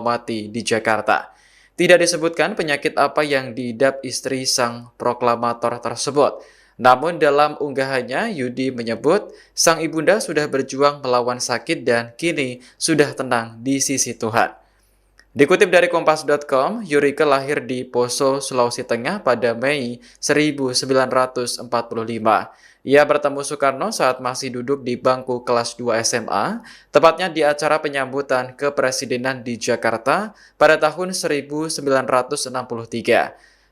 mati di Jakarta. Tidak disebutkan penyakit apa yang diidap istri sang proklamator tersebut. Namun dalam unggahannya, Yudi menyebut sang ibunda sudah berjuang melawan sakit dan kini sudah tenang di sisi Tuhan. Dikutip dari Kompas.com, Yurike lahir di Poso, Sulawesi Tengah pada Mei 1945. Ia bertemu Soekarno saat masih duduk di bangku kelas 2 SMA, tepatnya di acara penyambutan kepresidenan di Jakarta pada tahun 1963.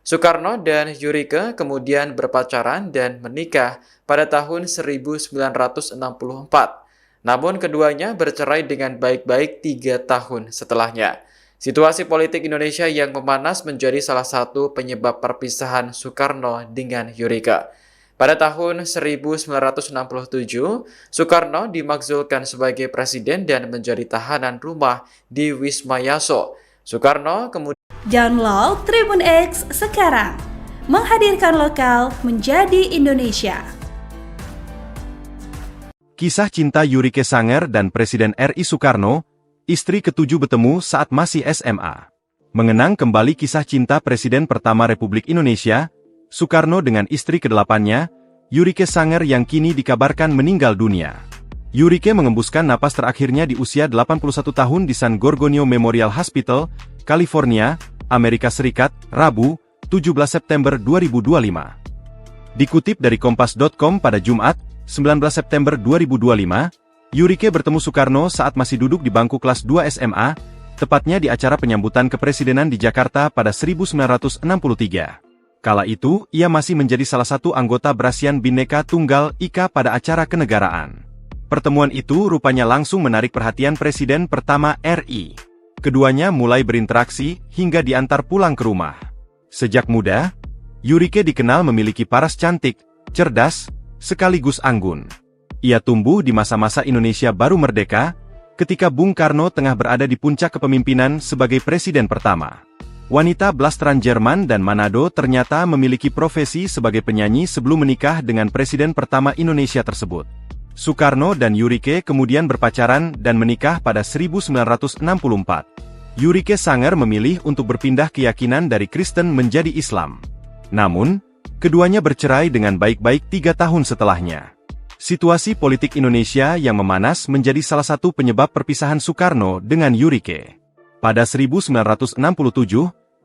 Soekarno dan Yurike kemudian berpacaran dan menikah pada tahun 1964. Namun keduanya bercerai dengan baik-baik 3 tahun setelahnya. Situasi politik Indonesia yang memanas menjadi salah satu penyebab perpisahan Soekarno dengan Yurike. Pada tahun 1967, Soekarno dimakzulkan sebagai presiden dan menjadi tahanan rumah di Wisma Yaso. Soekarno kemudian Download Tribun X sekarang, menghadirkan lokal menjadi Indonesia. Kisah cinta Yurike Sanger dan Presiden RI Soekarno, istri ketujuh bertemu saat masih SMA. Mengenang kembali kisah cinta Presiden pertama Republik Indonesia, Soekarno dengan istri ke-8-nya, Yurike Sanger yang kini dikabarkan meninggal dunia. Yurike mengembuskan napas terakhirnya di usia 81 tahun di San Gorgonio Memorial Hospital, California, Amerika Serikat, Rabu, 17 September 2025. Dikutip dari Kompas.com pada Jumat, 19 September 2025, Yurike bertemu Soekarno saat masih duduk di bangku kelas 2 SMA, tepatnya di acara penyambutan kepresidenan di Jakarta pada 1963. Kala itu, ia masih menjadi salah satu anggota Brasian Bhinneka Tunggal Ika pada acara kenegaraan. Pertemuan itu rupanya langsung menarik perhatian Presiden pertama RI. Keduanya mulai berinteraksi hingga diantar pulang ke rumah. Sejak muda, Yurike dikenal memiliki paras cantik, cerdas, sekaligus anggun. Ia tumbuh di masa-masa Indonesia baru merdeka, ketika Bung Karno tengah berada di puncak kepemimpinan sebagai presiden pertama. Wanita blasteran Jerman dan Manado ternyata memiliki profesi sebagai penyanyi sebelum menikah dengan presiden pertama Indonesia tersebut. Soekarno dan Yurike kemudian berpacaran dan menikah pada 1964. Yurike Sanger memilih untuk berpindah keyakinan dari Kristen menjadi Islam. Namun, keduanya bercerai dengan baik-baik 3 tahun setelahnya. Situasi politik Indonesia yang memanas menjadi salah satu penyebab perpisahan Soekarno dengan Yurike. Pada 1967,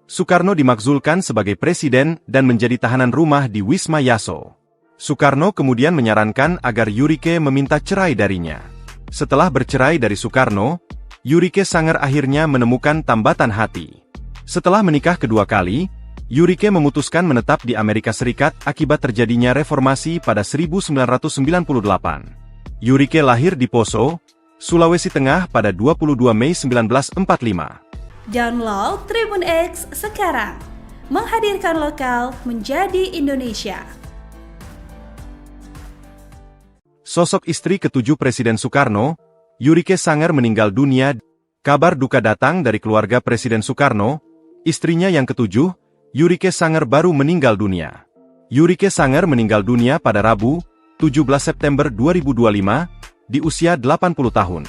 Soekarno dimakzulkan sebagai presiden dan menjadi tahanan rumah di Wisma Yaso. Soekarno kemudian menyarankan agar Yurike meminta cerai darinya. Setelah bercerai dari Soekarno, Yurike Sanger akhirnya menemukan tambatan hati. Setelah menikah kedua kali, Yurike memutuskan menetap di Amerika Serikat akibat terjadinya reformasi pada 1998. Yurike lahir di Poso, Sulawesi Tengah pada 22 Mei 1945. Download Tribun X sekarang, menghadirkan lokal menjadi Indonesia. Sosok istri ketujuh Presiden Soekarno, Yurike Sanger meninggal dunia. Kabar duka datang dari keluarga Presiden Soekarno, istrinya yang ketujuh, Yurike Sanger baru meninggal dunia. Yurike Sanger meninggal dunia pada Rabu, 17 September 2025, di usia 80 tahun.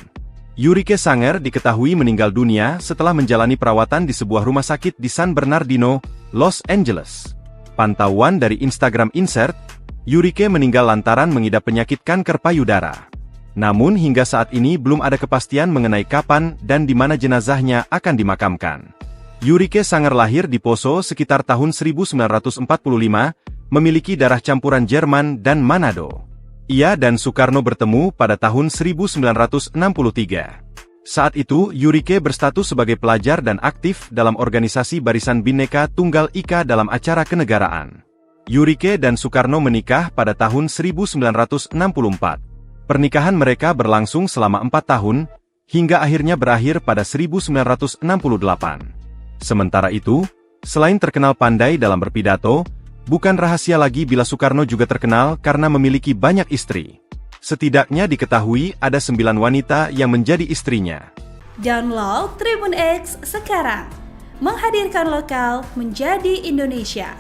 Yurike Sanger diketahui meninggal dunia setelah menjalani perawatan di sebuah rumah sakit di San Bernardino, Los Angeles. Pantauan dari Instagram Insert, Yurike meninggal lantaran mengidap penyakit kanker payudara. Namun hingga saat ini belum ada kepastian mengenai kapan dan di mana jenazahnya akan dimakamkan. Yurike Sanger lahir di Poso sekitar tahun 1945, memiliki darah campuran Jerman dan Manado. Ia dan Soekarno bertemu pada tahun 1963. Saat itu, Yurike berstatus sebagai pelajar dan aktif dalam organisasi Barisan Bhinneka Tunggal Ika dalam acara kenegaraan. Yurike dan Soekarno menikah pada tahun 1964. Pernikahan mereka berlangsung selama 4 tahun, hingga akhirnya berakhir pada 1968. Sementara itu, selain terkenal pandai dalam berpidato, bukan rahasia lagi bila Soekarno juga terkenal karena memiliki banyak istri. Setidaknya diketahui ada 9 wanita yang menjadi istrinya. Download Tribun X sekarang, menghadirkan lokal menjadi Indonesia.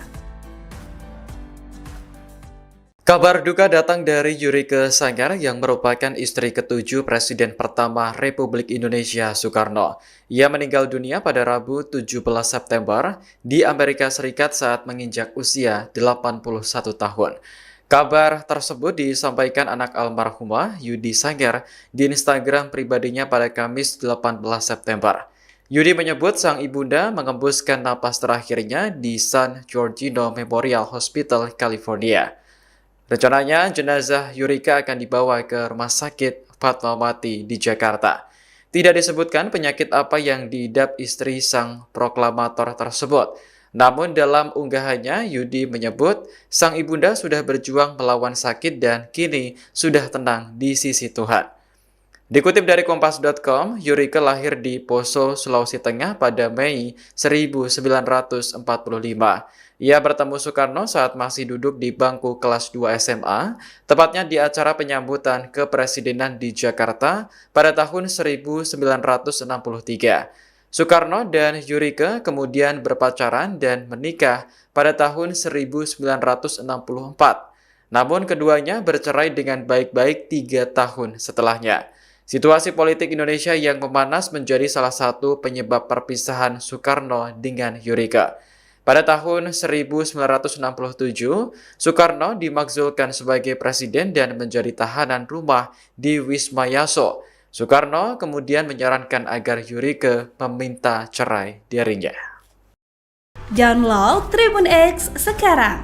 Kabar duka datang dari Yurike Sanggar yang merupakan istri ketujuh Presiden pertama Republik Indonesia Soekarno. Ia meninggal dunia pada Rabu 17 September di Amerika Serikat saat menginjak usia 81 tahun. Kabar tersebut disampaikan anak almarhumah Yudi Sanggar di Instagram pribadinya pada Kamis 18 September. Yudi menyebut sang ibunda mengembuskan napas terakhirnya di San Giorgio Memorial Hospital, California. Rencananya, jenazah Yurika akan dibawa ke Rumah Sakit Fatmawati di Jakarta. Tidak disebutkan penyakit apa yang diidap istri sang proklamator tersebut. Namun dalam unggahannya, Yudi menyebut sang ibunda sudah berjuang melawan sakit dan kini sudah tenang di sisi Tuhan. Dikutip dari Kompas.com, Yurika lahir di Poso, Sulawesi Tengah pada Mei 1945. Ia bertemu Soekarno saat masih duduk di bangku kelas 2 SMA, tepatnya di acara penyambutan kepresidenan di Jakarta pada tahun 1963. Soekarno dan Yurika kemudian berpacaran dan menikah pada tahun 1964. Namun keduanya bercerai dengan baik-baik 3 tahun setelahnya. Situasi politik Indonesia yang memanas menjadi salah satu penyebab perpisahan Soekarno dengan Yurika. Pada tahun 1967, Soekarno dimakzulkan sebagai presiden dan menjadi tahanan rumah di Wisma Yaso. Soekarno kemudian menyarankan agar Yurika meminta cerai darinya. Download Tribun X sekarang,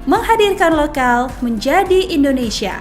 menghadirkan lokal menjadi Indonesia.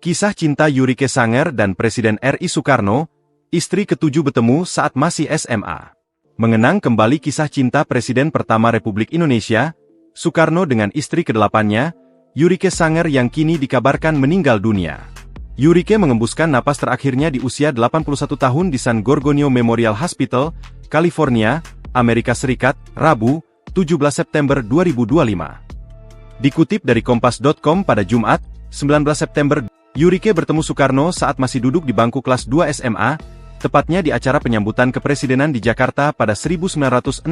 Kisah cinta Yurike Sanggar dan Presiden RI Soekarno, istri ketujuh bertemu saat masih SMA. Mengenang kembali kisah cinta Presiden pertama Republik Indonesia, Soekarno dengan istri ke-8-nya, Yurike Sanggar yang kini dikabarkan meninggal dunia. Yurike mengembuskan napas terakhirnya di usia 81 tahun di San Giorgio Memorial Hospital, California, Amerika Serikat, Rabu, 17 September 2025. Dikutip dari Kompas.com pada Jumat, 19 September, Yurike bertemu Soekarno saat masih duduk di bangku kelas 2 SMA, tepatnya di acara penyambutan kepresidenan di Jakarta pada 1963.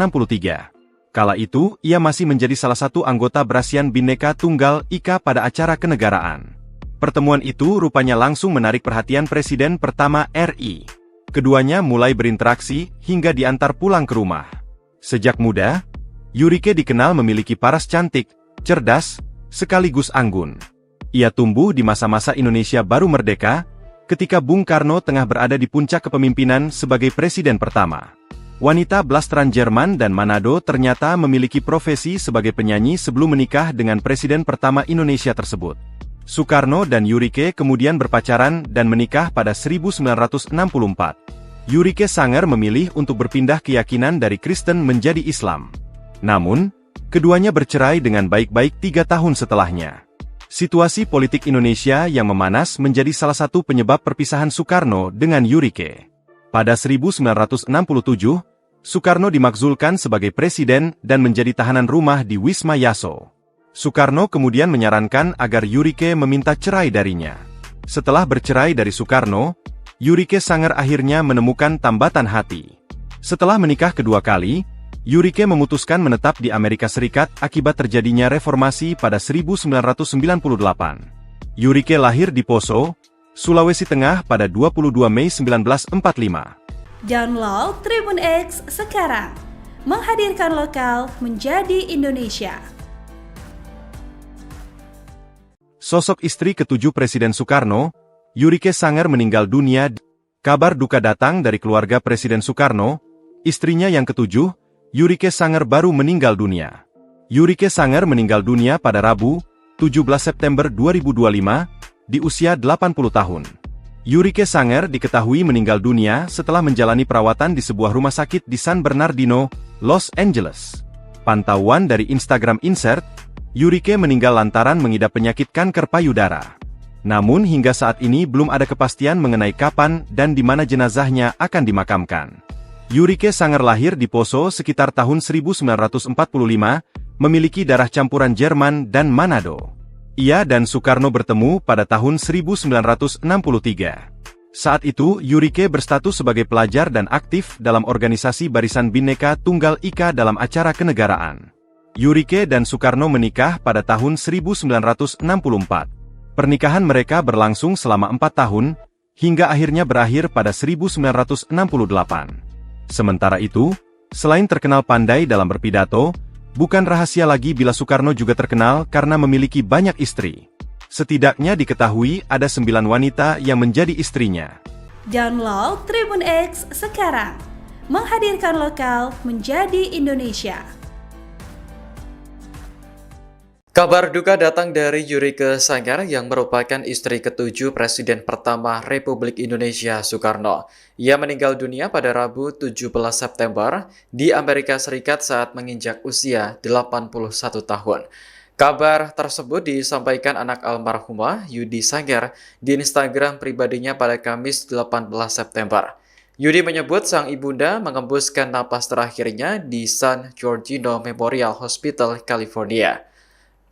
Kala itu, ia masih menjadi salah satu anggota Brasian Bhinneka Tunggal Ika pada acara kenegaraan. Pertemuan itu rupanya langsung menarik perhatian Presiden pertama RI. Keduanya mulai berinteraksi hingga diantar pulang ke rumah. Sejak muda, Yurike dikenal memiliki paras cantik, cerdas, sekaligus anggun. Ia tumbuh di masa-masa Indonesia baru merdeka, ketika Bung Karno tengah berada di puncak kepemimpinan sebagai presiden pertama. Wanita blasteran Jerman dan Manado ternyata memiliki profesi sebagai penyanyi sebelum menikah dengan presiden pertama Indonesia tersebut. Soekarno dan Yurike kemudian berpacaran dan menikah pada 1964. Yurike Sanggar memilih untuk berpindah keyakinan dari Kristen menjadi Islam. Namun, keduanya bercerai dengan baik-baik 3 tahun setelahnya. Situasi politik Indonesia yang memanas menjadi salah satu penyebab perpisahan Soekarno dengan Yurike. Pada 1967, Soekarno dimakzulkan sebagai presiden dan menjadi tahanan rumah di Wisma Yaso. Soekarno kemudian menyarankan agar Yurike meminta cerai darinya. Setelah bercerai dari Soekarno, Yurike Sanggar akhirnya menemukan tambatan hati. Setelah menikah kedua kali, Yurike memutuskan menetap di Amerika Serikat akibat terjadinya reformasi pada 1998. Yurike lahir di Poso, Sulawesi Tengah pada 22 Mei 1945. Download Tribun X sekarang, menghadirkan lokal menjadi Indonesia. Sosok istri ketujuh Presiden Soekarno, Yurike Sanggar meninggal dunia. Kabar duka datang dari keluarga Presiden Soekarno, istrinya yang ketujuh, Yurike Sanggar baru meninggal dunia. Yurike Sanggar meninggal dunia pada Rabu, 17 September 2025, di usia 80 tahun. Yurike Sanggar diketahui meninggal dunia setelah menjalani perawatan di sebuah rumah sakit di San Bernardino, Los Angeles. Pantauan dari Instagram Insert, Yurike meninggal lantaran mengidap penyakit kanker payudara. Namun hingga saat ini belum ada kepastian mengenai kapan dan di mana jenazahnya akan dimakamkan. Yurike Sanggar lahir di Poso sekitar tahun 1945, memiliki darah campuran Jerman dan Manado. Ia dan Soekarno bertemu pada tahun 1963. Saat itu, Yurike berstatus sebagai pelajar dan aktif dalam organisasi Barisan Bhinneka Tunggal Ika dalam acara kenegaraan. Yurike dan Soekarno menikah pada tahun 1964. Pernikahan mereka berlangsung selama 4 tahun, hingga akhirnya berakhir pada 1968. Sementara itu, selain terkenal pandai dalam berpidato, bukan rahasia lagi bila Soekarno juga terkenal karena memiliki banyak istri. Setidaknya diketahui ada 9 wanita yang menjadi istrinya. Download Tribun X sekarang, menghadirkan lokal menjadi Indonesia. Kabar duka datang dari Yurike Sanggar yang merupakan istri ke-7 Presiden pertama Republik Indonesia Soekarno. Ia meninggal dunia pada Rabu 17 September di Amerika Serikat saat menginjak usia 81 tahun. Kabar tersebut disampaikan anak almarhumah Yudi Sanggar di Instagram pribadinya pada Kamis 18 September. Yudi menyebut sang ibunda mengembuskan napas terakhirnya di San Giorgio Memorial Hospital, California.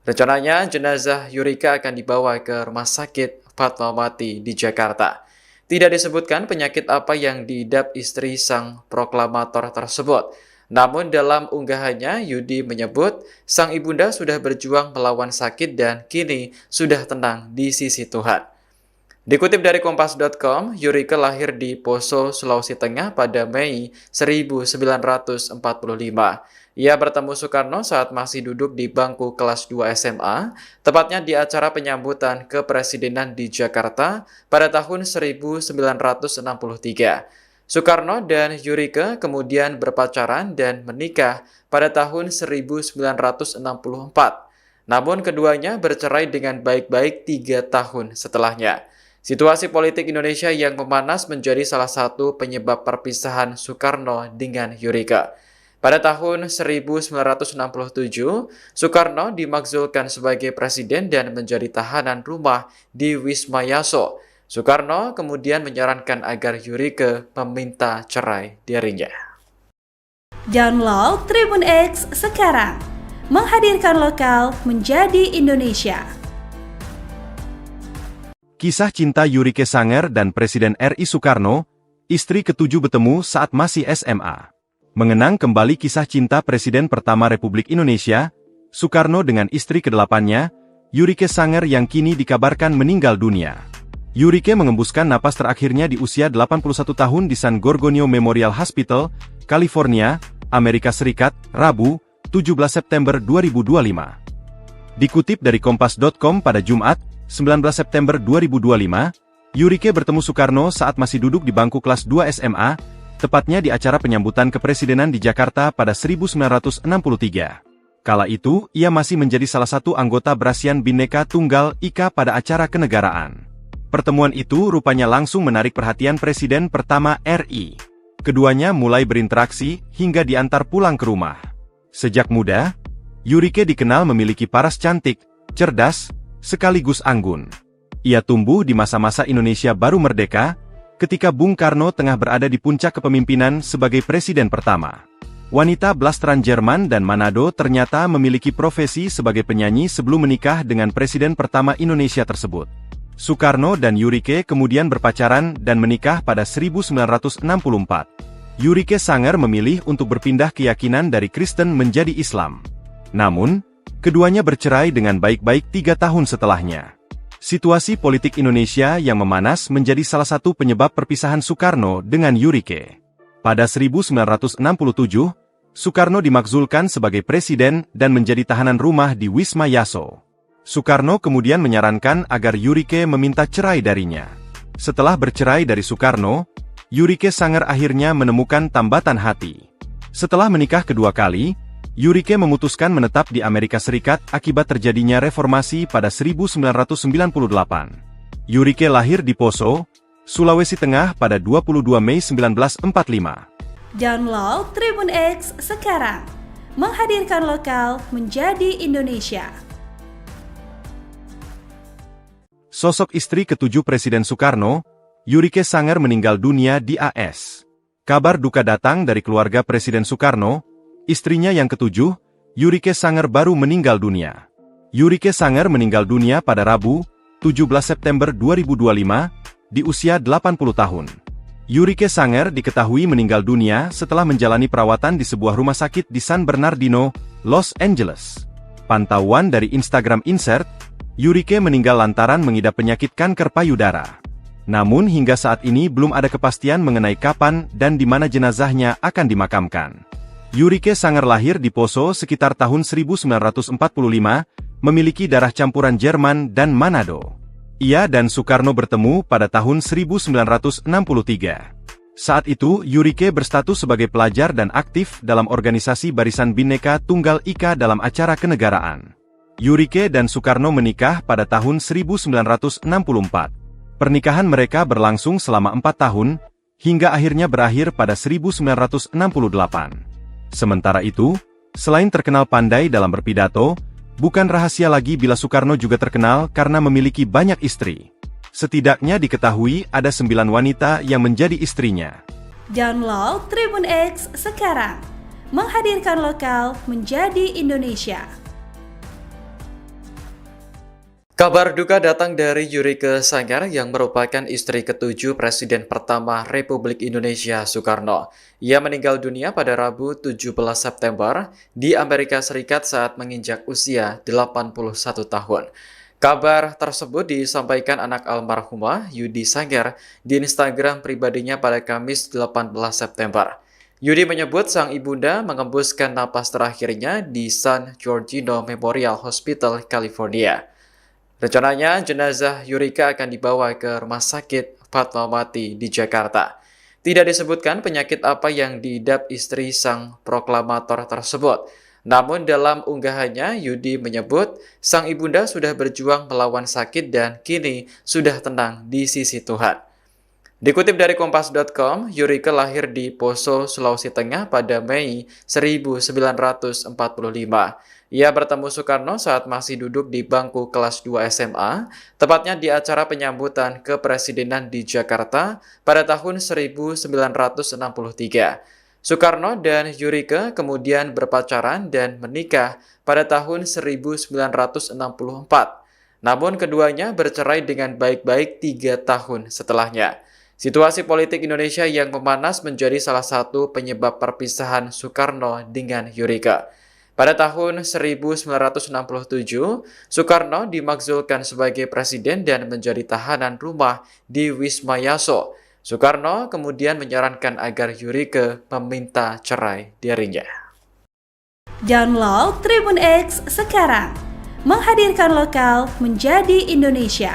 Rencananya, jenazah Yurike akan dibawa ke Rumah Sakit Fatmawati di Jakarta. Tidak disebutkan penyakit apa yang diidap istri sang proklamator tersebut. Namun dalam unggahannya, Yudi menyebut sang ibunda sudah berjuang melawan sakit dan kini sudah tenang di sisi Tuhan. Dikutip dari Kompas.com, Yurike lahir di Poso, Sulawesi Tengah pada Mei 1945. Ia bertemu Soekarno saat masih duduk di bangku kelas 2 SMA, tepatnya di acara penyambutan kepresidenan di Jakarta pada tahun 1963. Soekarno dan Yurike kemudian berpacaran dan menikah pada tahun 1964. Namun keduanya bercerai dengan baik-baik 3 tahun setelahnya. Situasi politik Indonesia yang memanas menjadi salah satu penyebab perpisahan Soekarno dengan Yurike. Pada tahun 1967, Soekarno dimakzulkan sebagai presiden dan menjadi tahanan rumah di Wisma Yaso. Soekarno kemudian menyarankan agar Yurike meminta cerai darinya. Download Tribun X sekarang, menghadirkan lokal menjadi Indonesia. Kisah cinta Yurike Sanggar dan Presiden RI Soekarno, istri ke-7 bertemu saat masih SMA. Mengenang kembali kisah cinta Presiden pertama Republik Indonesia, Soekarno dengan istri ke-8-nya, Yurike Sanggar yang kini dikabarkan meninggal dunia. Yurike mengembuskan napas terakhirnya di usia 81 tahun di San Giorgio Memorial Hospital, California, Amerika Serikat, Rabu, 17 September 2025. Dikutip dari Kompas.com pada Jumat, 19 September 2025, Yurike bertemu Soekarno saat masih duduk di bangku kelas 2 SMA, tepatnya di acara penyambutan kepresidenan di Jakarta pada 1963. Kala itu, ia masih menjadi salah satu anggota Brasian Bhinneka Tunggal Ika pada acara kenegaraan. Pertemuan itu rupanya langsung menarik perhatian Presiden pertama RI. Keduanya mulai berinteraksi hingga diantar pulang ke rumah. Sejak muda, Yurike dikenal memiliki paras cantik, cerdas, sekaligus anggun. Ia tumbuh di masa-masa Indonesia baru merdeka, ketika Bung Karno tengah berada di puncak kepemimpinan sebagai presiden pertama. Wanita blasteran Jerman dan Manado ternyata memiliki profesi sebagai penyanyi sebelum menikah dengan presiden pertama Indonesia tersebut. Soekarno dan Yurike kemudian berpacaran dan menikah pada 1964. Yurike Sanggar memilih untuk berpindah keyakinan dari Kristen menjadi Islam. Namun, keduanya bercerai dengan baik-baik 3 tahun setelahnya. Situasi politik Indonesia yang memanas menjadi salah satu penyebab perpisahan Soekarno dengan Yurike. Pada 1967, Soekarno dimakzulkan sebagai presiden dan menjadi tahanan rumah di Wisma Yaso. Soekarno kemudian menyarankan agar Yurike meminta cerai darinya. Setelah bercerai dari Soekarno, Yurike Sanggar akhirnya menemukan tambatan hati. Setelah menikah kedua kali, Yurike memutuskan menetap di Amerika Serikat akibat terjadinya reformasi pada 1998. Yurike lahir di Poso, Sulawesi Tengah pada 22 Mei 1945. Download Tribun X sekarang, menghadirkan lokal menjadi Indonesia. Sosok istri ke-7 Presiden Soekarno, Yurike Sanggar meninggal dunia di AS. Kabar duka datang dari keluarga Presiden Soekarno. Istrinya yang ke-7, Yurike Sanggar baru meninggal dunia. Yurike Sanggar meninggal dunia pada Rabu, 17 September 2025, di usia 80 tahun. Yurike Sanggar diketahui meninggal dunia setelah menjalani perawatan di sebuah rumah sakit di San Bernardino, Los Angeles. Pantauan dari Instagram Insert, Yurike meninggal lantaran mengidap penyakit kanker payudara. Namun hingga saat ini belum ada kepastian mengenai kapan dan di mana jenazahnya akan dimakamkan. Yurike Sanger lahir di Poso sekitar tahun 1945, memiliki darah campuran Jerman dan Manado. Ia dan Soekarno bertemu pada tahun 1963. Saat itu, Yurike berstatus sebagai pelajar dan aktif dalam organisasi Barisan Bhinneka Tunggal Ika dalam acara kenegaraan. Yurike dan Soekarno menikah pada tahun 1964. Pernikahan mereka berlangsung selama 4 tahun, hingga akhirnya berakhir pada 1968. Sementara itu, selain terkenal pandai dalam berpidato, bukan rahasia lagi bila Soekarno juga terkenal karena memiliki banyak istri. Setidaknya diketahui ada 9 wanita yang menjadi istrinya. Download Tribun X sekarang, menghadirkan lokal menjadi Indonesia. Kabar duka datang dari Yurike Sanger yang merupakan istri ke-7 Presiden pertama Republik Indonesia Soekarno. Ia meninggal dunia pada Rabu 17 September di Amerika Serikat saat menginjak usia 81 tahun. Kabar tersebut disampaikan anak almarhumah Yudi Sanger di Instagram pribadinya pada Kamis 18 September. Yudi menyebut sang ibunda mengembuskan napas terakhirnya di San Giorgio Memorial Hospital, California. Rencananya, jenazah Yurike akan dibawa ke Rumah Sakit Fatmawati di Jakarta. Tidak disebutkan penyakit apa yang diidap istri sang proklamator tersebut. Namun dalam unggahannya, Yudi menyebut sang ibunda sudah berjuang melawan sakit dan kini sudah tenang di sisi Tuhan. Dikutip dari Kompas.com, Yurike lahir di Poso, Sulawesi Tengah pada Mei 1945. Ia bertemu Soekarno saat masih duduk di bangku kelas 2 SMA, tepatnya di acara penyambutan kepresidenan di Jakarta pada tahun 1963. Soekarno dan Yurike kemudian berpacaran dan menikah pada tahun 1964. Namun keduanya bercerai dengan baik-baik 3 tahun setelahnya. Situasi politik Indonesia yang memanas menjadi salah satu penyebab perpisahan Soekarno dengan Yurike. Pada tahun 1967, Soekarno dimakzulkan sebagai presiden dan menjadi tahanan rumah di Wisma Yaso. Soekarno kemudian menyarankan agar Yurike meminta cerai darinya. Download Tribun X sekarang, menghadirkan lokal menjadi Indonesia.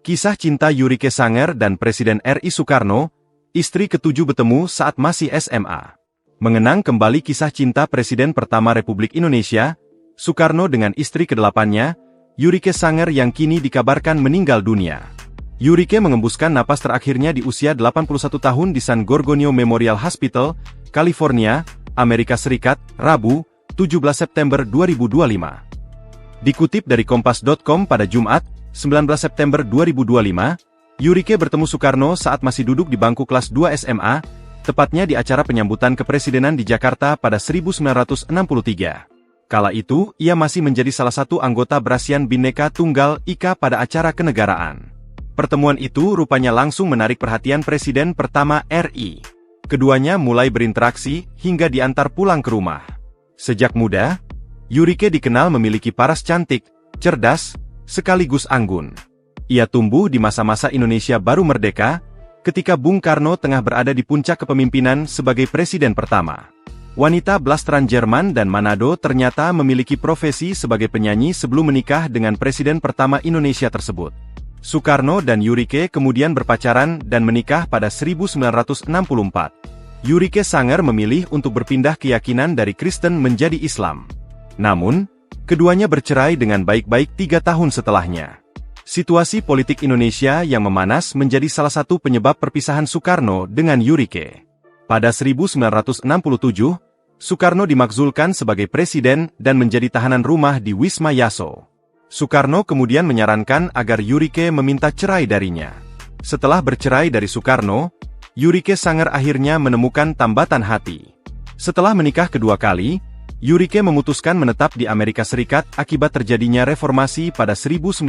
Kisah cinta Yurike Sanger dan Presiden RI Soekarno, istri ke-7 bertemu saat masih SMA. Mengenang kembali kisah cinta Presiden pertama Republik Indonesia, Soekarno dengan istri ke-8-nya, Yurike Sanger yang kini dikabarkan meninggal dunia. Yurike mengembuskan napas terakhirnya di usia 81 tahun di San Giorgio Memorial Hospital, California, Amerika Serikat, Rabu, 17 September 2025. Dikutip dari Kompas.com pada Jumat, 19 September 2025, Yurike bertemu Soekarno saat masih duduk di bangku kelas 2 SMA, tepatnya di acara penyambutan kepresidenan di Jakarta pada 1963. Kala itu, ia masih menjadi salah satu anggota Barisan Bhinneka Tunggal Ika pada acara kenegaraan. Pertemuan itu rupanya langsung menarik perhatian Presiden pertama RI. Keduanya mulai berinteraksi hingga diantar pulang ke rumah. Sejak muda, Yurike dikenal memiliki paras cantik, cerdas, sekaligus anggun. Ia tumbuh di masa-masa Indonesia baru merdeka, ketika Bung Karno tengah berada di puncak kepemimpinan sebagai presiden pertama. Wanita blasteran Jerman dan Manado ternyata memiliki profesi sebagai penyanyi sebelum menikah dengan presiden pertama Indonesia tersebut. Soekarno dan Yurike kemudian berpacaran dan menikah pada 1964. Yurike Sanger memilih untuk berpindah keyakinan dari Kristen menjadi Islam. Namun, keduanya bercerai dengan baik-baik 3 tahun setelahnya. Situasi politik Indonesia yang memanas menjadi salah satu penyebab perpisahan Soekarno dengan Yurike. Pada 1967, Soekarno dimakzulkan sebagai presiden dan menjadi tahanan rumah di Wisma Yaso. Soekarno kemudian menyarankan agar Yurike meminta cerai darinya. Setelah bercerai dari Soekarno, Yurike Sanger akhirnya menemukan tambatan hati. Setelah menikah kedua kali, Yurike memutuskan menetap di Amerika Serikat akibat terjadinya reformasi pada 1998.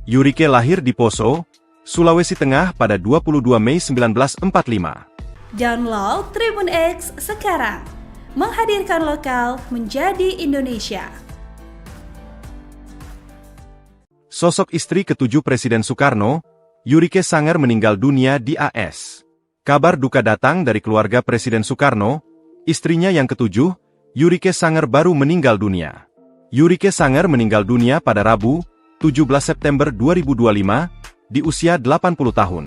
Yurike lahir di Poso, Sulawesi Tengah pada 22 Mei 1945. Download Tribun X sekarang. Menghadirkan lokal menjadi Indonesia. Sosok istri ketujuh Presiden Soekarno, Yurike Sanger meninggal dunia di AS. Kabar duka datang dari keluarga Presiden Soekarno, istrinya yang ketujuh, Yurike Sanger baru meninggal dunia. Yurike Sanger meninggal dunia pada Rabu, 17 September 2025, di usia 80 tahun.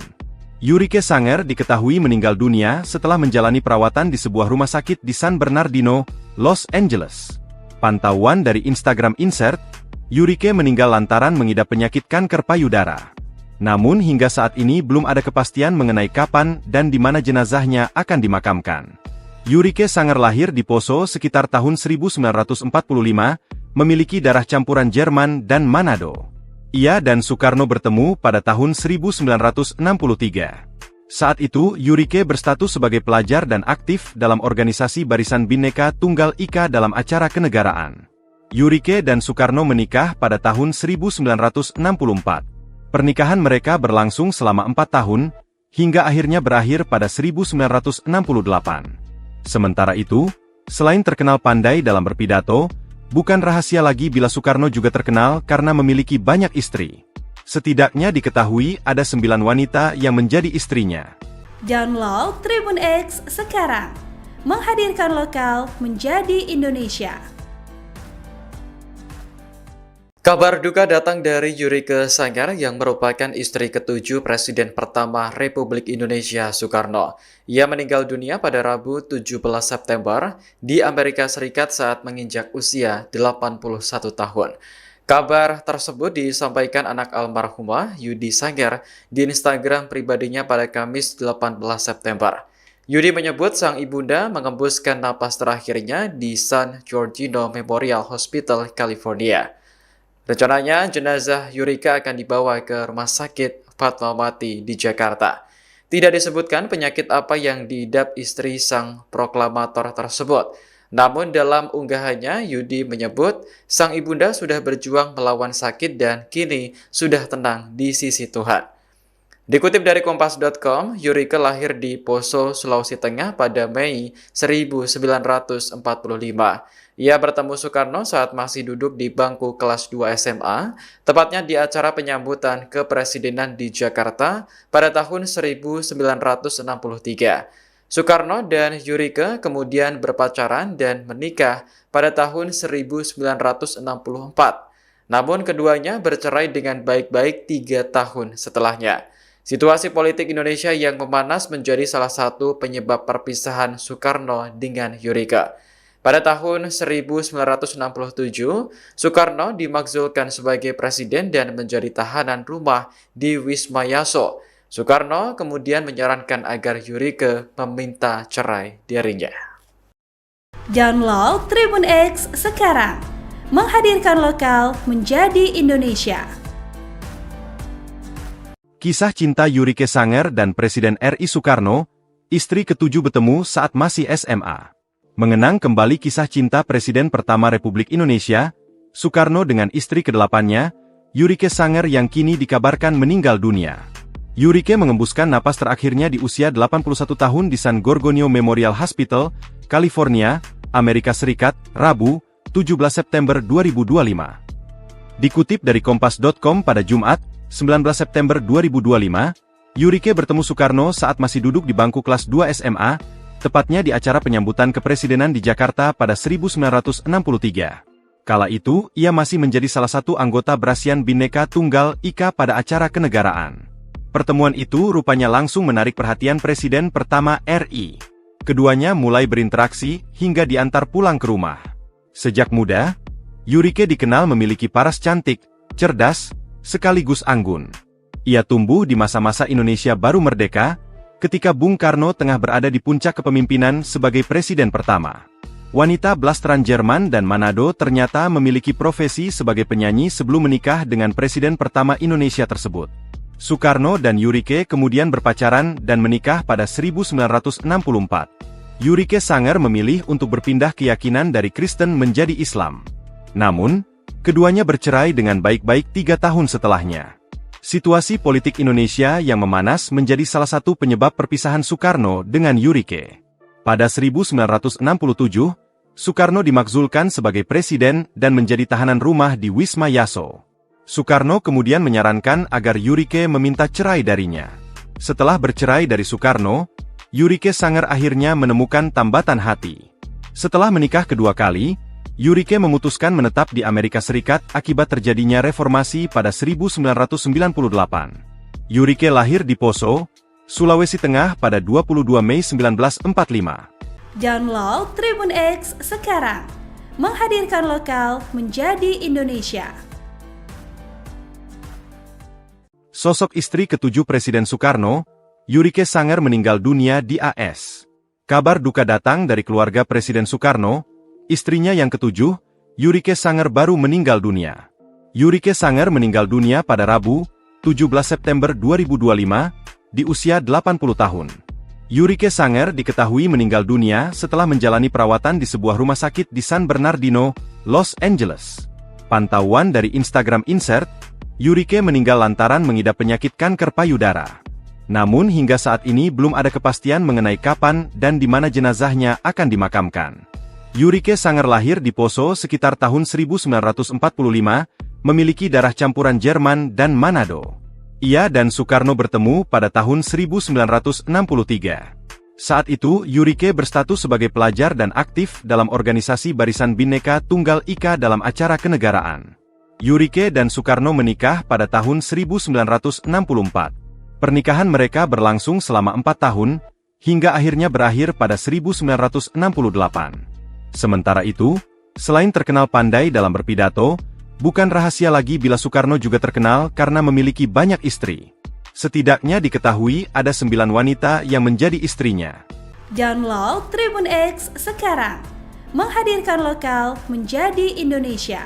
Yurike Sanger diketahui meninggal dunia setelah menjalani perawatan di sebuah rumah sakit di San Bernardino, Los Angeles. Pantauan dari Instagram Insert, Yurike meninggal lantaran mengidap penyakit kanker payudara. Namun hingga saat ini belum ada kepastian mengenai kapan dan di mana jenazahnya akan dimakamkan. Yurike Sanger lahir di Poso sekitar tahun 1945, memiliki darah campuran Jerman dan Manado. Ia dan Soekarno bertemu pada tahun 1963. Saat itu, Yurike berstatus sebagai pelajar dan aktif dalam organisasi Barisan Bhinneka Tunggal Ika dalam acara kenegaraan. Yurike dan Soekarno menikah pada tahun 1964. Pernikahan mereka berlangsung selama 4 tahun, hingga akhirnya berakhir pada 1968. Sementara itu, selain terkenal pandai dalam berpidato, bukan rahasia lagi bila Soekarno juga terkenal karena memiliki banyak istri. Setidaknya diketahui ada 9 wanita yang menjadi istrinya. Download Tribun X sekarang. Menghadirkan lokal menjadi Indonesia. Kabar duka datang dari Yurike Sanger yang merupakan istri ketujuh Presiden pertama Republik Indonesia Soekarno. Ia meninggal dunia pada Rabu 17 September di Amerika Serikat saat menginjak usia 81 tahun. Kabar tersebut disampaikan anak almarhumah Yudi Sanger di Instagram pribadinya pada Kamis 18 September. Yudi menyebut sang ibunda mengembuskan napas terakhirnya di San Giorgio Memorial Hospital, California. Rencananya, jenazah Yurike akan dibawa ke Rumah Sakit Fatmawati di Jakarta. Tidak disebutkan penyakit apa yang diidap istri sang proklamator tersebut. Namun dalam unggahannya, Yudi menyebut sang ibunda sudah berjuang melawan sakit dan kini sudah tenang di sisi Tuhan. Dikutip dari Kompas.com, Yurike lahir di Poso, Sulawesi Tengah pada Mei 1945. Ia bertemu Soekarno saat masih duduk di bangku kelas 2 SMA, tepatnya di acara penyambutan kepresidenan di Jakarta pada tahun 1963. Soekarno dan Yurike kemudian berpacaran dan menikah pada tahun 1964. Namun keduanya bercerai dengan baik-baik 3 tahun setelahnya. Situasi politik Indonesia yang memanas menjadi salah satu penyebab perpisahan Soekarno dengan Yurike. Pada tahun 1967, Soekarno dimakzulkan sebagai presiden dan menjadi tahanan rumah di Wisma Yaso. Soekarno kemudian menyarankan agar Yurike meminta cerai darinya. Download Tribun X sekarang. Menghadirkan lokal menjadi Indonesia. Kisah cinta Yurike Sanger dan Presiden RI Soekarno, istri ketujuh bertemu saat masih SMA. Mengenang kembali kisah cinta Presiden pertama Republik Indonesia, Soekarno dengan istri ke-8-nya, Yurike Sanger yang kini dikabarkan meninggal dunia. Yurike mengembuskan napas terakhirnya di usia 81 tahun di San Giorgio Memorial Hospital, California, Amerika Serikat, Rabu, 17 September 2025. Dikutip dari Kompas.com pada Jumat, 19 September 2025, Yurike bertemu Soekarno saat masih duduk di bangku kelas 2 SMA, tepatnya di acara penyambutan kepresidenan di Jakarta pada 1963. Kala itu, ia masih menjadi salah satu anggota Barisan Bhinneka Tunggal Ika pada acara kenegaraan. Pertemuan itu rupanya langsung menarik perhatian Presiden pertama RI. Keduanya mulai berinteraksi hingga diantar pulang ke rumah. Sejak muda, Yurike dikenal memiliki paras cantik, cerdas, sekaligus anggun. Ia tumbuh di masa-masa Indonesia baru merdeka, ketika Bung Karno tengah berada di puncak kepemimpinan sebagai presiden pertama. Wanita blasteran Jerman dan Manado ternyata memiliki profesi sebagai penyanyi sebelum menikah dengan presiden pertama Indonesia tersebut. Soekarno dan Yurike kemudian berpacaran dan menikah pada 1964. Yurike Sanger memilih untuk berpindah keyakinan dari Kristen menjadi Islam. Namun, keduanya bercerai dengan baik-baik 3 tahun setelahnya. Situasi politik Indonesia yang memanas menjadi salah satu penyebab perpisahan Soekarno dengan Yurike. Pada 1967, Soekarno dimakzulkan sebagai presiden dan menjadi tahanan rumah di Wisma Yaso. Soekarno kemudian menyarankan agar Yurike meminta cerai darinya. Setelah bercerai dari Soekarno, Yurike Sanger akhirnya menemukan tambatan hati. Setelah menikah kedua kali, Yurike memutuskan menetap di Amerika Serikat akibat terjadinya reformasi pada 1998. Yurike lahir di Poso, Sulawesi Tengah pada 22 Mei 1945. Download Tribun X sekarang. Menghadirkan lokal menjadi Indonesia. Sosok istri ketujuh Presiden Soekarno, Yurike Sanger meninggal dunia di AS. Kabar duka datang dari keluarga Presiden Soekarno. Istrinya yang ketujuh, Yurike Sanger baru meninggal dunia. Yurike Sanger meninggal dunia pada Rabu, 17 September 2025, di usia 80 tahun. Yurike Sanger diketahui meninggal dunia setelah menjalani perawatan di sebuah rumah sakit di San Bernardino, Los Angeles. Pantauan dari Instagram Insert, Yurike meninggal lantaran mengidap penyakit kanker payudara. Namun hingga saat ini belum ada kepastian mengenai kapan dan di mana jenazahnya akan dimakamkan. Yurike Sanger lahir di Poso sekitar tahun 1945, memiliki darah campuran Jerman dan Manado. Ia dan Soekarno bertemu pada tahun 1963. Saat itu, Yurike berstatus sebagai pelajar dan aktif dalam organisasi Barisan Bhinneka Tunggal Ika dalam acara kenegaraan. Yurike dan Soekarno menikah pada tahun 1964. Pernikahan mereka berlangsung selama 4 tahun, hingga akhirnya berakhir pada 1968. Sementara itu, selain terkenal pandai dalam berpidato, bukan rahasia lagi bila Soekarno juga terkenal karena memiliki banyak istri. Setidaknya diketahui ada 9 wanita yang menjadi istrinya. Download Tribun X sekarang. Menghadirkan lokal menjadi Indonesia.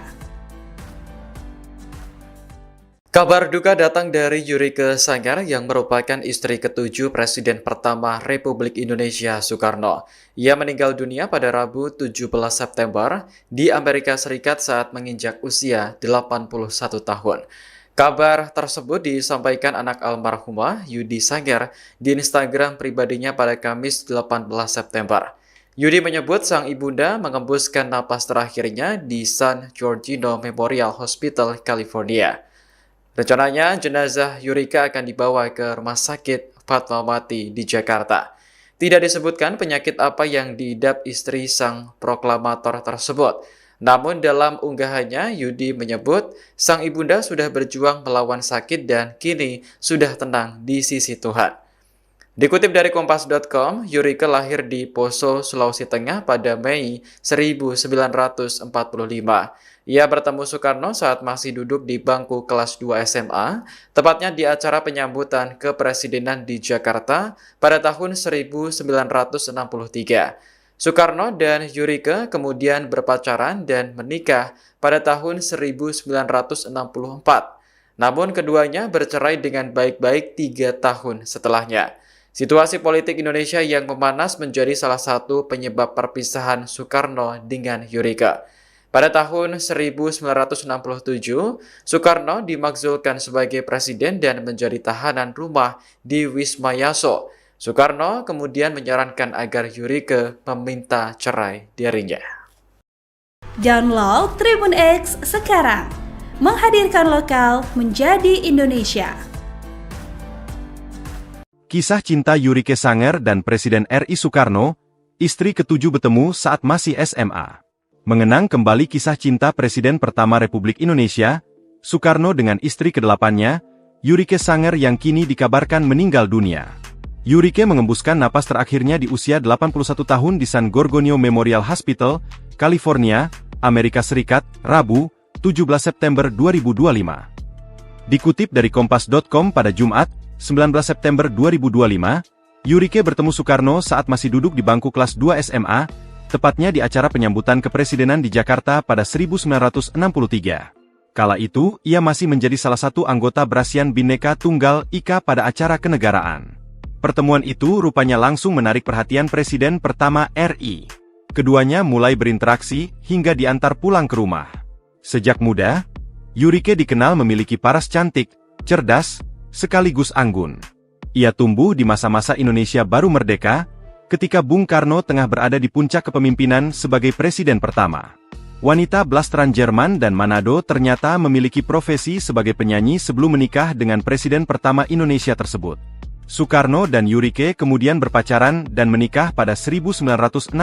Kabar duka datang dari Yurike Sanger yang merupakan istri ketujuh Presiden pertama Republik Indonesia Soekarno. Ia meninggal dunia pada Rabu 17 September di Amerika Serikat saat menginjak usia 81 tahun. Kabar tersebut disampaikan anak almarhumah Yudi Sanger di Instagram pribadinya pada Kamis 18 September. Yudi menyebut sang ibunda mengembuskan napas terakhirnya di San Giorgio Memorial Hospital, California. Rencananya, jenazah Yurike akan dibawa ke Rumah Sakit Fatmawati di Jakarta. Tidak disebutkan penyakit apa yang diidap istri sang proklamator tersebut. Namun dalam unggahannya, Yudi menyebut sang ibunda sudah berjuang melawan sakit dan kini sudah tenang di sisi Tuhan. Dikutip dari Kompas.com, Yurike lahir di Poso, Sulawesi Tengah pada Mei 1945. Ia bertemu Soekarno saat masih duduk di bangku kelas 2 SMA, tepatnya di acara penyambutan kepresidenan di Jakarta pada tahun 1963. Soekarno dan Yurike kemudian berpacaran dan menikah pada tahun 1964. Namun keduanya bercerai dengan baik-baik 3 tahun setelahnya. Situasi politik Indonesia yang memanas menjadi salah satu penyebab perpisahan Soekarno dengan Yurike. Pada tahun 1967, Soekarno dimakzulkan sebagai presiden dan menjadi tahanan rumah di Wisma Yaso. Soekarno kemudian menyarankan agar Yurike meminta cerai darinya. Download Tribun X sekarang. Menghadirkan lokal menjadi Indonesia. Kisah cinta Yurike Sanger dan Presiden RI Soekarno, istri ketujuh bertemu saat masih SMA. Mengenang kembali kisah cinta Presiden pertama Republik Indonesia, Soekarno dengan istri ke-8-nya, Yurike Sanger yang kini dikabarkan meninggal dunia. Yurike mengembuskan napas terakhirnya di usia 81 tahun di San Giorgio Memorial Hospital, California, Amerika Serikat, Rabu, 17 September 2025. Dikutip dari Kompas.com pada Jumat, 19 September 2025, Yurike bertemu Soekarno saat masih duduk di bangku kelas 2 SMA, tepatnya di acara penyambutan kepresidenan di Jakarta pada 1963. Kala itu, ia masih menjadi salah satu anggota Barisan Bhinneka Tunggal Ika pada acara kenegaraan. Pertemuan itu rupanya langsung menarik perhatian Presiden pertama RI. Keduanya mulai berinteraksi hingga diantar pulang ke rumah. Sejak muda, Yurike dikenal memiliki paras cantik, cerdas, sekaligus anggun. Ia tumbuh di masa-masa Indonesia baru merdeka, ketika Bung Karno tengah berada di puncak kepemimpinan sebagai presiden pertama. Wanita blasteran Jerman dan Manado ternyata memiliki profesi sebagai penyanyi sebelum menikah dengan presiden pertama Indonesia tersebut. Soekarno dan Yurike kemudian berpacaran dan menikah pada 1964.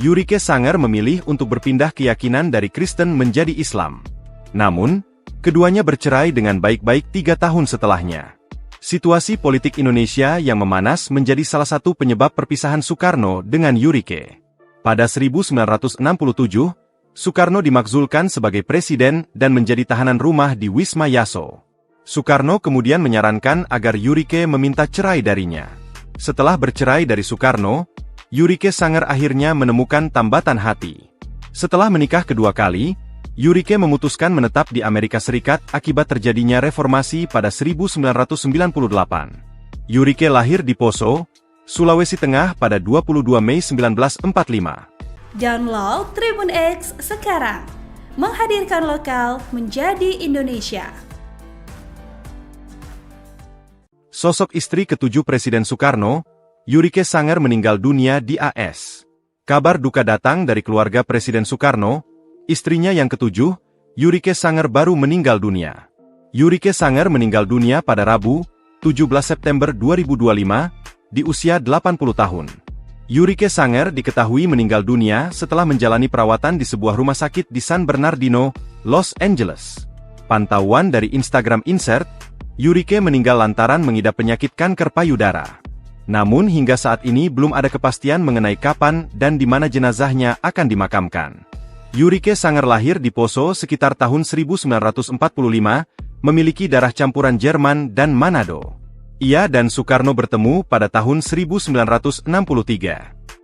Yurike Sanger memilih untuk berpindah keyakinan dari Kristen menjadi Islam. Namun, keduanya bercerai dengan baik-baik 3 tahun setelahnya. Situasi politik Indonesia yang memanas menjadi salah satu penyebab perpisahan Soekarno dengan Yurike. Pada 1967, Soekarno dimakzulkan sebagai presiden dan menjadi tahanan rumah di Wisma Yaso. Soekarno kemudian menyarankan agar Yurike meminta cerai darinya. Setelah bercerai dari Soekarno, Yurike Sanger akhirnya menemukan tambatan hati. Setelah menikah kedua kali, Yurike memutuskan menetap di Amerika Serikat akibat terjadinya reformasi pada 1998. Yurike lahir di Poso, Sulawesi Tengah pada 22 Mei 1945. Download Tribun X sekarang. Menghadirkan lokal menjadi Indonesia. Sosok istri ketujuh Presiden Soekarno, Yurike Sanger meninggal dunia di AS. Kabar duka datang dari keluarga Presiden Soekarno, istrinya yang ketujuh, Yurike Sanger baru meninggal dunia. Yurike Sanger meninggal dunia pada Rabu, 17 September 2025, di usia 80 tahun. Yurike Sanger diketahui meninggal dunia setelah menjalani perawatan di sebuah rumah sakit di San Bernardino, Los Angeles. Pantauan dari Instagram Insert, Yurike meninggal lantaran mengidap penyakit kanker payudara. Namun hingga saat ini belum ada kepastian mengenai kapan dan di mana jenazahnya akan dimakamkan. Yurike Sanger lahir di Poso sekitar tahun 1945, memiliki darah campuran Jerman dan Manado. Ia dan Soekarno bertemu pada tahun 1963.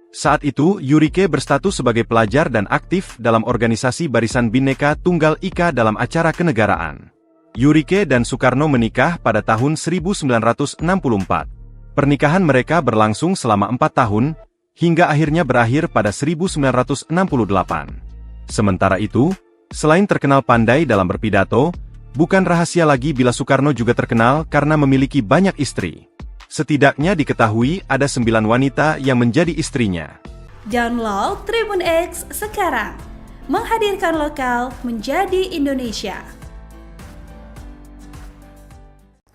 Saat itu, Yurike berstatus sebagai pelajar dan aktif dalam organisasi Barisan Bhinneka Tunggal Ika dalam acara kenegaraan. Yurike dan Soekarno menikah pada tahun 1964. Pernikahan mereka berlangsung selama 4 tahun, hingga akhirnya berakhir pada 1968. Sementara itu, selain terkenal pandai dalam berpidato, bukan rahasia lagi bila Soekarno juga terkenal karena memiliki banyak istri. Setidaknya diketahui ada 9 wanita yang menjadi istrinya. Download Tribun X sekarang. Menghadirkan lokal menjadi Indonesia.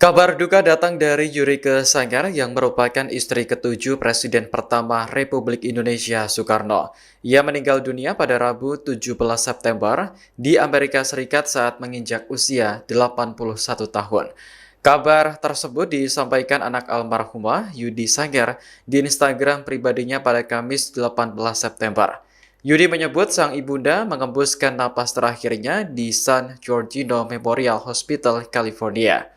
Kabar duka datang dari Yurike Sanger yang merupakan istri ketujuh Presiden pertama Republik Indonesia Soekarno. Ia meninggal dunia pada Rabu 17 September di Amerika Serikat saat menginjak usia 81 tahun. Kabar tersebut disampaikan anak almarhumah Yudi Sanger di Instagram pribadinya pada Kamis 18 September. Yudi menyebut sang ibunda mengembuskan napas terakhirnya di San Giorgio Memorial Hospital, California.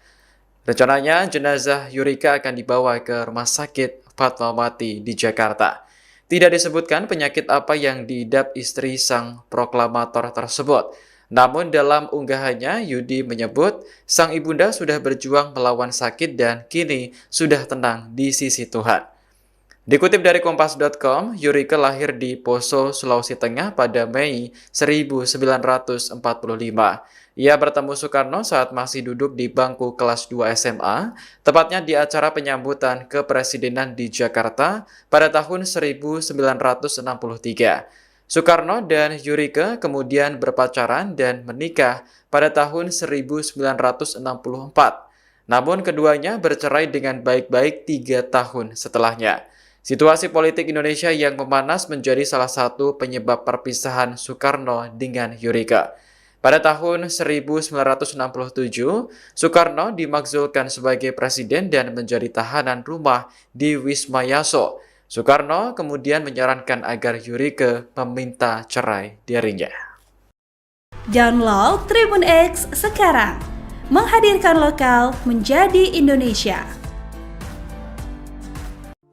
Rencananya, jenazah Yurike akan dibawa ke Rumah Sakit Fatmawati di Jakarta. Tidak disebutkan penyakit apa yang diidap istri sang proklamator tersebut. Namun dalam unggahannya, Yudi menyebut sang ibunda sudah berjuang melawan sakit dan kini sudah tenang di sisi Tuhan. Dikutip dari Kompas.com, Yurike lahir di Poso, Sulawesi Tengah pada Mei 1945. Ia bertemu Soekarno saat masih duduk di bangku kelas 2 SMA, tepatnya di acara penyambutan kepresidenan di Jakarta pada tahun 1963. Soekarno dan Yurike kemudian berpacaran dan menikah pada tahun 1964. Namun keduanya bercerai dengan baik-baik 3 tahun setelahnya. Situasi politik Indonesia yang memanas menjadi salah satu penyebab perpisahan Soekarno dengan Yurike. Pada tahun 1967, Soekarno dimakzulkan sebagai presiden dan menjadi tahanan rumah di Wisma Yaso. Soekarno kemudian menyarankan agar Yurike meminta cerai darinya. Download Tribun X sekarang. Menghadirkan lokal menjadi Indonesia.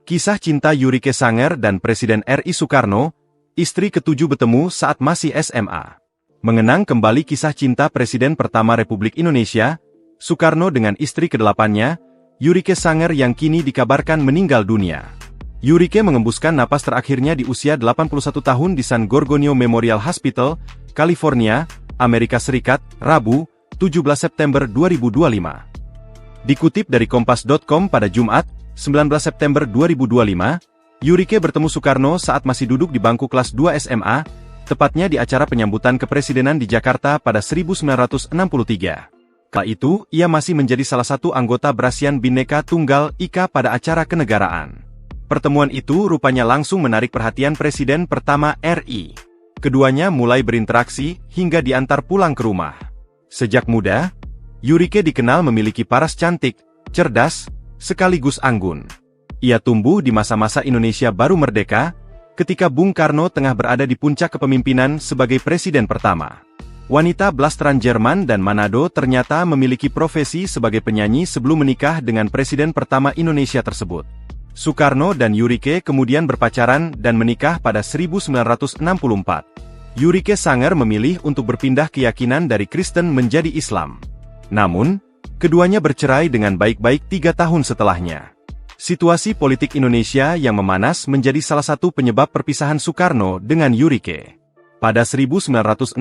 Kisah cinta Yurike Sanger dan Presiden RI Soekarno, istri ketujuh bertemu saat masih SMA. Mengenang kembali kisah cinta Presiden pertama Republik Indonesia, Soekarno dengan istri ke-8-nya, Yurike Sanger yang kini dikabarkan meninggal dunia. Yurike mengembuskan napas terakhirnya di usia 81 tahun di San Giorgio Memorial Hospital, California, Amerika Serikat, Rabu, 17 September 2025. Dikutip dari Kompas.com pada Jumat, 19 September 2025, Yurike bertemu Soekarno saat masih duduk di bangku kelas 2 SMA, tepatnya di acara penyambutan kepresidenan di Jakarta pada 1963. Kala itu, ia masih menjadi salah satu anggota Berasian Bhinneka Tunggal Ika pada acara kenegaraan. Pertemuan itu rupanya langsung menarik perhatian Presiden pertama RI. Keduanya mulai berinteraksi hingga diantar pulang ke rumah. Sejak muda, Yurike dikenal memiliki paras cantik, cerdas, sekaligus anggun. Ia tumbuh di masa-masa Indonesia baru merdeka, ketika Bung Karno tengah berada di puncak kepemimpinan sebagai presiden pertama. Wanita blasteran Jerman dan Manado ternyata memiliki profesi sebagai penyanyi sebelum menikah dengan presiden pertama Indonesia tersebut. Soekarno dan Yurike kemudian berpacaran dan menikah pada 1964. Yurike Sanger memilih untuk berpindah keyakinan dari Kristen menjadi Islam. Namun, keduanya bercerai dengan baik-baik 3 tahun setelahnya. Situasi politik Indonesia yang memanas menjadi salah satu penyebab perpisahan Soekarno dengan Yurike. Pada 1967,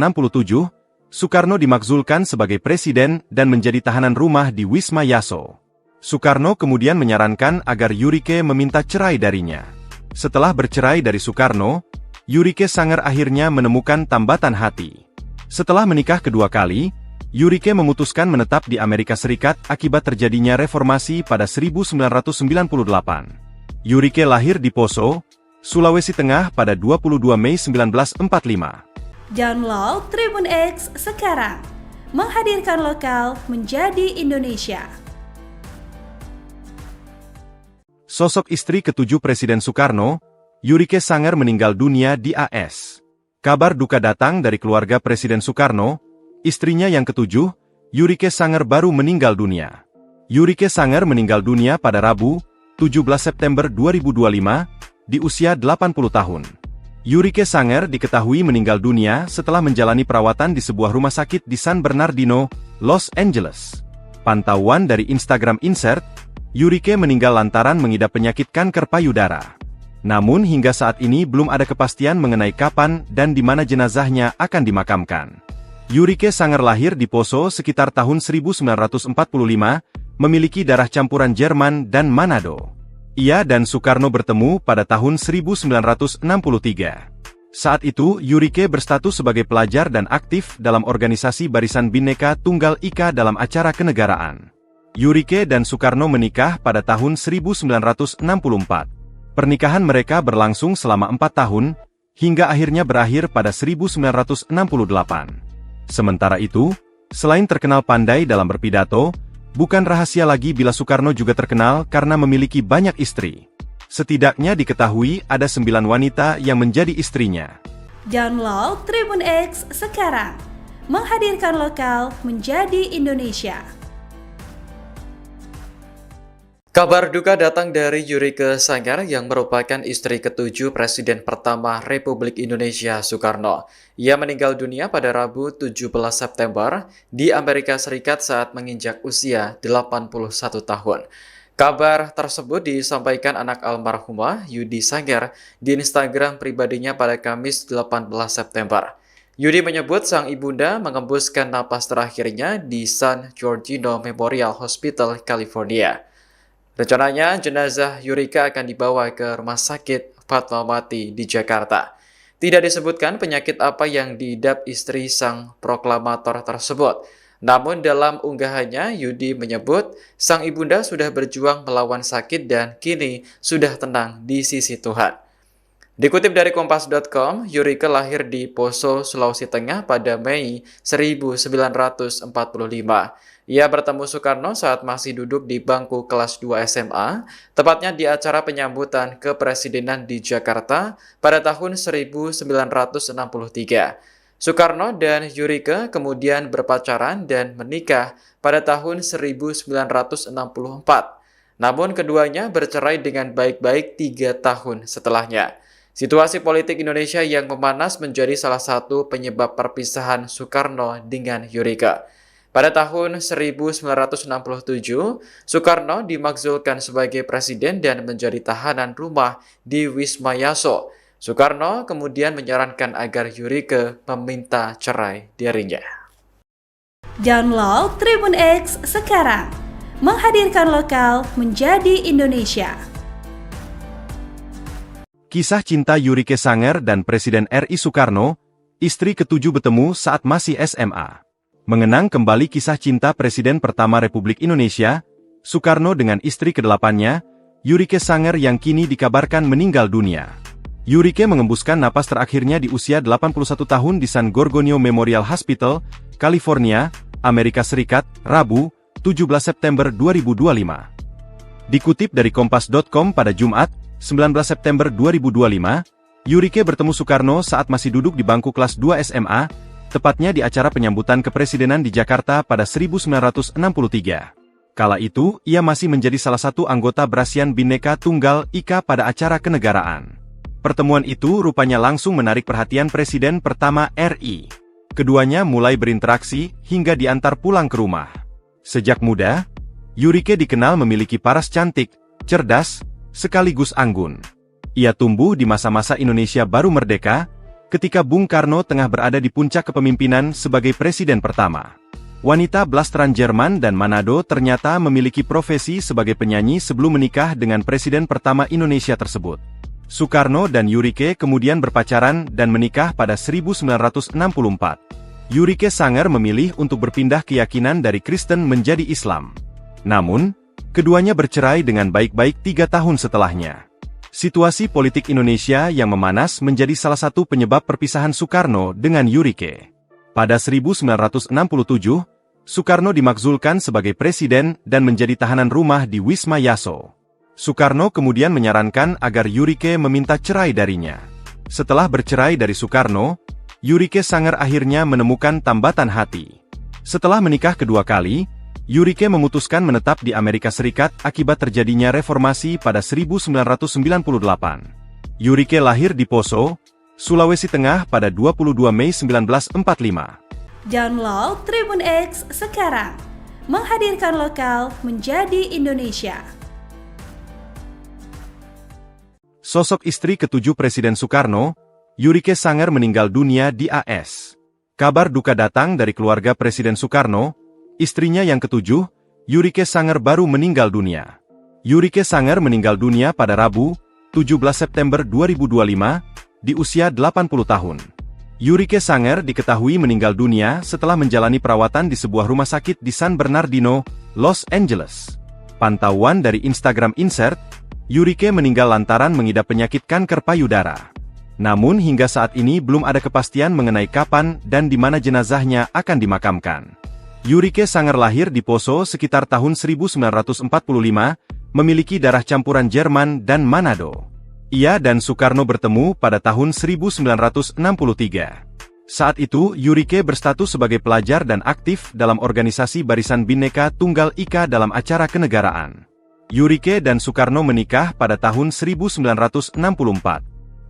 Soekarno dimakzulkan sebagai presiden dan menjadi tahanan rumah di Wisma Yaso. Soekarno kemudian menyarankan agar Yurike meminta cerai darinya. Setelah bercerai dari Soekarno, Yurike Sanger akhirnya menemukan tambatan hati. Setelah menikah kedua kali, Yurike memutuskan menetap di Amerika Serikat akibat terjadinya reformasi pada 1998. Yurike lahir di Poso, Sulawesi Tengah pada 22 Mei 1945. Download Tribun X sekarang. Menghadirkan lokal menjadi Indonesia. Sosok istri ketujuh Presiden Soekarno, Yurike Sanger meninggal dunia di AS. Kabar duka datang dari keluarga Presiden Soekarno. Istrinya yang ketujuh, Yurike Sanger baru meninggal dunia. Yurike Sanger meninggal dunia pada Rabu, 17 September 2025, di usia 80 tahun. Yurike Sanger diketahui meninggal dunia setelah menjalani perawatan di sebuah rumah sakit di San Bernardino, Los Angeles. Pantauan dari Instagram Insert, Yurike meninggal lantaran mengidap penyakit kanker payudara. Namun hingga saat ini belum ada kepastian mengenai kapan dan di mana jenazahnya akan dimakamkan. Yurike Sanger lahir di Poso sekitar tahun 1945, memiliki darah campuran Jerman dan Manado. Ia dan Soekarno bertemu pada tahun 1963. Saat itu, Yurike berstatus sebagai pelajar dan aktif dalam organisasi Barisan Bhinneka Tunggal Ika dalam acara kenegaraan. Yurike dan Soekarno menikah pada tahun 1964. Pernikahan mereka berlangsung selama 4 tahun, hingga akhirnya berakhir pada 1968. Sementara itu, selain terkenal pandai dalam berpidato, bukan rahasia lagi bila Soekarno juga terkenal karena memiliki banyak istri. Setidaknya diketahui ada 9 wanita yang menjadi istrinya. Download Tribun X sekarang. Menghadirkan lokal menjadi Indonesia. Kabar duka datang dari Yurike Sanger yang merupakan istri ketujuh Presiden pertama Republik Indonesia Soekarno. Ia meninggal dunia pada Rabu 17 September di Amerika Serikat saat menginjak usia 81 tahun. Kabar tersebut disampaikan anak almarhumah Yudi Sanger di Instagram pribadinya pada Kamis 18 September. Yudi menyebut sang ibunda mengembuskan napas terakhirnya di San Giorgio Memorial Hospital, California. Rencananya, jenazah Yurike akan dibawa ke Rumah Sakit Fatmawati di Jakarta. Tidak disebutkan penyakit apa yang diidap istri sang proklamator tersebut. Namun dalam unggahannya, Yudi menyebut sang ibunda sudah berjuang melawan sakit dan kini sudah tenang di sisi Tuhan. Dikutip dari Kompas.com, Yurike lahir di Poso, Sulawesi Tengah pada Mei 1945. Ia bertemu Soekarno saat masih duduk di bangku kelas 2 SMA, tepatnya di acara penyambutan kepresidenan di Jakarta pada tahun 1963. Soekarno dan Yurike kemudian berpacaran dan menikah pada tahun 1964. Namun keduanya bercerai dengan baik-baik 3 tahun setelahnya. Situasi politik Indonesia yang memanas menjadi salah satu penyebab perpisahan Soekarno dengan Yurike. Pada tahun 1967, Soekarno dimakzulkan sebagai presiden dan menjadi tahanan rumah di Wisma Yaso. Soekarno kemudian menyarankan agar Yurike meminta cerai darinya. Download Tribun X sekarang. Menghadirkan lokal menjadi Indonesia. Kisah cinta Yurike Sanger dan Presiden RI Soekarno, istri ketujuh bertemu saat masih SMA. Mengenang kembali kisah cinta Presiden pertama Republik Indonesia, Soekarno dengan istri ke-8-nya, Yurike Sanger yang kini dikabarkan meninggal dunia. Yurike mengembuskan napas terakhirnya di usia 81 tahun di San Gorgonio Memorial Hospital, California, Amerika Serikat, Rabu, 17 September 2025. Dikutip dari Kompas.com pada Jumat, 19 September 2025, Yurike bertemu Soekarno saat masih duduk di bangku kelas 2 SMA, tepatnya di acara penyambutan kepresidenan di Jakarta pada 1963. Kala itu, ia masih menjadi salah satu anggota Brasian Bhinneka Tunggal Ika pada acara kenegaraan. Pertemuan itu rupanya langsung menarik perhatian Presiden pertama RI. Keduanya mulai berinteraksi hingga diantar pulang ke rumah. Sejak muda, Yurike dikenal memiliki paras cantik, cerdas, sekaligus anggun. Ia tumbuh di masa-masa Indonesia baru merdeka, ketika Bung Karno tengah berada di puncak kepemimpinan sebagai presiden pertama. Wanita blasteran Jerman dan Manado ternyata memiliki profesi sebagai penyanyi sebelum menikah dengan presiden pertama Indonesia tersebut. Soekarno dan Yurike kemudian berpacaran dan menikah pada 1964. Yurike Sanger memilih untuk berpindah keyakinan dari Kristen menjadi Islam. Namun, keduanya bercerai dengan baik-baik 3 tahun setelahnya. Situasi politik Indonesia yang memanas menjadi salah satu penyebab perpisahan Soekarno dengan Yurike. Pada 1967, Soekarno dimakzulkan sebagai presiden dan menjadi tahanan rumah di Wisma Yaso. Soekarno kemudian menyarankan agar Yurike meminta cerai darinya. Setelah bercerai dari Soekarno, Yurike Sanger akhirnya menemukan tambatan hati. Setelah menikah kedua kali, Yurike memutuskan menetap di Amerika Serikat akibat terjadinya reformasi pada 1998. Yurike lahir di Poso, Sulawesi Tengah pada 22 Mei 1945. Download Tribun X sekarang. Menghadirkan lokal menjadi Indonesia. Sosok istri ketujuh Presiden Soekarno, Yurike Sanger meninggal dunia di AS. Kabar duka datang dari keluarga Presiden Soekarno, istrinya yang ketujuh, Yurike Sanger baru meninggal dunia. Yurike Sanger meninggal dunia pada Rabu, 17 September 2025, di usia 80 tahun. Yurike Sanger diketahui meninggal dunia setelah menjalani perawatan di sebuah rumah sakit di San Bernardino, Los Angeles. Pantauan dari Instagram Insert, Yurike meninggal lantaran mengidap penyakit kanker payudara. Namun hingga saat ini belum ada kepastian mengenai kapan dan di mana jenazahnya akan dimakamkan. Yurike Sanger lahir di Poso sekitar tahun 1945, memiliki darah campuran Jerman dan Manado. Ia dan Soekarno bertemu pada tahun 1963. Saat itu, Yurike berstatus sebagai pelajar dan aktif dalam organisasi Barisan Bhinneka Tunggal Ika dalam acara kenegaraan. Yurike dan Soekarno menikah pada tahun 1964.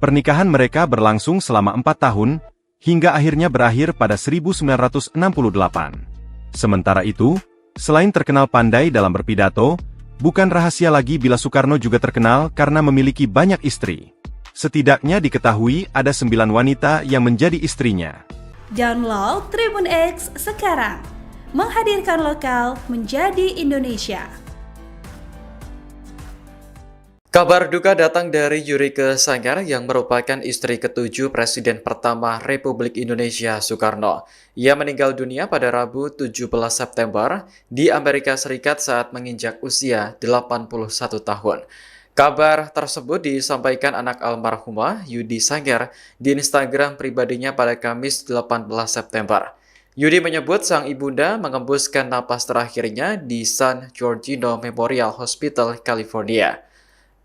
Pernikahan mereka berlangsung selama 4 tahun, hingga akhirnya berakhir pada 1968. Sementara itu, selain terkenal pandai dalam berpidato, bukan rahasia lagi bila Soekarno juga terkenal karena memiliki banyak istri. Setidaknya diketahui ada 9 wanita yang menjadi istrinya. Download Tribun X sekarang. Menghadirkan lokal menjadi Indonesia. Kabar duka datang dari Yurike Sanger yang merupakan istri ketujuh Presiden pertama Republik Indonesia Soekarno. Ia meninggal dunia pada Rabu 17 September di Amerika Serikat saat menginjak usia 81 tahun. Kabar tersebut disampaikan anak almarhumah Yudi Sanger di Instagram pribadinya pada Kamis 18 September. Yudi menyebut sang ibunda mengembuskan napas terakhirnya di San Gorgonio Memorial Hospital, California.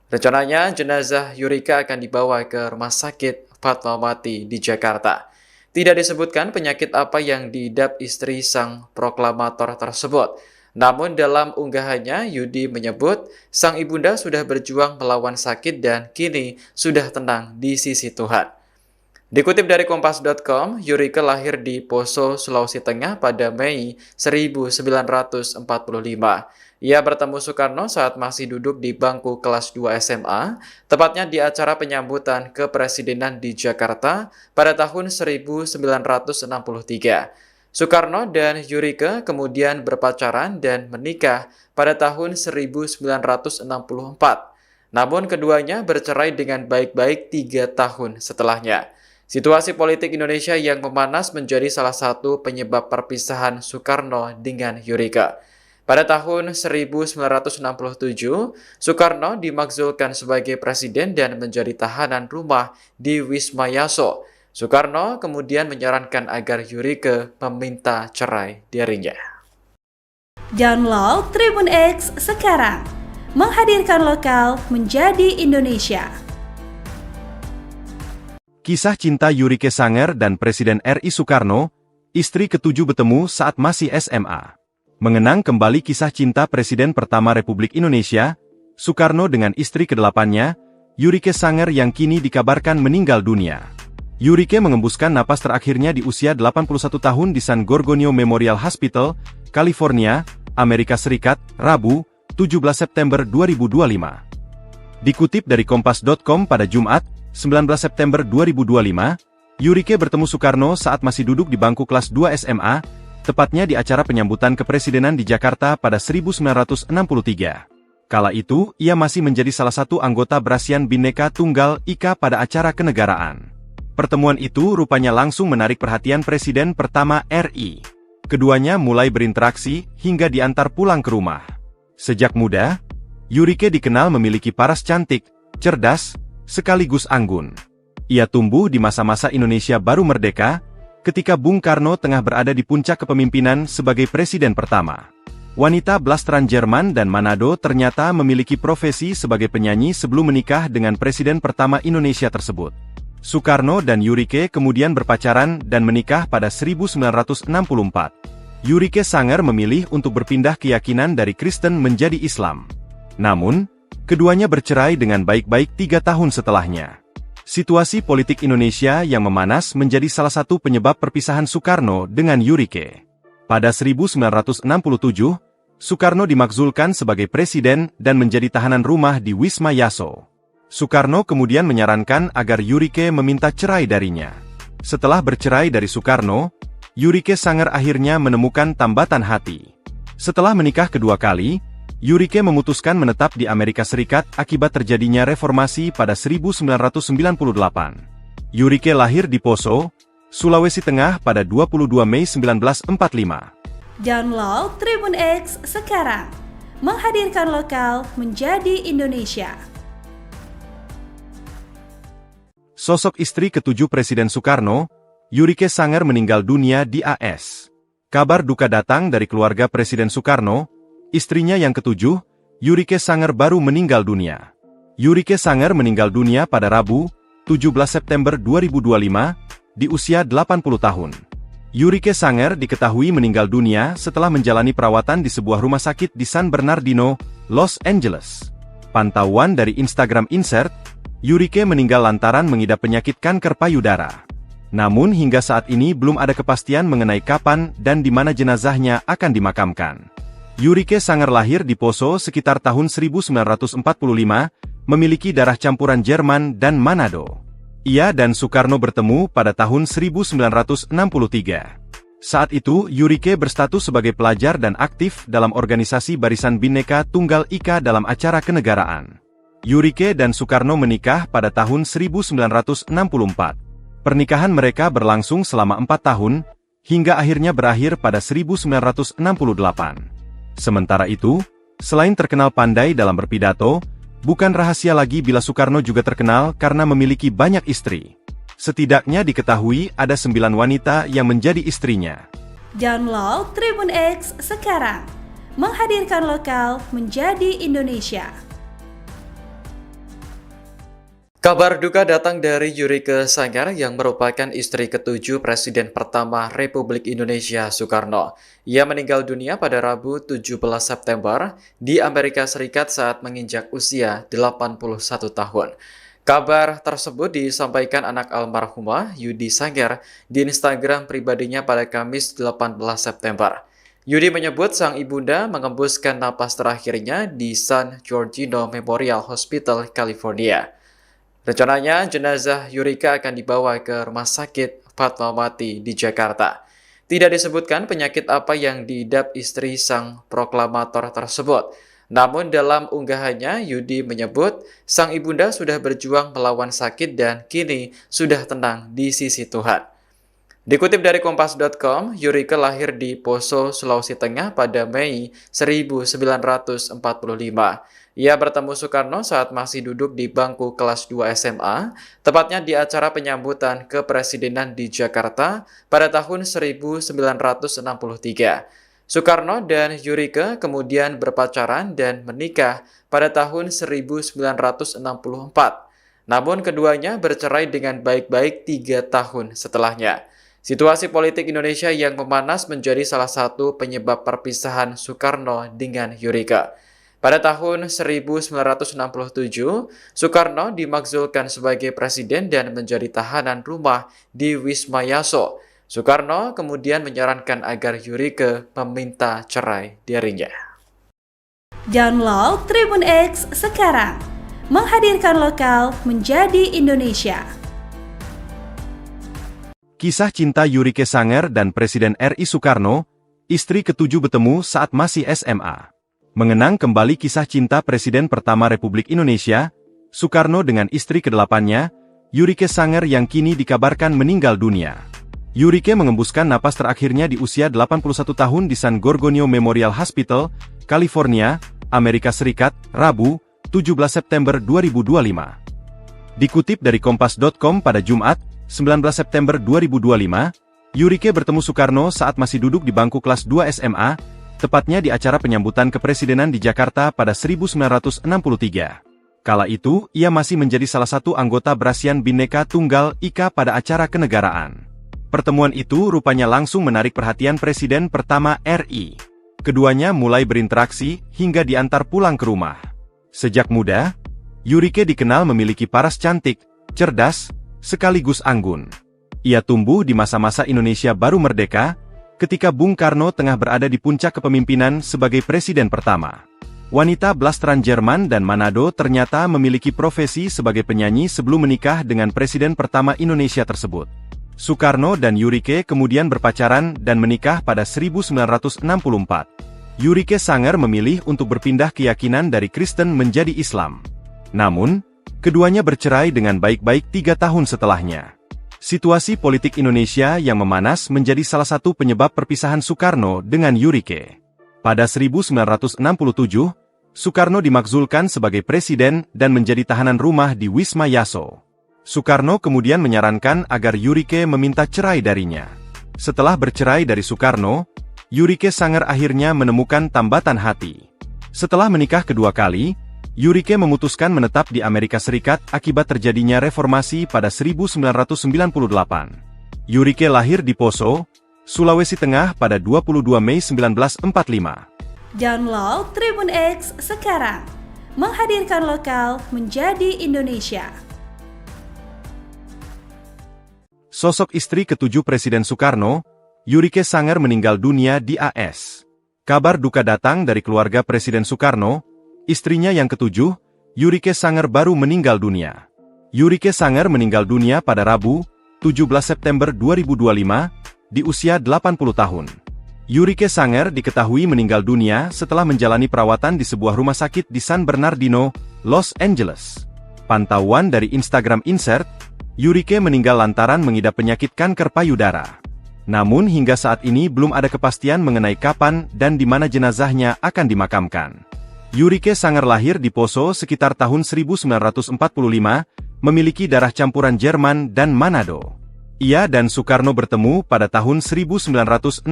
Rencananya, jenazah Yurike akan dibawa ke Rumah Sakit Fatmawati di Jakarta. Tidak disebutkan penyakit apa yang diidap istri sang proklamator tersebut. Namun dalam unggahannya, Yudi menyebut sang ibunda sudah berjuang melawan sakit dan kini sudah tenang di sisi Tuhan. Dikutip dari Kompas.com, Yurike lahir di Poso, Sulawesi Tengah pada Mei 1945. Ia bertemu Soekarno saat masih duduk di bangku kelas 2 SMA, tepatnya di acara penyambutan kepresidenan di Jakarta pada tahun 1963. Soekarno dan Yurike kemudian berpacaran dan menikah pada tahun 1964. Namun keduanya bercerai dengan baik-baik 3 tahun setelahnya. Situasi politik Indonesia yang memanas menjadi salah satu penyebab perpisahan Soekarno dengan Yurike. Pada tahun 1967, Soekarno dimakzulkan sebagai presiden dan menjadi tahanan rumah di Wisma Yaso. Soekarno kemudian menyarankan agar Yurike meminta cerai darinya. Download Tribun X sekarang, menghadirkan lokal menjadi Indonesia. Kisah cinta Yurike Sanger dan Presiden RI Soekarno, istri ketujuh bertemu saat masih SMA. Mengenang kembali kisah cinta Presiden pertama Republik Indonesia, Soekarno dengan istri ke-8-nya, Yurike Sanger yang kini dikabarkan meninggal dunia. Yurike mengembuskan napas terakhirnya di usia 81 tahun di San Gorgonio Memorial Hospital, California, Amerika Serikat, Rabu, 17 September 2025. Dikutip dari Kompas.com pada Jumat, 19 September 2025, Yurike bertemu Soekarno saat masih duduk di bangku kelas 2 SMA, tepatnya di acara penyambutan kepresidenan di Jakarta pada 1963. Kala itu, ia masih menjadi salah satu anggota Brasian Bhinneka Tunggal Ika pada acara kenegaraan. Pertemuan itu rupanya langsung menarik perhatian Presiden pertama RI. Keduanya mulai berinteraksi hingga diantar pulang ke rumah. Sejak muda, Yurike dikenal memiliki paras cantik, cerdas, sekaligus anggun. Ia tumbuh di masa-masa Indonesia baru merdeka, ketika Bung Karno tengah berada di puncak kepemimpinan sebagai presiden pertama. Wanita blasteran Jerman dan Manado ternyata memiliki profesi sebagai penyanyi sebelum menikah dengan presiden pertama Indonesia tersebut. Soekarno dan Yurike kemudian berpacaran dan menikah pada 1964. Yurike Sanger memilih untuk berpindah keyakinan dari Kristen menjadi Islam. Namun, keduanya bercerai dengan baik-baik 3 tahun setelahnya. Situasi politik Indonesia yang memanas menjadi salah satu penyebab perpisahan Soekarno dengan Yurike. Pada 1967, Soekarno dimakzulkan sebagai presiden dan menjadi tahanan rumah di Wisma Yaso. Soekarno kemudian menyarankan agar Yurike meminta cerai darinya. Setelah bercerai dari Soekarno, Yurike Sanger akhirnya menemukan tambatan hati. Setelah menikah kedua kali, Yurike memutuskan menetap di Amerika Serikat akibat terjadinya reformasi pada 1998. Yurike lahir di Poso, Sulawesi Tengah pada 22 Mei 1945. Download Tribun X sekarang, menghadirkan lokal menjadi Indonesia. Sosok istri ketujuh Presiden Soekarno, Yurike Sanger meninggal dunia di AS. Kabar duka datang dari keluarga Presiden Soekarno. Istrinya yang ketujuh, Yurike Sanger baru meninggal dunia. Yurike Sanger meninggal dunia pada Rabu, 17 September 2025, di usia 80 tahun. Yurike Sanger diketahui meninggal dunia setelah menjalani perawatan di sebuah rumah sakit di San Bernardino, Los Angeles. Pantauan dari Instagram Insert, Yurike meninggal lantaran mengidap penyakit kanker payudara. Namun hingga saat ini belum ada kepastian mengenai kapan dan di mana jenazahnya akan dimakamkan. Yurike Sanger lahir di Poso sekitar tahun 1945, memiliki darah campuran Jerman dan Manado. Ia dan Soekarno bertemu pada tahun 1963. Saat itu, Yurike berstatus sebagai pelajar dan aktif dalam organisasi Barisan Bhinneka Tunggal Ika dalam acara kenegaraan. Yurike dan Soekarno menikah pada tahun 1964. Pernikahan mereka berlangsung selama 4 tahun, hingga akhirnya berakhir pada 1968. Sementara itu, selain terkenal pandai dalam berpidato, bukan rahasia lagi bila Soekarno juga terkenal karena memiliki banyak istri. Setidaknya diketahui ada 9 wanita yang menjadi istrinya. Download Tribun X sekarang, menghadirkan lokal menjadi Indonesia. Kabar duka datang dari Yurike Sanger yang merupakan istri ketujuh Presiden pertama Republik Indonesia Soekarno. Ia meninggal dunia pada Rabu 17 September di Amerika Serikat saat menginjak usia 81 tahun. Kabar tersebut disampaikan anak almarhumah Yudi Sanger di Instagram pribadinya pada Kamis 18 September. Yudi menyebut sang ibunda mengembuskan napas terakhirnya di San Gorgonio Memorial Hospital, California. Rencananya, jenazah Yurike akan dibawa ke Rumah Sakit Fatmawati di Jakarta. Tidak disebutkan penyakit apa yang diidap istri sang proklamator tersebut. Namun dalam unggahannya, Yudi menyebut sang ibunda sudah berjuang melawan sakit dan kini sudah tenang di sisi Tuhan. Dikutip dari Kompas.com, Yurike lahir di Poso, Sulawesi Tengah pada Mei 1945. Ia bertemu Soekarno saat masih duduk di bangku kelas 2 SMA, tepatnya di acara penyambutan kepresidenan di Jakarta pada tahun 1963. Soekarno dan Yurike kemudian berpacaran dan menikah pada tahun 1964. Namun keduanya bercerai dengan baik-baik 3 tahun setelahnya. Situasi politik Indonesia yang memanas menjadi salah satu penyebab perpisahan Soekarno dengan Yurike. Pada tahun 1967, Soekarno dimakzulkan sebagai presiden dan menjadi tahanan rumah di Wisma Yaso. Soekarno kemudian menyarankan agar Yurike meminta cerai darinya. Download Tribun X sekarang, menghadirkan lokal menjadi Indonesia. Kisah cinta Yurike Sanger dan Presiden RI Soekarno, istri ketujuh bertemu saat masih SMA. Mengenang kembali kisah cinta Presiden pertama Republik Indonesia, Soekarno dengan istri ke-8-nya, Yurike Sanger yang kini dikabarkan meninggal dunia. Yurike mengembuskan napas terakhirnya di usia 81 tahun di San Gorgonio Memorial Hospital, California, Amerika Serikat, Rabu, 17 September 2025. Dikutip dari Kompas.com pada Jumat, 19 September 2025, Yurike bertemu Soekarno saat masih duduk di bangku kelas 2 SMA, tepatnya di acara penyambutan kepresidenan di Jakarta pada 1963. Kala itu, ia masih menjadi salah satu anggota Brasian Bhinneka Tunggal Ika pada acara kenegaraan. Pertemuan itu rupanya langsung menarik perhatian Presiden pertama RI. Keduanya mulai berinteraksi hingga diantar pulang ke rumah. Sejak muda, Yurike dikenal memiliki paras cantik, cerdas, sekaligus anggun. Ia tumbuh di masa-masa Indonesia baru merdeka, ketika Bung Karno tengah berada di puncak kepemimpinan sebagai presiden pertama. Wanita blasteran Jerman dan Manado ternyata memiliki profesi sebagai penyanyi sebelum menikah dengan presiden pertama Indonesia tersebut. Soekarno dan Yurike kemudian berpacaran dan menikah pada 1964. Yurike Sanger memilih untuk berpindah keyakinan dari Kristen menjadi Islam. Namun, keduanya bercerai dengan baik-baik 3 tahun setelahnya. Situasi politik Indonesia yang memanas menjadi salah satu penyebab perpisahan Soekarno dengan Yurike. Pada 1967, Soekarno dimakzulkan sebagai presiden dan menjadi tahanan rumah di Wisma Yaso. Soekarno kemudian menyarankan agar Yurike meminta cerai darinya. Setelah bercerai dari Soekarno, Yurike Sanger akhirnya menemukan tambatan hati. Setelah menikah kedua kali, Yurike memutuskan menetap di Amerika Serikat akibat terjadinya reformasi pada 1998. Yurike lahir di Poso, Sulawesi Tengah pada 22 Mei 1945. Download Tribun X sekarang, menghadirkan lokal menjadi Indonesia. Sosok istri ketujuh Presiden Soekarno, Yurike Sanger meninggal dunia di AS. Kabar duka datang dari keluarga Presiden Soekarno. Istrinya yang ketujuh, Yurike Sanger baru meninggal dunia. Yurike Sanger meninggal dunia pada Rabu, 17 September 2025, di usia 80 tahun. Yurike Sanger diketahui meninggal dunia setelah menjalani perawatan di sebuah rumah sakit di San Bernardino, Los Angeles. Pantauan dari Instagram Insert, Yurike meninggal lantaran mengidap penyakit kanker payudara. Namun hingga saat ini belum ada kepastian mengenai kapan dan di mana jenazahnya akan dimakamkan. Yurike Sanger lahir di Poso sekitar tahun 1945, memiliki darah campuran Jerman dan Manado. Ia dan Soekarno bertemu pada tahun 1963.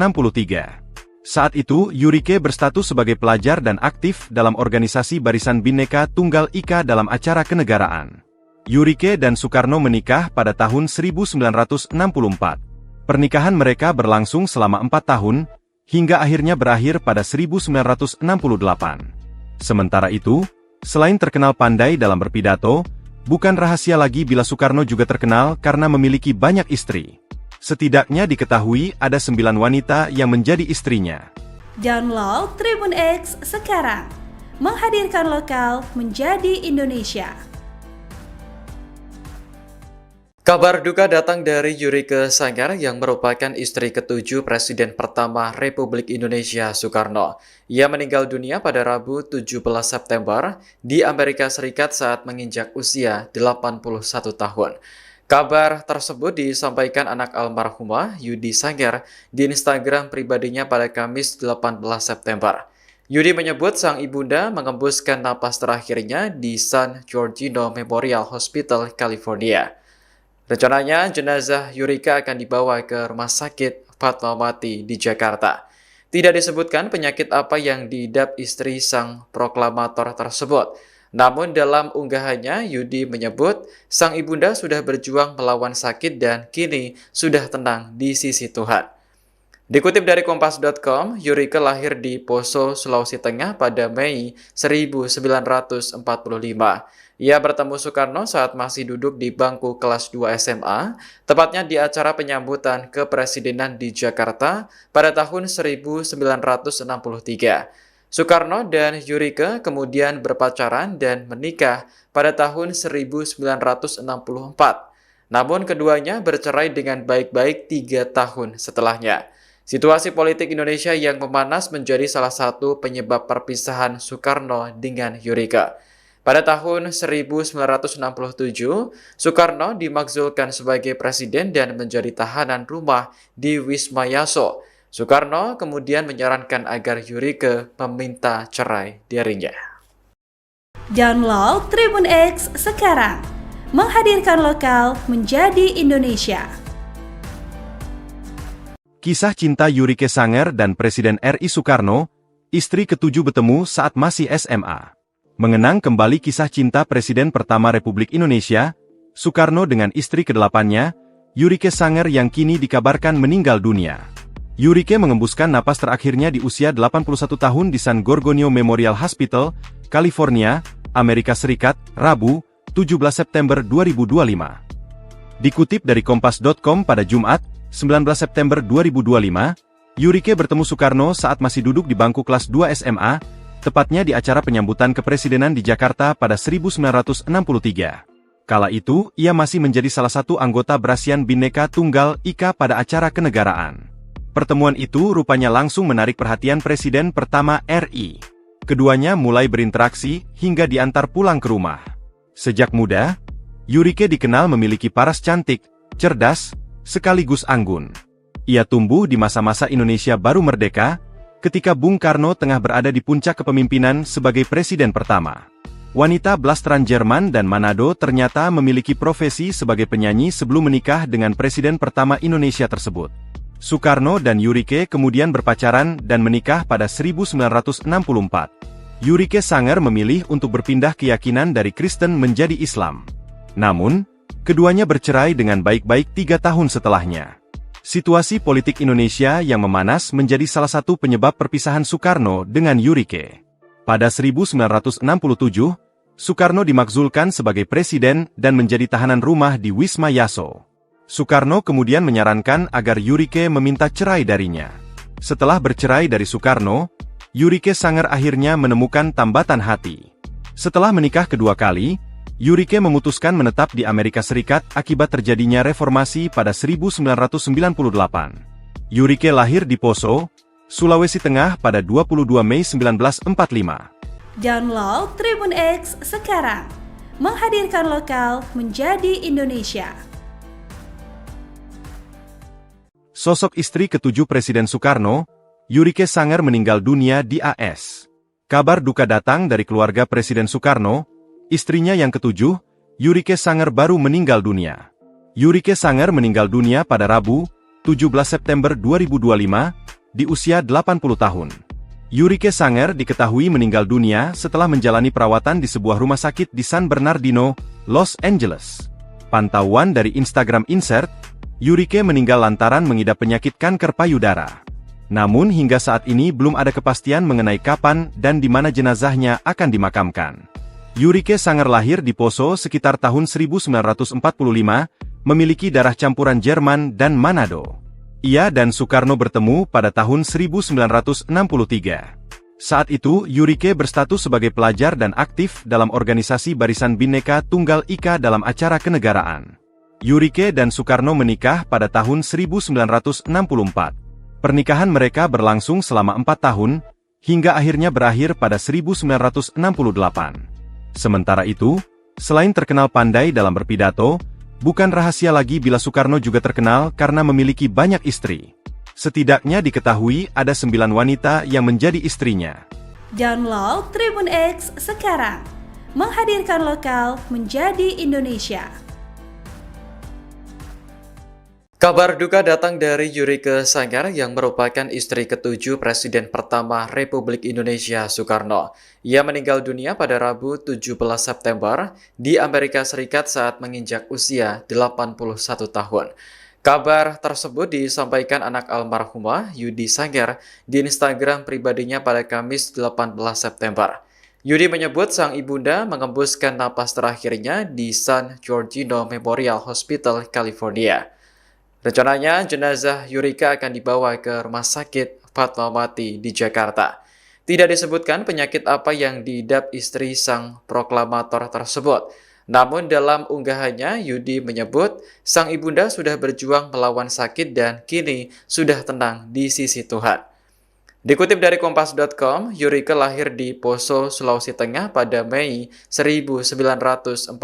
Saat itu, Yurike berstatus sebagai pelajar dan aktif dalam organisasi Barisan Bhinneka Tunggal Ika dalam acara kenegaraan. Yurike dan Soekarno menikah pada tahun 1964. Pernikahan mereka berlangsung selama 4 tahun, hingga akhirnya berakhir pada 1968. Sementara itu, selain terkenal pandai dalam berpidato, bukan rahasia lagi bila Soekarno juga terkenal karena memiliki banyak istri. Setidaknya diketahui ada 9 wanita yang menjadi istrinya. Download Tribun X sekarang, menghadirkan lokal menjadi Indonesia. Kabar duka datang dari Yurike Sanger yang merupakan istri ketujuh Presiden pertama Republik Indonesia Soekarno. Ia meninggal dunia pada Rabu 17 September di Amerika Serikat saat menginjak usia 81 tahun. Kabar tersebut disampaikan anak almarhumah Yudi Sanger di Instagram pribadinya pada Kamis 18 September. Yudi menyebut sang ibunda mengembuskan napas terakhirnya di San Giorgio Memorial Hospital, California. Rencananya, jenazah Yurika akan dibawa ke Rumah Sakit Fatmawati di Jakarta. Tidak disebutkan penyakit apa yang diidap istri sang proklamator tersebut. Namun dalam unggahannya, Yudi menyebut sang ibunda sudah berjuang melawan sakit dan kini sudah tenang di sisi Tuhan. Dikutip dari Kompas.com, Yurika lahir di Poso, Sulawesi Tengah pada Mei 1945. Ia bertemu Soekarno saat masih duduk di bangku kelas 2 SMA, tepatnya di acara penyambutan kepresidenan di Jakarta pada tahun 1963. Soekarno dan Yurika kemudian berpacaran dan menikah pada tahun 1964. Namun keduanya bercerai dengan baik-baik 3 tahun setelahnya. Situasi politik Indonesia yang memanas menjadi salah satu penyebab perpisahan Soekarno dengan Yurika. Pada tahun 1967, Soekarno dimakzulkan sebagai presiden dan menjadi tahanan rumah di Wisma Yaso. Soekarno kemudian menyarankan agar Yurika meminta cerai darinya. Download Tribun X sekarang, menghadirkan lokal menjadi Indonesia. Kisah cinta Yurike Sanger dan Presiden RI Soekarno, istri ketujuh bertemu saat masih SMA. Mengenang kembali kisah cinta Presiden pertama Republik Indonesia, Soekarno dengan istri ke-8-nya, Yurike Sanger yang kini dikabarkan meninggal dunia. Yurike mengembuskan napas terakhirnya di usia 81 tahun di San Giorgio Memorial Hospital, California, Amerika Serikat, Rabu, 17 September 2025. Dikutip dari Kompas.com pada Jumat, 19 September 2025, Yurike bertemu Soekarno saat masih duduk di bangku kelas 2 SMA, tepatnya di acara penyambutan kepresidenan di Jakarta pada 1963. Kala itu, ia masih menjadi salah satu anggota Brasian Bhinneka Tunggal Ika pada acara kenegaraan. Pertemuan itu rupanya langsung menarik perhatian Presiden pertama RI. Keduanya mulai berinteraksi hingga diantar pulang ke rumah. Sejak muda, Yurike dikenal memiliki paras cantik, cerdas, sekaligus anggun. Ia tumbuh di masa-masa Indonesia baru merdeka, ketika Bung Karno tengah berada di puncak kepemimpinan sebagai presiden pertama. Wanita blasteran Jerman dan Manado ternyata memiliki profesi sebagai penyanyi sebelum menikah dengan presiden pertama Indonesia tersebut. Soekarno dan Yurike kemudian berpacaran dan menikah pada 1964. Yurike Sanger memilih untuk berpindah keyakinan dari Kristen menjadi Islam. Namun, keduanya bercerai dengan baik-baik 3 tahun setelahnya. Situasi politik Indonesia yang memanas menjadi salah satu penyebab perpisahan Soekarno dengan Yurike. Pada 1967, Soekarno dimakzulkan sebagai presiden dan menjadi tahanan rumah di Wisma Yaso. Soekarno kemudian menyarankan agar Yurike meminta cerai darinya. Setelah bercerai dari Soekarno, Yurike Sanger akhirnya menemukan tambatan hati. Setelah menikah kedua kali, Yurike memutuskan menetap di Amerika Serikat akibat terjadinya reformasi pada 1998. Yurike lahir di Poso, Sulawesi Tengah pada 22 Mei 1945. Download Tribun X sekarang, menghadirkan lokal menjadi Indonesia. Sosok istri ketujuh Presiden Soekarno, Yurike Sanger meninggal dunia di AS. Kabar duka datang dari keluarga Presiden Soekarno. Istrinya yang ketujuh, Yurike Sanger baru meninggal dunia. Yurike Sanger meninggal dunia pada Rabu, 17 September 2025, di usia 80 tahun. Yurike Sanger diketahui meninggal dunia setelah menjalani perawatan di sebuah rumah sakit di San Bernardino, Los Angeles. Pantauan dari Instagram Insert, Yurike meninggal lantaran mengidap penyakit kanker payudara. Namun hingga saat ini belum ada kepastian mengenai kapan dan di mana jenazahnya akan dimakamkan. Yurike Sanger lahir di Poso sekitar tahun 1945, memiliki darah campuran Jerman dan Manado. Ia dan Soekarno bertemu pada tahun 1963. Saat itu, Yurike berstatus sebagai pelajar dan aktif dalam organisasi Barisan Bhinneka Tunggal Ika dalam acara kenegaraan. Yurike dan Soekarno menikah pada tahun 1964. Pernikahan mereka berlangsung selama 4 tahun, hingga akhirnya berakhir pada 1968. Sementara itu, selain terkenal pandai dalam berpidato, bukan rahasia lagi bila Soekarno juga terkenal karena memiliki banyak istri. Setidaknya diketahui ada 9 wanita yang menjadi istrinya. Download Tribun X sekarang, menghadirkan lokal menjadi Indonesia. Kabar duka datang dari Yurike Sanger yang merupakan istri ke-7 Presiden pertama Republik Indonesia Soekarno. Ia meninggal dunia pada Rabu 17 September di Amerika Serikat saat menginjak usia 81 tahun. Kabar tersebut disampaikan anak almarhumah Yudi Sanger di Instagram pribadinya pada Kamis 18 September. Yudi menyebut sang ibunda mengembuskan napas terakhirnya di San Giorgio Memorial Hospital, California. Rencananya, jenazah Yurika akan dibawa ke Rumah Sakit Fatmawati di Jakarta. Tidak disebutkan penyakit apa yang diidap istri sang proklamator tersebut. Namun dalam unggahannya, Yudi menyebut sang ibunda sudah berjuang melawan sakit dan kini sudah tenang di sisi Tuhan. Dikutip dari Kompas.com, Yurika lahir di Poso, Sulawesi Tengah pada Mei 1945.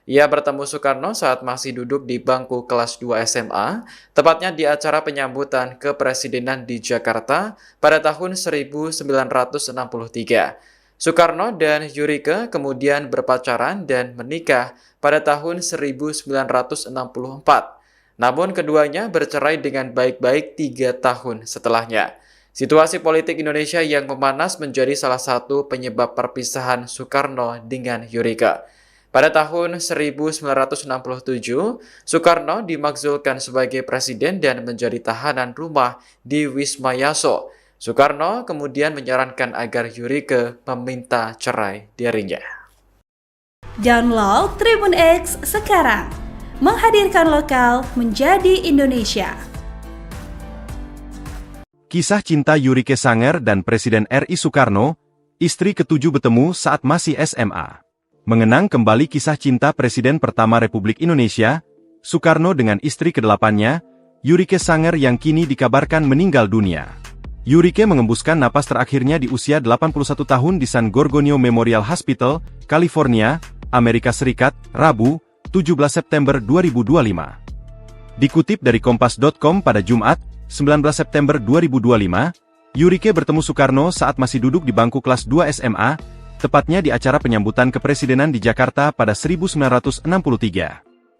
Ia bertemu Soekarno saat masih duduk di bangku kelas 2 SMA, tepatnya di acara penyambutan kepresidenan di Jakarta pada tahun 1963. Soekarno dan Yurika kemudian berpacaran dan menikah pada tahun 1964. Namun keduanya bercerai dengan baik-baik 3 tahun setelahnya. Situasi politik Indonesia yang memanas menjadi salah satu penyebab perpisahan Soekarno dengan Yurika. Pada tahun 1967, Soekarno dimakzulkan sebagai presiden dan menjadi tahanan rumah di Wisma Yaso. Soekarno kemudian menyarankan agar Yurike meminta cerai darinya. Download Tribun X sekarang, menghadirkan lokal menjadi Indonesia. Kisah cinta Yurike Sanger dan Presiden RI Soekarno, istri ke-7 bertemu saat masih SMA. Mengenang kembali kisah cinta Presiden pertama Republik Indonesia, Soekarno dengan istri ke-8-nya, Yurike Sanger yang kini dikabarkan meninggal dunia. Yurike mengembuskan napas terakhirnya di usia 81 tahun di San Giorgio Memorial Hospital, California, Amerika Serikat, Rabu, 17 September 2025. Dikutip dari Kompas.com pada Jumat, 19 September 2025, Yurike bertemu Soekarno saat masih duduk di bangku kelas 2 SMA, tepatnya di acara penyambutan kepresidenan di Jakarta pada 1963.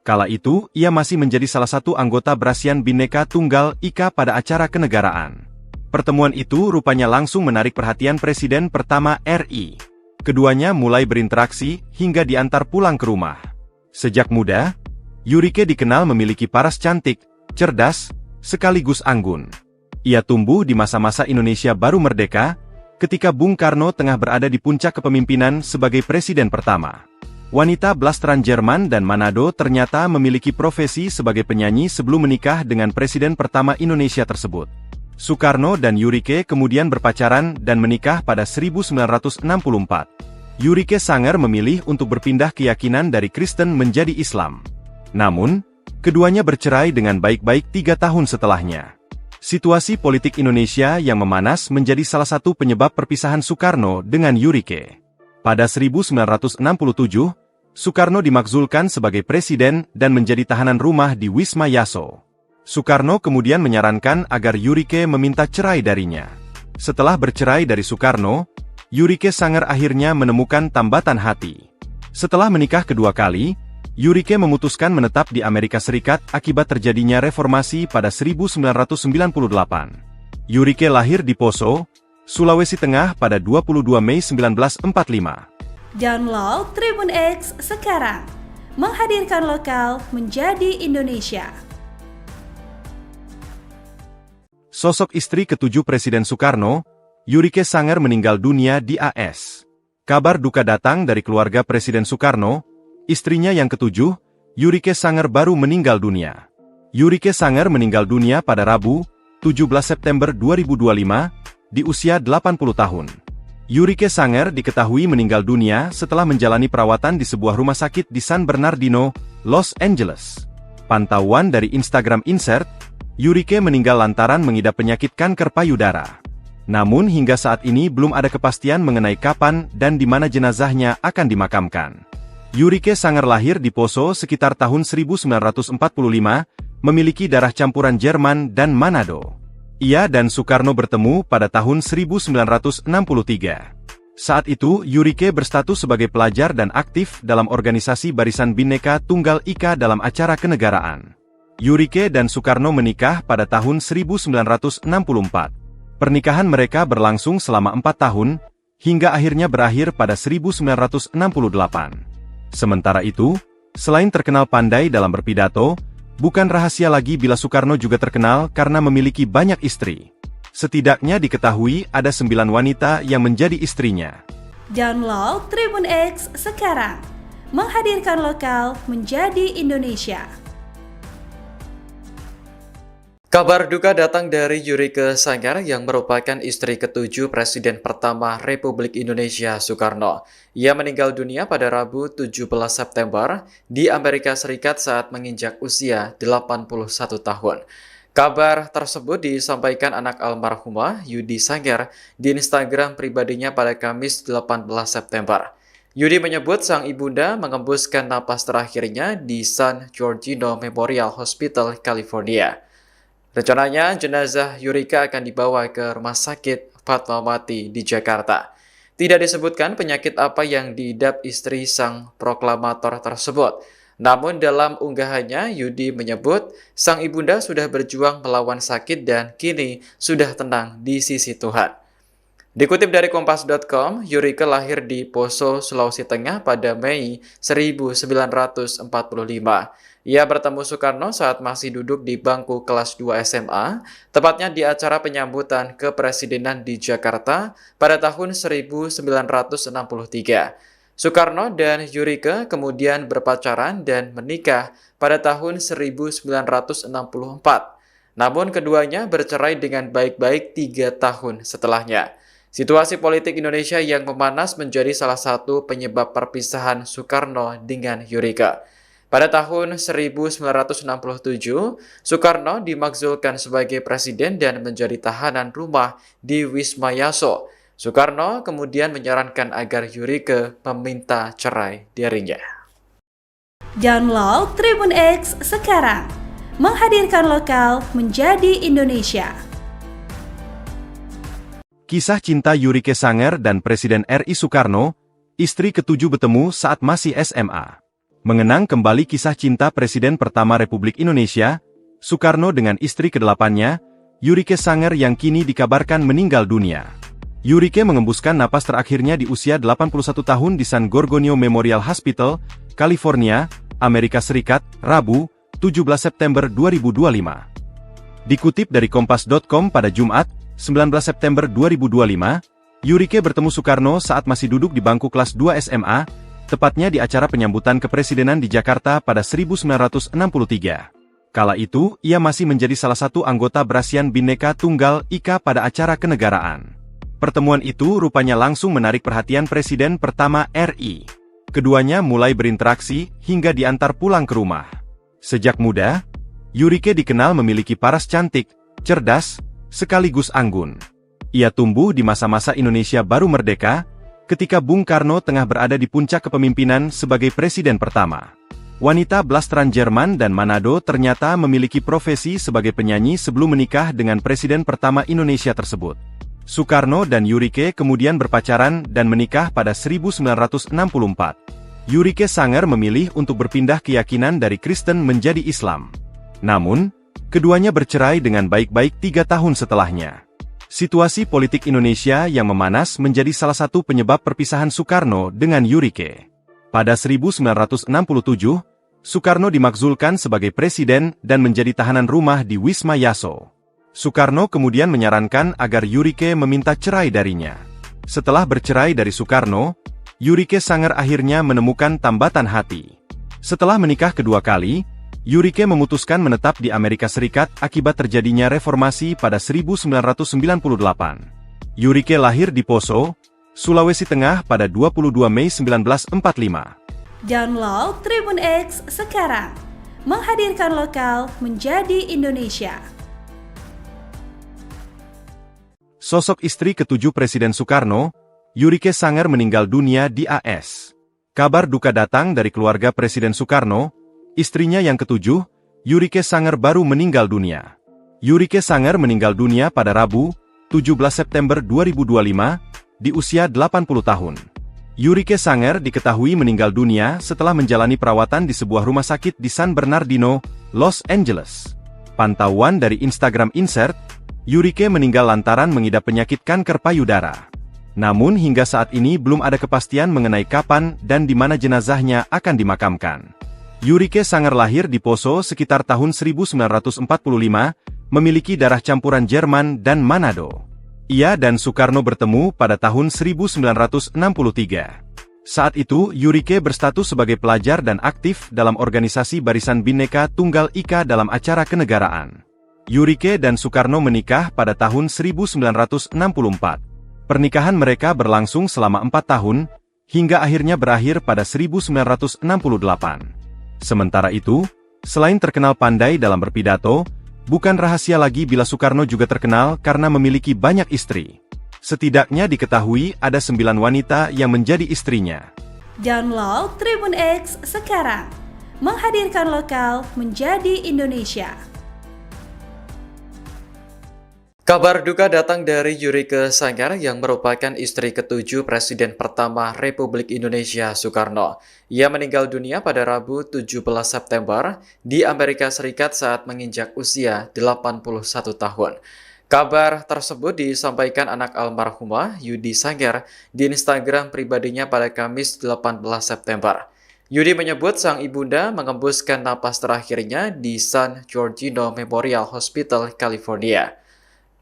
Kala itu, ia masih menjadi salah satu anggota Brasian Bhinneka Tunggal Ika pada acara kenegaraan. Pertemuan itu rupanya langsung menarik perhatian Presiden pertama RI. Keduanya mulai berinteraksi hingga diantar pulang ke rumah. Sejak muda, Yurike dikenal memiliki paras cantik, cerdas, sekaligus anggun. Ia tumbuh di masa-masa Indonesia baru merdeka, ketika Bung Karno tengah berada di puncak kepemimpinan sebagai presiden pertama. Wanita blasteran Jerman dan Manado ternyata memiliki profesi sebagai penyanyi sebelum menikah dengan presiden pertama Indonesia tersebut. Soekarno dan Yurike kemudian berpacaran dan menikah pada 1964. Yurike Sanger memilih untuk berpindah keyakinan dari Kristen menjadi Islam. Namun, keduanya bercerai dengan baik-baik 3 tahun setelahnya. Situasi politik Indonesia yang memanas menjadi salah satu penyebab perpisahan Soekarno dengan Yurike. Pada 1967, Soekarno dimakzulkan sebagai presiden dan menjadi tahanan rumah di Wisma Yaso. Soekarno kemudian menyarankan agar Yurike meminta cerai darinya. Setelah bercerai dari Soekarno, Yurike Sanger akhirnya menemukan tambatan hati. Setelah menikah kedua kali, Yurike memutuskan menetap di Amerika Serikat akibat terjadinya reformasi pada 1998. Yurike lahir di Poso, Sulawesi Tengah pada 22 Mei 1945. Download Tribun X sekarang, menghadirkan lokal menjadi Indonesia. Sosok istri ke-7 Presiden Soekarno, Yurike Sanger meninggal dunia di AS. Kabar duka datang dari keluarga Presiden Soekarno. Istrinya yang ke-7, Yurike Sanger baru meninggal dunia. Yurike Sanger meninggal dunia pada Rabu, 17 September 2025, di usia 80 tahun. Yurike Sanger diketahui meninggal dunia setelah menjalani perawatan di sebuah rumah sakit di San Bernardino, Los Angeles. Pantauan dari Instagram Insert, Yurike meninggal lantaran mengidap penyakit kanker payudara. Namun hingga saat ini belum ada kepastian mengenai kapan dan di mana jenazahnya akan dimakamkan. Yurike Sanger lahir di Poso sekitar tahun 1945, memiliki darah campuran Jerman dan Manado. Ia dan Soekarno bertemu pada tahun 1963. Saat itu, Yurike berstatus sebagai pelajar dan aktif dalam organisasi Barisan Bhinneka Tunggal Ika dalam acara kenegaraan. Yurike dan Soekarno menikah pada tahun 1964. Pernikahan mereka berlangsung selama 4 tahun, hingga akhirnya berakhir pada 1968. Sementara itu, selain terkenal pandai dalam berpidato, bukan rahasia lagi bila Soekarno juga terkenal karena memiliki banyak istri. Setidaknya diketahui ada 9 wanita yang menjadi istrinya. Download Tribun X sekarang, menghadirkan lokal menjadi Indonesia. Kabar duka datang dari Yurike Sanger yang merupakan istri ke-7 Presiden pertama Republik Indonesia Soekarno. Ia meninggal dunia pada Rabu 17 September di Amerika Serikat saat menginjak usia 81 tahun. Kabar tersebut disampaikan anak almarhumah Yudi Sanger di Instagram pribadinya pada Kamis 18 September. Yudi menyebut sang ibunda mengembuskan napas terakhirnya di San Giorgio Memorial Hospital, California. Rencananya, jenazah Yurike akan dibawa ke Rumah Sakit Fatmawati di Jakarta. Tidak disebutkan penyakit apa yang diidap istri sang proklamator tersebut. Namun dalam unggahannya, Yudi menyebut sang ibunda sudah berjuang melawan sakit dan kini sudah tenang di sisi Tuhan. Dikutip dari Kompas.com, Yurike lahir di Poso, Sulawesi Tengah pada Mei 1945. Ia bertemu Soekarno saat masih duduk di bangku kelas 2 SMA, tepatnya di acara penyambutan kepresidenan di Jakarta pada tahun 1963. Soekarno dan Yurike kemudian berpacaran dan menikah pada tahun 1964. Namun keduanya bercerai dengan baik-baik 3 tahun setelahnya. Situasi politik Indonesia yang memanas menjadi salah satu penyebab perpisahan Soekarno dengan Yurike. Pada tahun 1967, Soekarno dimakzulkan sebagai presiden dan menjadi tahanan rumah di Wisma Yaso. Soekarno kemudian menyarankan agar Yurike meminta cerai darinya. Download Tribun X sekarang, menghadirkan lokal menjadi Indonesia. Kisah cinta Yurike Sanger dan Presiden RI Soekarno, istri ke-7 bertemu saat masih SMA. Mengenang kembali kisah cinta Presiden pertama Republik Indonesia, Soekarno dengan istri ke-8-nya, Yurike Sanger yang kini dikabarkan meninggal dunia. Yurike mengembuskan napas terakhirnya di usia 81 tahun di San Giorgio Memorial Hospital, California, Amerika Serikat, Rabu, 17 September 2025. Dikutip dari Kompas.com pada Jumat, 19 September 2025, Yurike bertemu Soekarno saat masih duduk di bangku kelas 2 SMA, tepatnya di acara penyambutan kepresidenan di Jakarta pada 1963. Kala itu, ia masih menjadi salah satu anggota Barisan Bhinneka Tunggal Ika pada acara kenegaraan. Pertemuan itu rupanya langsung menarik perhatian Presiden pertama RI. Keduanya mulai berinteraksi hingga diantar pulang ke rumah. Sejak muda, Yurike dikenal memiliki paras cantik, cerdas, sekaligus anggun. Ia tumbuh di masa-masa Indonesia baru merdeka, ketika Bung Karno tengah berada di puncak kepemimpinan sebagai presiden pertama. Wanita blasteran Jerman dan Manado ternyata memiliki profesi sebagai penyanyi sebelum menikah dengan presiden pertama Indonesia tersebut. Soekarno dan Yurike kemudian berpacaran dan menikah pada 1964. Yurike Sanger memilih untuk berpindah keyakinan dari Kristen menjadi Islam. Namun, keduanya bercerai dengan baik-baik 3 tahun setelahnya. Situasi politik Indonesia yang memanas menjadi salah satu penyebab perpisahan Soekarno dengan Yurike. Pada 1967, Soekarno dimakzulkan sebagai presiden dan menjadi tahanan rumah di Wisma Yaso. Soekarno kemudian menyarankan agar Yurike meminta cerai darinya. Setelah bercerai dari Soekarno, Yurike Sanger akhirnya menemukan tambatan hati. Setelah menikah kedua kali, Yurike memutuskan menetap di Amerika Serikat akibat terjadinya reformasi pada 1998. Yurike lahir di Poso, Sulawesi Tengah pada 22 Mei 1945. Download Tribun X sekarang. Menghadirkan lokal menjadi Indonesia. Sosok istri ketujuh Presiden Soekarno, Yurike Sanger meninggal dunia di AS. Kabar duka datang dari keluarga Presiden Soekarno, istrinya yang ketujuh, Yurike Sanger baru meninggal dunia. Yurike Sanger meninggal dunia pada Rabu, 17 September 2025, di usia 80 tahun. Yurike Sanger diketahui meninggal dunia setelah menjalani perawatan di sebuah rumah sakit di San Bernardino, Los Angeles. Pantauan dari Instagram Insert, Yurike meninggal lantaran mengidap penyakit kanker payudara. Namun hingga saat ini belum ada kepastian mengenai kapan dan di mana jenazahnya akan dimakamkan. Yurike Sanger lahir di Poso sekitar tahun 1945, memiliki darah campuran Jerman dan Manado. Ia dan Soekarno bertemu pada tahun 1963. Saat itu, Yurike berstatus sebagai pelajar dan aktif dalam organisasi Barisan Bhinneka Tunggal Ika dalam acara kenegaraan. Yurike dan Soekarno menikah pada tahun 1964. Pernikahan mereka berlangsung selama 4 tahun, hingga akhirnya berakhir pada 1968. Sementara itu, selain terkenal pandai dalam berpidato, bukan rahasia lagi bila Soekarno juga terkenal karena memiliki banyak istri. Setidaknya diketahui ada 9 wanita yang menjadi istrinya. Download Tribun X sekarang. Menghadirkan lokal menjadi Indonesia. Kabar duka datang dari Yurike Sanger yang merupakan istri ketujuh Presiden pertama Republik Indonesia Soekarno. Ia meninggal dunia pada Rabu 17 September di Amerika Serikat saat menginjak usia 81 tahun. Kabar tersebut disampaikan anak almarhumah Yudi Sanger di Instagram pribadinya pada Kamis 18 September. Yudi menyebut sang ibunda mengembuskan napas terakhirnya di San Giorgio Memorial Hospital, California.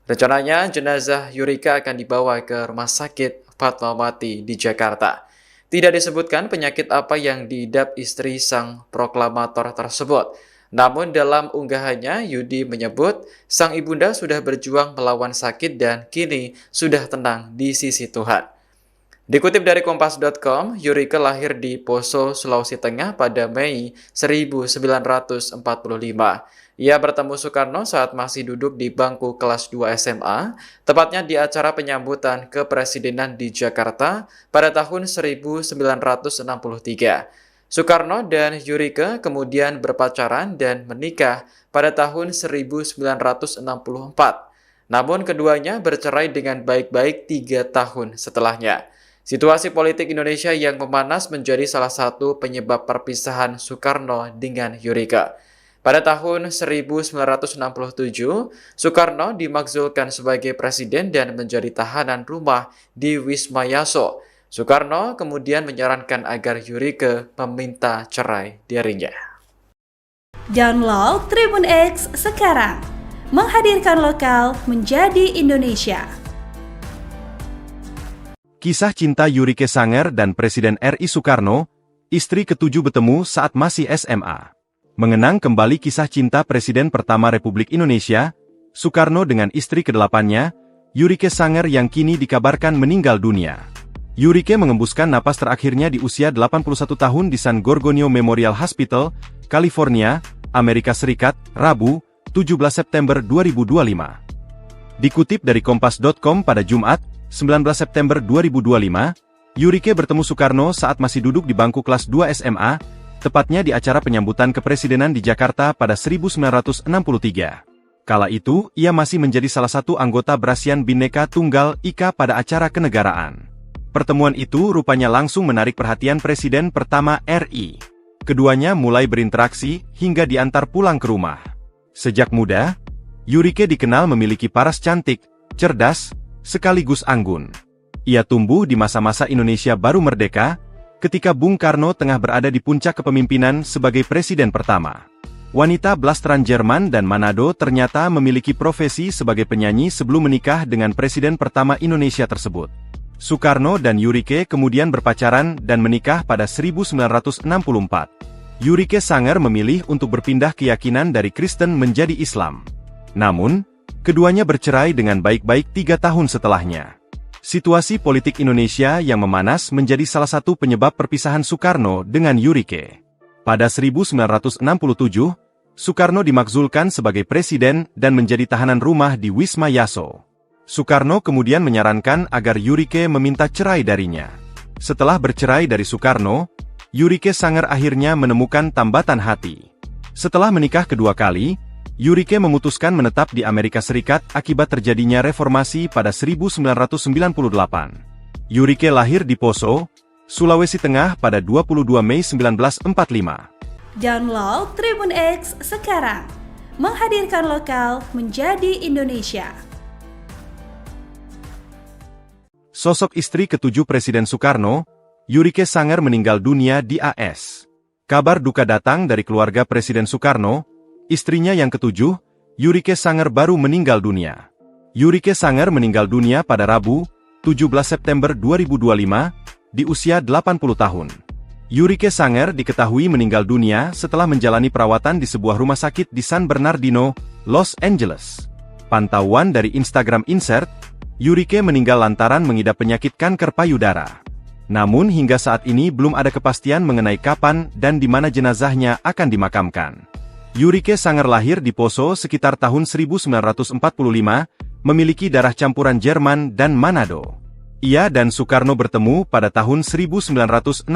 Rencananya, jenazah Yurike akan dibawa ke Rumah Sakit Fatmawati di Jakarta. Tidak disebutkan penyakit apa yang diidap istri sang proklamator tersebut. Namun dalam unggahannya, Yudi menyebut sang ibunda sudah berjuang melawan sakit dan kini sudah tenang di sisi Tuhan. Dikutip dari Kompas.com, Yurike lahir di Poso, Sulawesi Tengah pada Mei 1945. Ia bertemu Soekarno saat masih duduk di bangku kelas 2 SMA, tepatnya di acara penyambutan kepresidenan di Jakarta pada tahun 1963. Soekarno dan Yurike kemudian berpacaran dan menikah pada tahun 1964. Namun keduanya bercerai dengan baik-baik 3 tahun setelahnya. Situasi politik Indonesia yang memanas menjadi salah satu penyebab perpisahan Soekarno dengan Yurike. Pada tahun 1967, Soekarno dimakzulkan sebagai presiden dan menjadi tahanan rumah di Wisma Yaso. Soekarno kemudian menyarankan agar Yurike meminta cerai darinya. Download Tribun X sekarang. Menghadirkan lokal menjadi Indonesia. Kisah cinta Yurike Sanger dan Presiden RI Soekarno, istri ketujuh bertemu saat masih SMA. Mengenang kembali kisah cinta Presiden pertama Republik Indonesia, Soekarno dengan istri ke-8-nya, Yurike Sanger yang kini dikabarkan meninggal dunia. Yurike mengembuskan napas terakhirnya di usia 81 tahun di San Giorgio Memorial Hospital, California, Amerika Serikat, Rabu, 17 September 2025. Dikutip dari Kompas.com pada Jumat, 19 September 2025, Yurike bertemu Soekarno saat masih duduk di bangku kelas 2 SMA, tepatnya di acara penyambutan kepresidenan di Jakarta pada 1963. Kala itu, ia masih menjadi salah satu anggota Barisan Bhinneka Tunggal Ika pada acara kenegaraan. Pertemuan itu rupanya langsung menarik perhatian Presiden pertama RI. Keduanya mulai berinteraksi hingga diantar pulang ke rumah. Sejak muda, Yurike dikenal memiliki paras cantik, cerdas, sekaligus anggun. Ia tumbuh di masa-masa Indonesia baru merdeka, ketika Bung Karno tengah berada di puncak kepemimpinan sebagai presiden pertama. Wanita blasteran Jerman dan Manado ternyata memiliki profesi sebagai penyanyi sebelum menikah dengan presiden pertama Indonesia tersebut. Soekarno dan Yurike kemudian berpacaran dan menikah pada 1964. Yurike Sanger memilih untuk berpindah keyakinan dari Kristen menjadi Islam. Namun, keduanya bercerai dengan baik-baik 3 tahun setelahnya. Situasi politik Indonesia yang memanas menjadi salah satu penyebab perpisahan Soekarno dengan Yurike. Pada 1967, Soekarno dimakzulkan sebagai presiden dan menjadi tahanan rumah di Wisma Yaso. Soekarno kemudian menyarankan agar Yurike meminta cerai darinya. Setelah bercerai dari Soekarno, Yurike Sanger akhirnya menemukan tambatan hati. Setelah menikah kedua kali, Yurike memutuskan menetap di Amerika Serikat akibat terjadinya reformasi pada 1998. Yurike lahir di Poso, Sulawesi Tengah pada 22 Mei 1945. Download Tribun X sekarang, menghadirkan lokal menjadi Indonesia. Sosok istri ketujuh Presiden Soekarno, Yurike Sanger meninggal dunia di AS. Kabar duka datang dari keluarga Presiden Soekarno. Istrinya yang ketujuh, Yurike Sanger baru meninggal dunia. Yurike Sanger meninggal dunia pada Rabu, 17 September 2025, di usia 80 tahun. Yurike Sanger diketahui meninggal dunia setelah menjalani perawatan di sebuah rumah sakit di San Bernardino, Los Angeles. Pantauan dari Instagram Insert, Yurike meninggal lantaran mengidap penyakit kanker payudara. Namun hingga saat ini belum ada kepastian mengenai kapan dan di mana jenazahnya akan dimakamkan. Yurike Sanger lahir di Poso sekitar tahun 1945, memiliki darah campuran Jerman dan Manado. Ia dan Soekarno bertemu pada tahun 1963.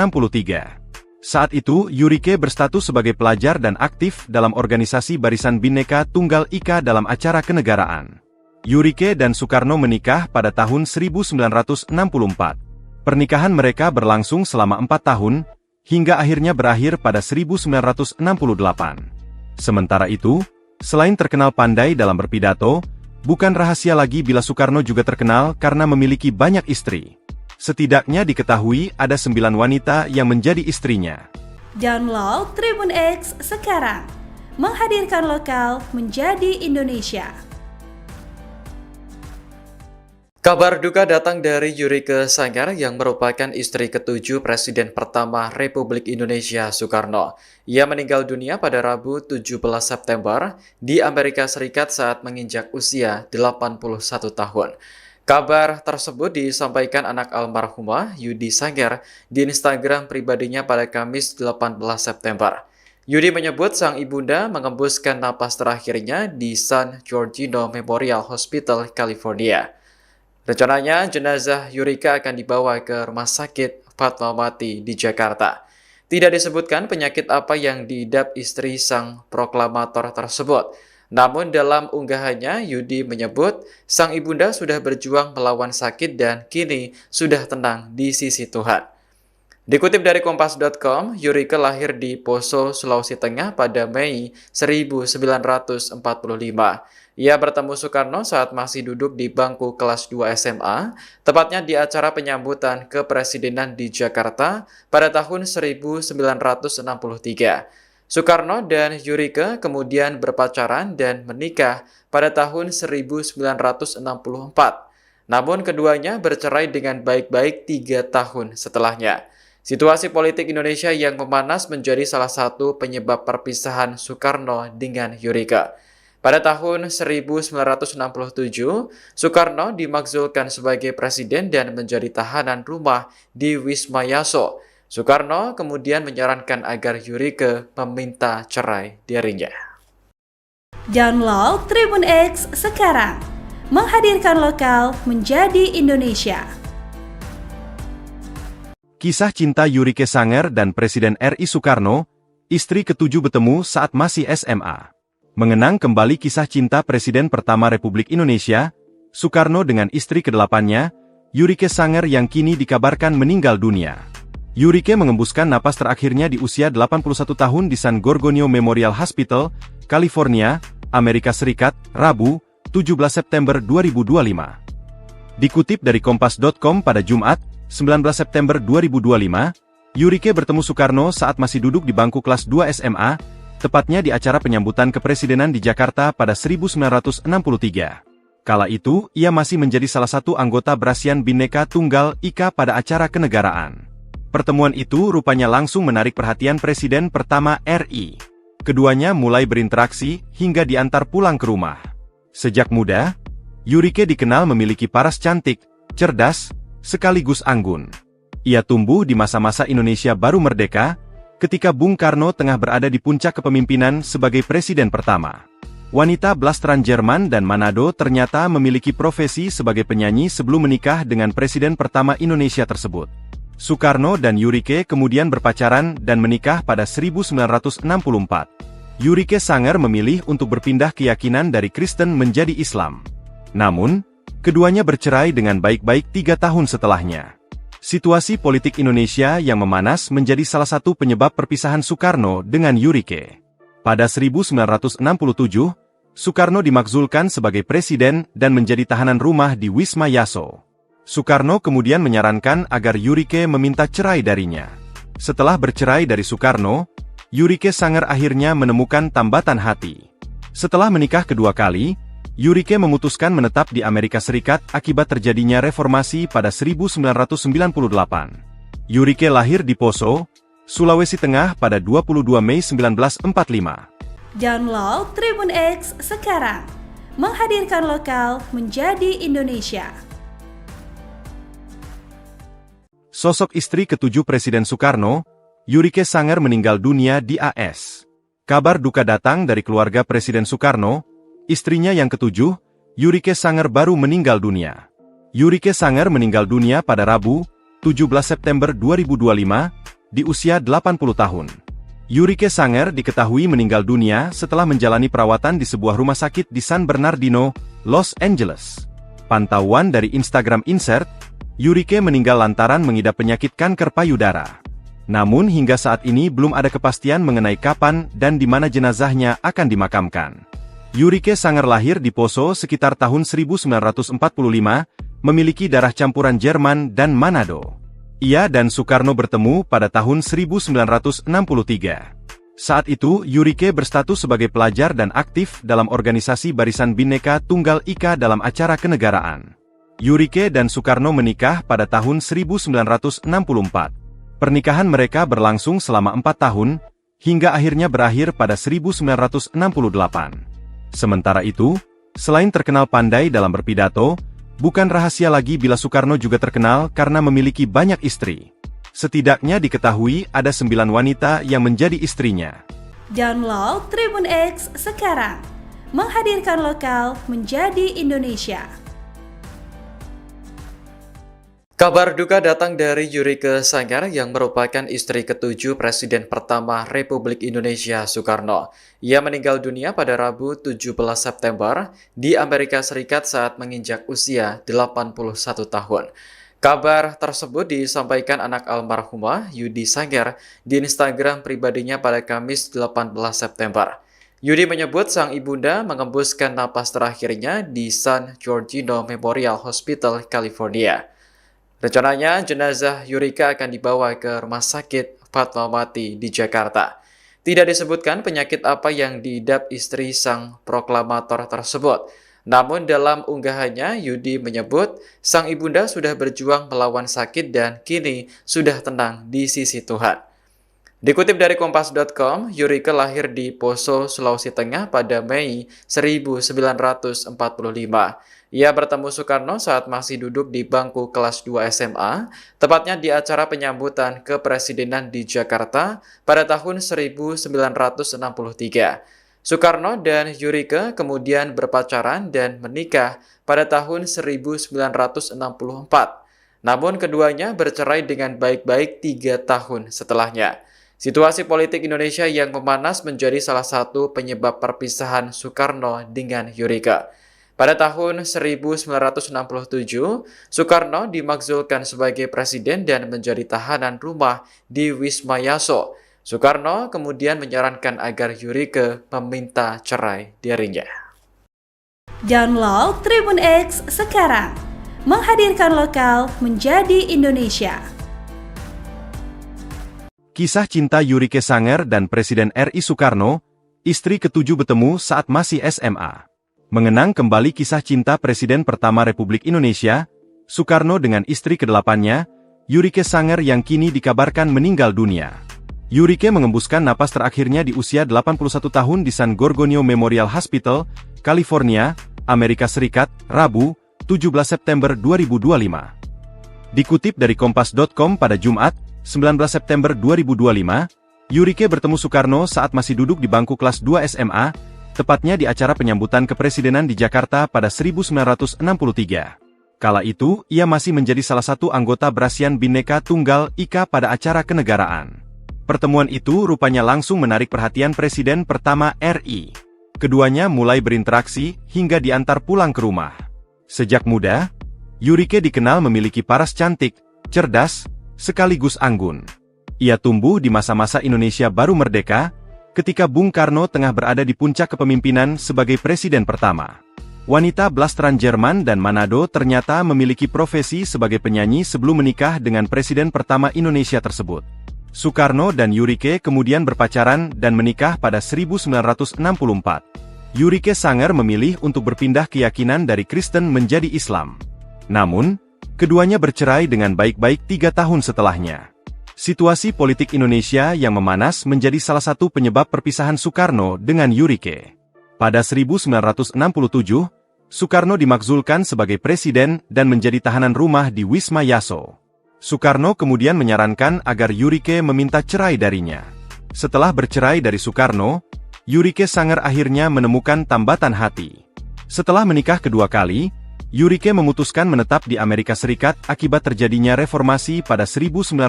Saat itu, Yurike berstatus sebagai pelajar dan aktif dalam organisasi Barisan Bhinneka Tunggal Ika dalam acara kenegaraan. Yurike dan Soekarno menikah pada tahun 1964. Pernikahan mereka berlangsung selama 4 tahun, hingga akhirnya berakhir pada 1968. Sementara itu, selain terkenal pandai dalam berpidato, bukan rahasia lagi bila Soekarno juga terkenal karena memiliki banyak istri. Setidaknya diketahui ada 9 wanita yang menjadi istrinya. Download Tribun X sekarang, menghadirkan lokal menjadi Indonesia. Kabar duka datang dari Yurike Sanger yang merupakan istri ketujuh Presiden pertama Republik Indonesia Soekarno. Ia meninggal dunia pada Rabu 17 September di Amerika Serikat saat menginjak usia 81 tahun. Kabar tersebut disampaikan anak almarhumah Yudi Sanger di Instagram pribadinya pada Kamis 18 September. Yudi menyebut sang ibunda mengembuskan napas terakhirnya di San Giorgio Memorial Hospital, California. Rencananya, jenazah Yurike akan dibawa ke Rumah Sakit Fatmawati di Jakarta. Tidak disebutkan penyakit apa yang diidap istri sang proklamator tersebut. Namun dalam unggahannya, Yudi menyebut sang ibunda sudah berjuang melawan sakit dan kini sudah tenang di sisi Tuhan. Dikutip dari Kompas.com, Yurike lahir di Poso, Sulawesi Tengah pada Mei 1945. Ia bertemu Soekarno saat masih duduk di bangku kelas 2 SMA, tepatnya di acara penyambutan kepresidenan di Jakarta pada tahun 1963. Soekarno dan Yurike kemudian berpacaran dan menikah pada tahun 1964. Namun keduanya bercerai dengan baik-baik 3 tahun setelahnya. Situasi politik Indonesia yang memanas menjadi salah satu penyebab perpisahan Soekarno dengan Yurike. Pada tahun 1967, Soekarno dimakzulkan sebagai presiden dan menjadi tahanan rumah di Wisma Yaso. Soekarno kemudian menyarankan agar Yurike meminta cerai darinya. Download Tribun X sekarang, menghadirkan lokal menjadi Indonesia. Kisah cinta Yurike Sanger dan Presiden RI Soekarno, istri ketujuh bertemu saat masih SMA. Mengenang kembali kisah cinta Presiden pertama Republik Indonesia, Soekarno dengan istri ke-8-nya, Yurike Sanger yang kini dikabarkan meninggal dunia. Yurike mengembuskan napas terakhirnya di usia 81 tahun di San Gorgonio Memorial Hospital, California, Amerika Serikat, Rabu, 17 September 2025. Dikutip dari Kompas.com pada Jumat, 19 September 2025, Yurike bertemu Soekarno saat masih duduk di bangku kelas 2 SMA, tepatnya di acara penyambutan kepresidenan di Jakarta pada 1963. Kala itu, ia masih menjadi salah satu anggota Barisan Bhinneka Tunggal Ika pada acara kenegaraan. Pertemuan itu rupanya langsung menarik perhatian Presiden pertama RI. Keduanya mulai berinteraksi hingga diantar pulang ke rumah. Sejak muda, Yurike dikenal memiliki paras cantik, cerdas, sekaligus anggun. Ia tumbuh di masa-masa Indonesia baru merdeka, ketika Bung Karno tengah berada di puncak kepemimpinan sebagai presiden pertama. Wanita blasteran Jerman dan Manado ternyata memiliki profesi sebagai penyanyi sebelum menikah dengan presiden pertama Indonesia tersebut. Soekarno dan Yurike kemudian berpacaran dan menikah pada 1964. Yurike Sanger memilih untuk berpindah keyakinan dari Kristen menjadi Islam. Namun, keduanya bercerai dengan baik-baik 3 tahun setelahnya. Situasi politik Indonesia yang memanas menjadi salah satu penyebab perpisahan Soekarno dengan Yurike. Pada 1967, Soekarno dimakzulkan sebagai presiden dan menjadi tahanan rumah di Wisma Yaso. Soekarno kemudian menyarankan agar Yurike meminta cerai darinya. Setelah bercerai dari Soekarno, Yurike Sanger akhirnya menemukan tambatan hati. Setelah menikah kedua kali, Yurike memutuskan menetap di Amerika Serikat akibat terjadinya reformasi pada 1998. Yurike lahir di Poso, Sulawesi Tengah pada 22 Mei 1945. Download Tribun X sekarang. Menghadirkan lokal menjadi Indonesia. Sosok istri ketujuh Presiden Soekarno, Yurike Sanger meninggal dunia di AS. Kabar duka datang dari keluarga Presiden Soekarno. Istrinya yang ketujuh, Yurike Sanger baru meninggal dunia. Yurike Sanger meninggal dunia pada Rabu, 17 September 2025, di usia 80 tahun. Yurike Sanger diketahui meninggal dunia setelah menjalani perawatan di sebuah rumah sakit di San Bernardino, Los Angeles. Pantauan dari Instagram Insert, Yurike meninggal lantaran mengidap penyakit kanker payudara. Namun hingga saat ini belum ada kepastian mengenai kapan dan di mana jenazahnya akan dimakamkan. Yurike Sanger lahir di Poso sekitar tahun 1945, memiliki darah campuran Jerman dan Manado. Ia dan Soekarno bertemu pada tahun 1963. Saat itu, Yurike berstatus sebagai pelajar dan aktif dalam organisasi Barisan Bhinneka Tunggal Ika dalam acara kenegaraan. Yurike dan Soekarno menikah pada tahun 1964. Pernikahan mereka berlangsung selama 4 tahun, hingga akhirnya berakhir pada 1968. Sementara itu, selain terkenal pandai dalam berpidato, bukan rahasia lagi bila Soekarno juga terkenal karena memiliki banyak istri. Setidaknya diketahui ada 9 wanita yang menjadi istrinya. Download Tribun X sekarang. Menghadirkan lokal menjadi Indonesia. Kabar duka datang dari Yurike Sanger yang merupakan istri ketujuh Presiden pertama Republik Indonesia Soekarno. Ia meninggal dunia pada Rabu 17 September di Amerika Serikat saat menginjak usia 81 tahun. Kabar tersebut disampaikan anak almarhumah Yudi Sanger di Instagram pribadinya pada Kamis 18 September. Yudi menyebut sang ibunda mengembuskan napas terakhirnya di San Giorgio Memorial Hospital, California. Rencananya, jenazah Yurike akan dibawa ke Rumah Sakit Fatmawati di Jakarta. Tidak disebutkan penyakit apa yang diidap istri sang proklamator tersebut. Namun dalam unggahannya, Yudi menyebut sang ibunda sudah berjuang melawan sakit dan kini sudah tenang di sisi Tuhan. Dikutip dari Kompas.com, Yurike lahir di Poso, Sulawesi Tengah pada Mei 1945. Ia bertemu Soekarno saat masih duduk di bangku kelas 2 SMA, tepatnya di acara penyambutan kepresidenan di Jakarta pada tahun 1963. Soekarno dan Yurike kemudian berpacaran dan menikah pada tahun 1964. Namun keduanya bercerai dengan baik-baik 3 tahun setelahnya. Situasi politik Indonesia yang memanas menjadi salah satu penyebab perpisahan Soekarno dengan Yurike. Pada tahun 1967, Soekarno dimakzulkan sebagai presiden dan menjadi tahanan rumah di Wisma Yaso. Soekarno kemudian menyarankan agar Yurike meminta cerai darinya. Download Tribun X sekarang. Menghadirkan lokal menjadi Indonesia. Kisah cinta Yurike Sanger dan Presiden RI Soekarno, istri ketujuh bertemu saat masih SMA. Mengenang kembali kisah cinta Presiden pertama Republik Indonesia, Soekarno dengan istri ke-8-nya, Yurike Sanger yang kini dikabarkan meninggal dunia. Yurike mengembuskan napas terakhirnya di usia 81 tahun di San Giorgio Memorial Hospital, California, Amerika Serikat, Rabu, 17 September 2025. Dikutip dari Kompas.com pada Jumat, 19 September 2025, Yurike bertemu Soekarno saat masih duduk di bangku kelas 2 SMA, tepatnya di acara penyambutan kepresidenan di Jakarta pada 1963. Kala itu, ia masih menjadi salah satu anggota Brasian Bhinneka Tunggal Ika pada acara kenegaraan. Pertemuan itu rupanya langsung menarik perhatian Presiden pertama RI. Keduanya mulai berinteraksi hingga diantar pulang ke rumah. Sejak muda, Yurike dikenal memiliki paras cantik, cerdas, sekaligus anggun. Ia tumbuh di masa-masa Indonesia baru merdeka, ketika Bung Karno tengah berada di puncak kepemimpinan sebagai presiden pertama. Wanita blasteran Jerman dan Manado ternyata memiliki profesi sebagai penyanyi sebelum menikah dengan presiden pertama Indonesia tersebut. Soekarno dan Yurike kemudian berpacaran dan menikah pada 1964. Yurike Sanger memilih untuk berpindah keyakinan dari Kristen menjadi Islam. Namun, keduanya bercerai dengan baik-baik 3 tahun setelahnya. Situasi politik Indonesia yang memanas menjadi salah satu penyebab perpisahan Soekarno dengan Yurike. Pada 1967, Soekarno dimakzulkan sebagai presiden dan menjadi tahanan rumah di Wisma Yaso. Soekarno kemudian menyarankan agar Yurike meminta cerai darinya. Setelah bercerai dari Soekarno, Yurike Sanger akhirnya menemukan tambatan hati. Setelah menikah kedua kali, Yurike memutuskan menetap di Amerika Serikat akibat terjadinya reformasi pada 1998.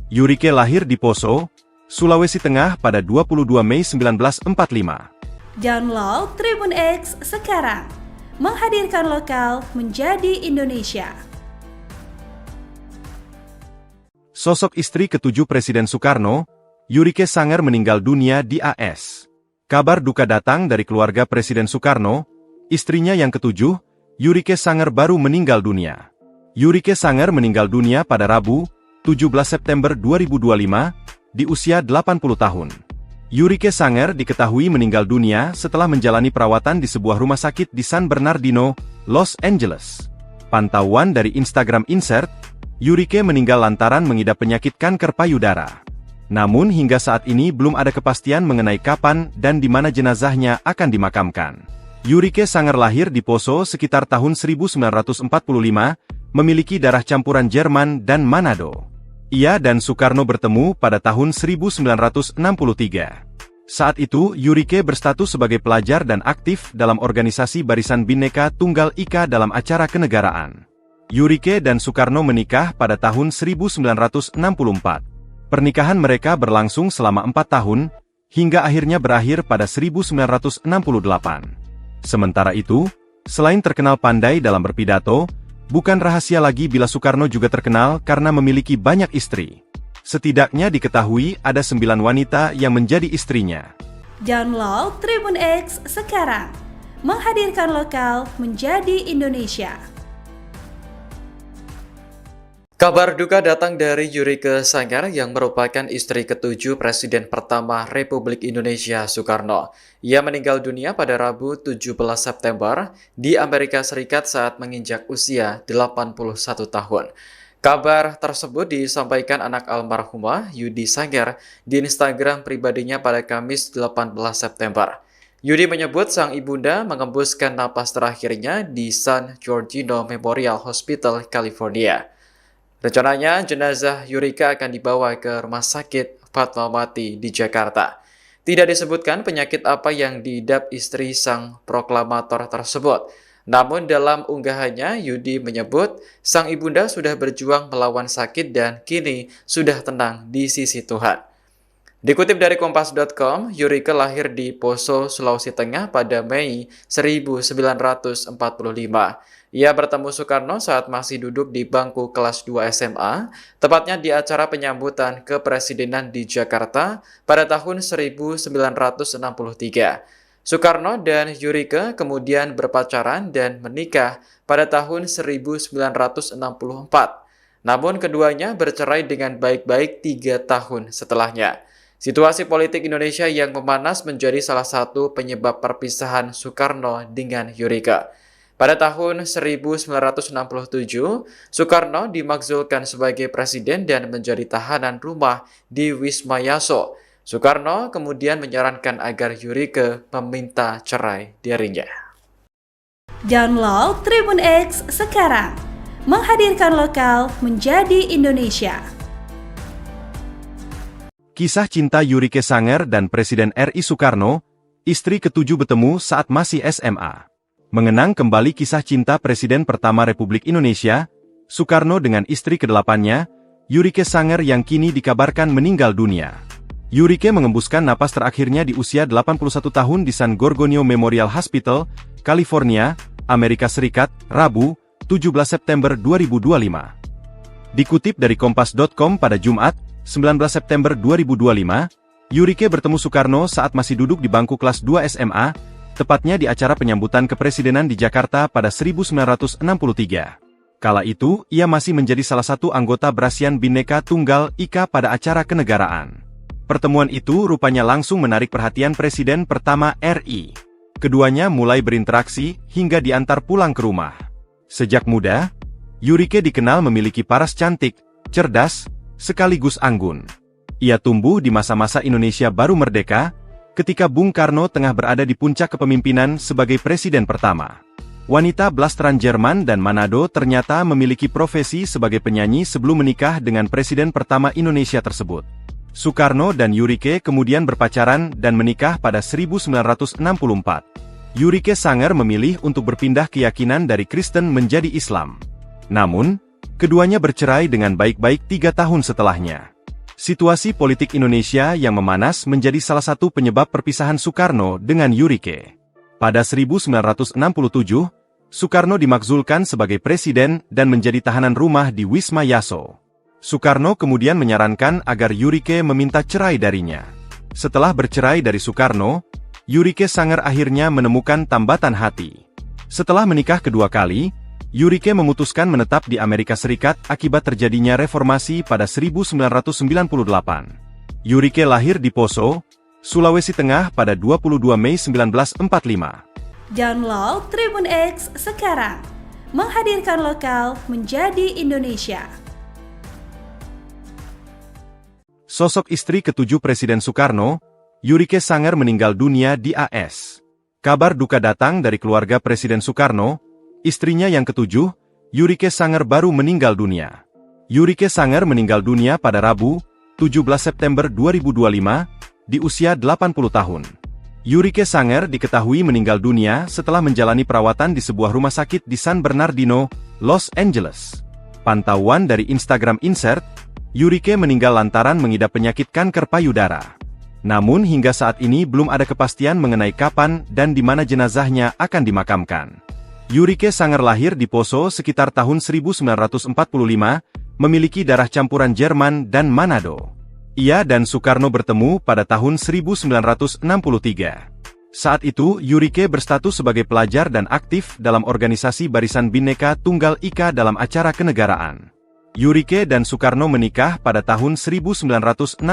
Yurike lahir di Poso, Sulawesi Tengah pada 22 Mei 1945. Download Tribun X sekarang, menghadirkan lokal menjadi Indonesia. Sosok istri ketujuh Presiden Soekarno, Yurike Sanger meninggal dunia di AS. Kabar duka datang dari keluarga Presiden Soekarno. Istrinya yang ketujuh, Yurike Sanger baru meninggal dunia. Yurike Sanger meninggal dunia pada Rabu, 17 September 2025, di usia 80 tahun. Yurike Sanger diketahui meninggal dunia setelah menjalani perawatan di sebuah rumah sakit di San Bernardino, Los Angeles. Pantauan dari Instagram Insert, Yurike meninggal lantaran mengidap penyakit kanker payudara. Namun hingga saat ini belum ada kepastian mengenai kapan dan di mana jenazahnya akan dimakamkan. Yurike Sanger lahir di Poso sekitar tahun 1945, memiliki darah campuran Jerman dan Manado. Ia dan Soekarno bertemu pada tahun 1963. Saat itu, Yurike berstatus sebagai pelajar dan aktif dalam organisasi Barisan Bhinneka Tunggal Ika dalam acara kenegaraan. Yurike dan Soekarno menikah pada tahun 1964. Pernikahan mereka berlangsung selama 4 tahun, hingga akhirnya berakhir pada 1968. Sementara itu, selain terkenal pandai dalam berpidato, bukan rahasia lagi bila Soekarno juga terkenal karena memiliki banyak istri. Setidaknya diketahui ada 9 wanita yang menjadi istrinya. Download Tribun X sekarang, menghadirkan lokal menjadi Indonesia. Kabar duka datang dari Yurike Sanger yang merupakan istri ketujuh Presiden pertama Republik Indonesia Soekarno. Ia meninggal dunia pada Rabu 17 September di Amerika Serikat saat menginjak usia 81 tahun. Kabar tersebut disampaikan anak almarhumah Yudi Sanger di Instagram pribadinya pada Kamis 18 September. Yudi menyebut sang ibunda mengembuskan napas terakhirnya di San Giorgio Memorial Hospital, California. Rencananya, jenazah Yurike akan dibawa ke Rumah Sakit Fatmawati di Jakarta. Tidak disebutkan penyakit apa yang diidap istri sang proklamator tersebut. Namun dalam unggahannya, Yudi menyebut sang ibunda sudah berjuang melawan sakit dan kini sudah tenang di sisi Tuhan. Dikutip dari Kompas.com, Yurike lahir di Poso, Sulawesi Tengah pada Mei 1945. Ia bertemu Soekarno saat masih duduk di bangku kelas 2 SMA, tepatnya di acara penyambutan kepresidenan di Jakarta pada tahun 1963. Soekarno dan Yurike kemudian berpacaran dan menikah pada tahun 1964. Namun keduanya bercerai dengan baik-baik 3 tahun setelahnya. Situasi politik Indonesia yang memanas menjadi salah satu penyebab perpisahan Soekarno dengan Yurike. Pada tahun 1967, Soekarno dimakzulkan sebagai presiden dan menjadi tahanan rumah di Wisma Yaso. Soekarno kemudian menyarankan agar Yurike meminta cerai darinya. Download Tribun X sekarang. Menghadirkan lokal menjadi Indonesia. Kisah cinta Yurike Sanger dan Presiden RI Soekarno, istri ketujuh bertemu saat masih SMA. Mengenang kembali kisah cinta Presiden pertama Republik Indonesia, Soekarno dengan istri ke-8-nya, Yurike Sanger yang kini dikabarkan meninggal dunia. Yurike mengembuskan napas terakhirnya di usia 81 tahun di San Gorgonio Memorial Hospital, California, Amerika Serikat, Rabu, 17 September 2025. Dikutip dari Kompas.com pada Jumat, 19 September 2025, Yurike bertemu Soekarno saat masih duduk di bangku kelas 2 SMA, tepatnya di acara penyambutan kepresidenan di Jakarta pada 1963. Kala itu, ia masih menjadi salah satu anggota Brasian Bhinneka Tunggal Ika pada acara kenegaraan. Pertemuan itu rupanya langsung menarik perhatian Presiden pertama RI. Keduanya mulai berinteraksi hingga diantar pulang ke rumah. Sejak muda, Yurike dikenal memiliki paras cantik, cerdas, sekaligus anggun. Ia tumbuh di masa-masa Indonesia baru merdeka, ketika Bung Karno tengah berada di puncak kepemimpinan sebagai presiden pertama. Wanita blasteran Jerman dan Manado ternyata memiliki profesi sebagai penyanyi sebelum menikah dengan presiden pertama Indonesia tersebut. Soekarno dan Yurike kemudian berpacaran dan menikah pada 1964. Yurike Sanger memilih untuk berpindah keyakinan dari Kristen menjadi Islam. Namun, keduanya bercerai dengan baik-baik 3 tahun setelahnya. Situasi politik Indonesia yang memanas menjadi salah satu penyebab perpisahan Soekarno dengan Yurike. Pada 1967, Soekarno dimakzulkan sebagai presiden dan menjadi tahanan rumah di Wisma Yaso. Soekarno kemudian menyarankan agar Yurike meminta cerai darinya. Setelah bercerai dari Soekarno, Yurike Sanger akhirnya menemukan tambatan hati. Setelah menikah kedua kali, Yurike memutuskan menetap di Amerika Serikat akibat terjadinya reformasi pada 1998. Yurike lahir di Poso, Sulawesi Tengah pada 22 Mei 1945. Download Tribun X sekarang. Menghadirkan lokal menjadi Indonesia. Sosok istri ketujuh Presiden Soekarno, Yurike Sanger meninggal dunia di AS. Kabar duka datang dari keluarga Presiden Soekarno, istrinya yang ketujuh, Yurike Sanger baru meninggal dunia. Yurike Sanger meninggal dunia pada Rabu, 17 September 2025, di usia 80 tahun. Yurike Sanger diketahui meninggal dunia setelah menjalani perawatan di sebuah rumah sakit di San Bernardino, Los Angeles. Pantauan dari Instagram Insert, Yurike meninggal lantaran mengidap penyakit kanker payudara. Namun hingga saat ini belum ada kepastian mengenai kapan dan di mana jenazahnya akan dimakamkan. Yurike Sanger lahir di Poso sekitar tahun 1945, memiliki darah campuran Jerman dan Manado. Ia dan Soekarno bertemu pada tahun 1963. Saat itu, Yurike berstatus sebagai pelajar dan aktif dalam organisasi Barisan Bhinneka Tunggal Ika dalam acara kenegaraan. Yurike dan Soekarno menikah pada tahun 1964.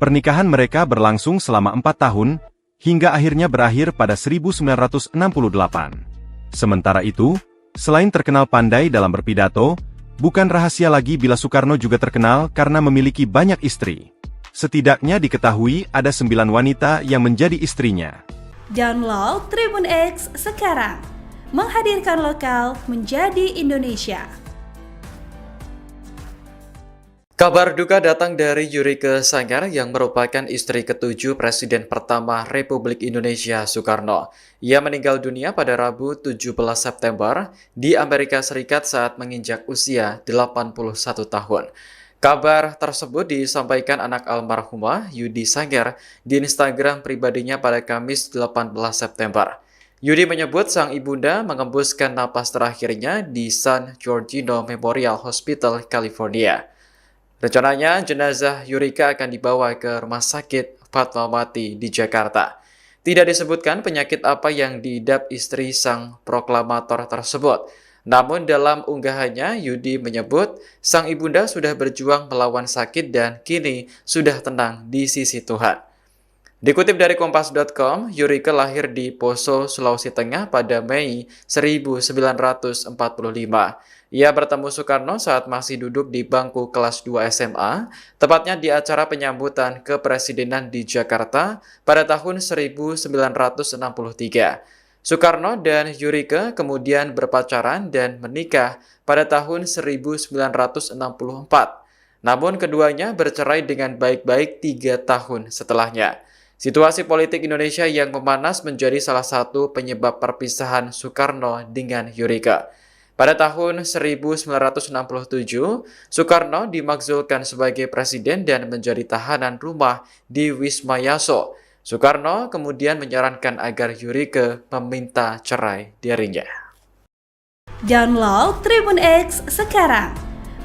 Pernikahan mereka berlangsung selama 4 tahun, hingga akhirnya berakhir pada 1968. Sementara itu, selain terkenal pandai dalam berpidato, bukan rahasia lagi bila Soekarno juga terkenal karena memiliki banyak istri. Setidaknya diketahui ada 9 wanita yang menjadi istrinya. Download Tribun X sekarang. Menghadirkan lokal menjadi Indonesia. Kabar duka datang dari Yurike Sanger yang merupakan istri ketujuh Presiden pertama Republik Indonesia Soekarno. Ia meninggal dunia pada Rabu 17 September di Amerika Serikat saat menginjak usia 81 tahun. Kabar tersebut disampaikan anak almarhumah Yudi Sanger di Instagram pribadinya pada Kamis 18 September. Yudi menyebut sang ibunda mengembuskan napas terakhirnya di San Gorgonio Memorial Hospital, California. Rencananya, jenazah Yurike akan dibawa ke Rumah Sakit Fatmawati di Jakarta. Tidak disebutkan penyakit apa yang diidap istri sang proklamator tersebut. Namun dalam unggahannya, Yudi menyebut sang ibunda sudah berjuang melawan sakit dan kini sudah tenang di sisi Tuhan. Dikutip dari Kompas.com, Yurike lahir di Poso, Sulawesi Tengah pada Mei 1945. Ia bertemu Soekarno saat masih duduk di bangku kelas 2 SMA, tepatnya di acara penyambutan kepresidenan di Jakarta pada tahun 1963. Soekarno dan Yurike kemudian berpacaran dan menikah pada tahun 1964. Namun keduanya bercerai dengan baik-baik 3 tahun setelahnya. Situasi politik Indonesia yang memanas menjadi salah satu penyebab perpisahan Soekarno dengan Yurike. Pada tahun 1967, Soekarno dimakzulkan sebagai presiden dan menjadi tahanan rumah di Wisma Yaso. Soekarno kemudian menyarankan agar Yurike meminta cerai darinya. Download Tribun X sekarang,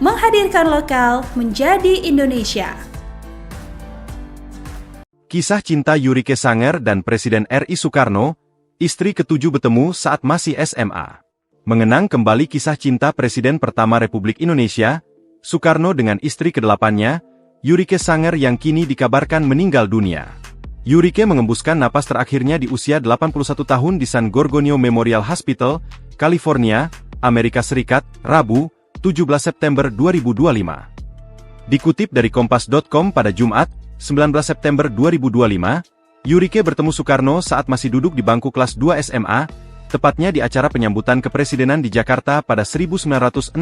menghadirkan lokal menjadi Indonesia. Kisah cinta Yurike Sanger dan Presiden RI Soekarno, istri ketujuh bertemu saat masih SMA. Mengenang kembali kisah cinta Presiden pertama Republik Indonesia, Soekarno dengan istri ke-8-nya, Yurike Sanger yang kini dikabarkan meninggal dunia. Yurike mengembuskan napas terakhirnya di usia 81 tahun di San Gorgonio Memorial Hospital, California, Amerika Serikat, Rabu, 17 September 2025. Dikutip dari Kompas.com pada Jumat, 19 September 2025, Yurike bertemu Soekarno saat masih duduk di bangku kelas 2 SMA, tepatnya di acara penyambutan kepresidenan di Jakarta pada 1963.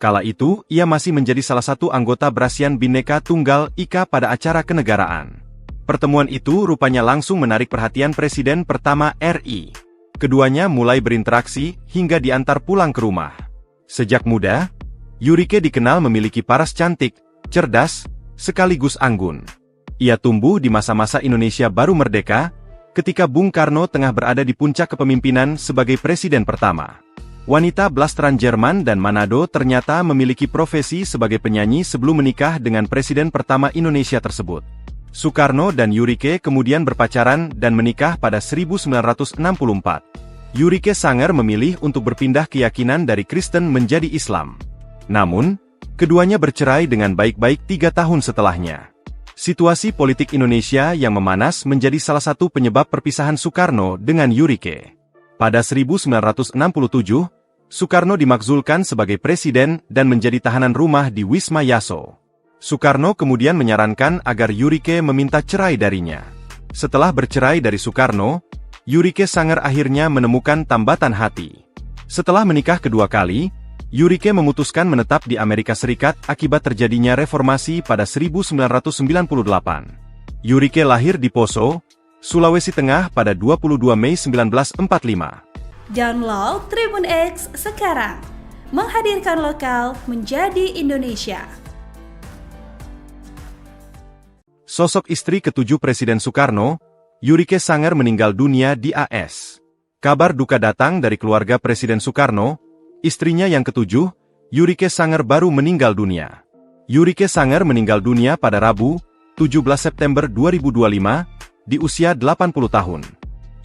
Kala itu, ia masih menjadi salah satu anggota Brasian Bhinneka Tunggal Ika pada acara kenegaraan. Pertemuan itu rupanya langsung menarik perhatian Presiden pertama RI. Keduanya mulai berinteraksi hingga diantar pulang ke rumah. Sejak muda, Yurike dikenal memiliki paras cantik, cerdas, sekaligus anggun. Ia tumbuh di masa-masa Indonesia baru merdeka, ketika Bung Karno tengah berada di puncak kepemimpinan sebagai presiden pertama. Wanita blasteran Jerman dan Manado ternyata memiliki profesi sebagai penyanyi sebelum menikah dengan presiden pertama Indonesia tersebut. Soekarno dan Yurike kemudian berpacaran dan menikah pada 1964. Yurike Sanger memilih untuk berpindah keyakinan dari Kristen menjadi Islam. Namun, keduanya bercerai dengan baik-baik 3 tahun setelahnya. Situasi politik Indonesia yang memanas menjadi salah satu penyebab perpisahan Soekarno dengan Yurike. Pada 1967, Soekarno dimakzulkan sebagai presiden dan menjadi tahanan rumah di Wisma Yaso. Soekarno kemudian menyarankan agar Yurike meminta cerai darinya. Setelah bercerai dari Soekarno, Yurike Sanger akhirnya menemukan tambatan hati. Setelah menikah kedua kali, Yurike memutuskan menetap di Amerika Serikat akibat terjadinya reformasi pada 1998. Yurike lahir di Poso, Sulawesi Tengah pada 22 Mei 1945. Download Tribun X sekarang, menghadirkan lokal menjadi Indonesia. Sosok istri ketujuh Presiden Soekarno, Yurike Sanger meninggal dunia di AS. Kabar duka datang dari keluarga Presiden Soekarno, istrinya yang ketujuh, Yurike Sanger baru meninggal dunia. Yurike Sanger meninggal dunia pada Rabu, 17 September 2025, di usia 80 tahun.